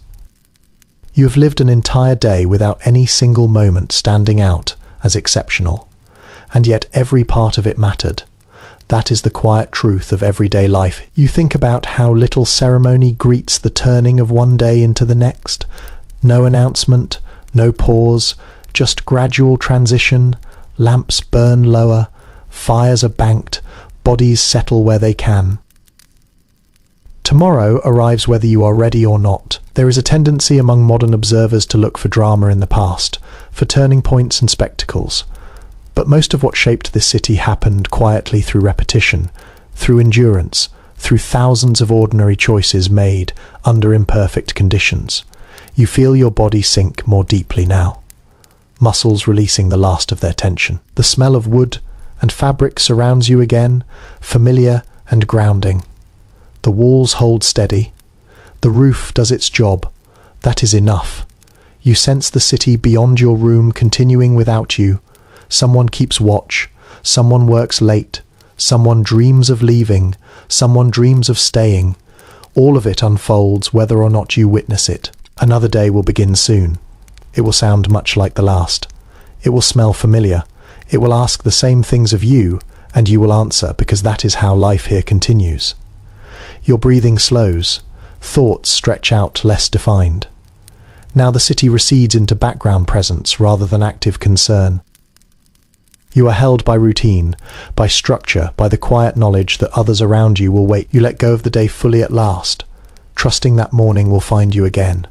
You have lived an entire day without any single moment standing out as exceptional, and yet every part of it mattered. That is the quiet truth of everyday life. You think about how little ceremony greets the turning of one day into the next. No announcement, no pause, just gradual transition. Lamps burn lower, fires are banked, bodies settle where they can. Tomorrow arrives whether you are ready or not. There is a tendency among modern observers to look for drama in the past, for turning points and spectacles. But most of what shaped this city happened quietly through repetition, through endurance, through thousands of ordinary choices made under imperfect conditions. You feel your body sink more deeply now, muscles releasing the last of their tension. The smell of wood and fabric surrounds you again, familiar and grounding. The walls hold steady. The roof does its job. That is enough. You sense the city beyond your room continuing without you. Someone keeps watch. Someone works late. Someone dreams of leaving. Someone dreams of staying. All of it unfolds whether or not you witness it. Another day will begin soon. It will sound much like the last. It will smell familiar. It will ask the same things of you, and you will answer, because that is how life here continues. Your breathing slows. Thoughts stretch out less defined. Now the city recedes into background presence rather than active concern. You are held by routine, by structure, by the quiet knowledge that others around you will wait. You let go of the day fully at last, trusting that morning will find you again.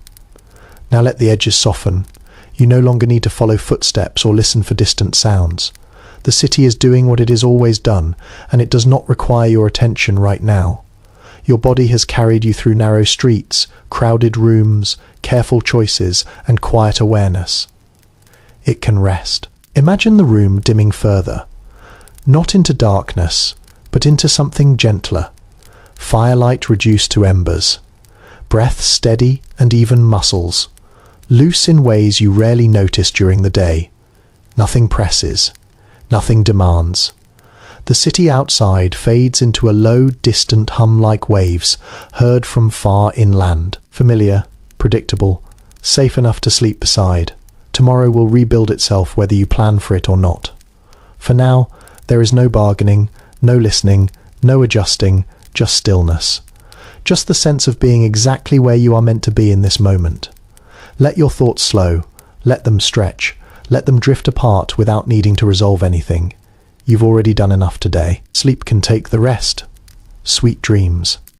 Now let the edges soften. You no longer need to follow footsteps or listen for distant sounds. The city is doing what it has always done, and it does not require your attention right now. Your body has carried you through narrow streets, crowded rooms, careful choices, and quiet awareness. It can rest. Imagine the room dimming further, not into darkness, but into something gentler. Firelight reduced to embers. Breath steady and even muscles, loose in ways you rarely notice during the day. Nothing presses. Nothing demands. The city outside fades into a low, distant hum like waves, heard from far inland. Familiar, predictable, safe enough to sleep beside. Tomorrow will rebuild itself whether you plan for it or not. For now, there is no bargaining, no listening, no adjusting, just stillness. Just the sense of being exactly where you are meant to be in this moment. Let your thoughts slow, let them stretch, let them drift apart without needing to resolve anything. You've already done enough today. Sleep can take the rest. Sweet dreams.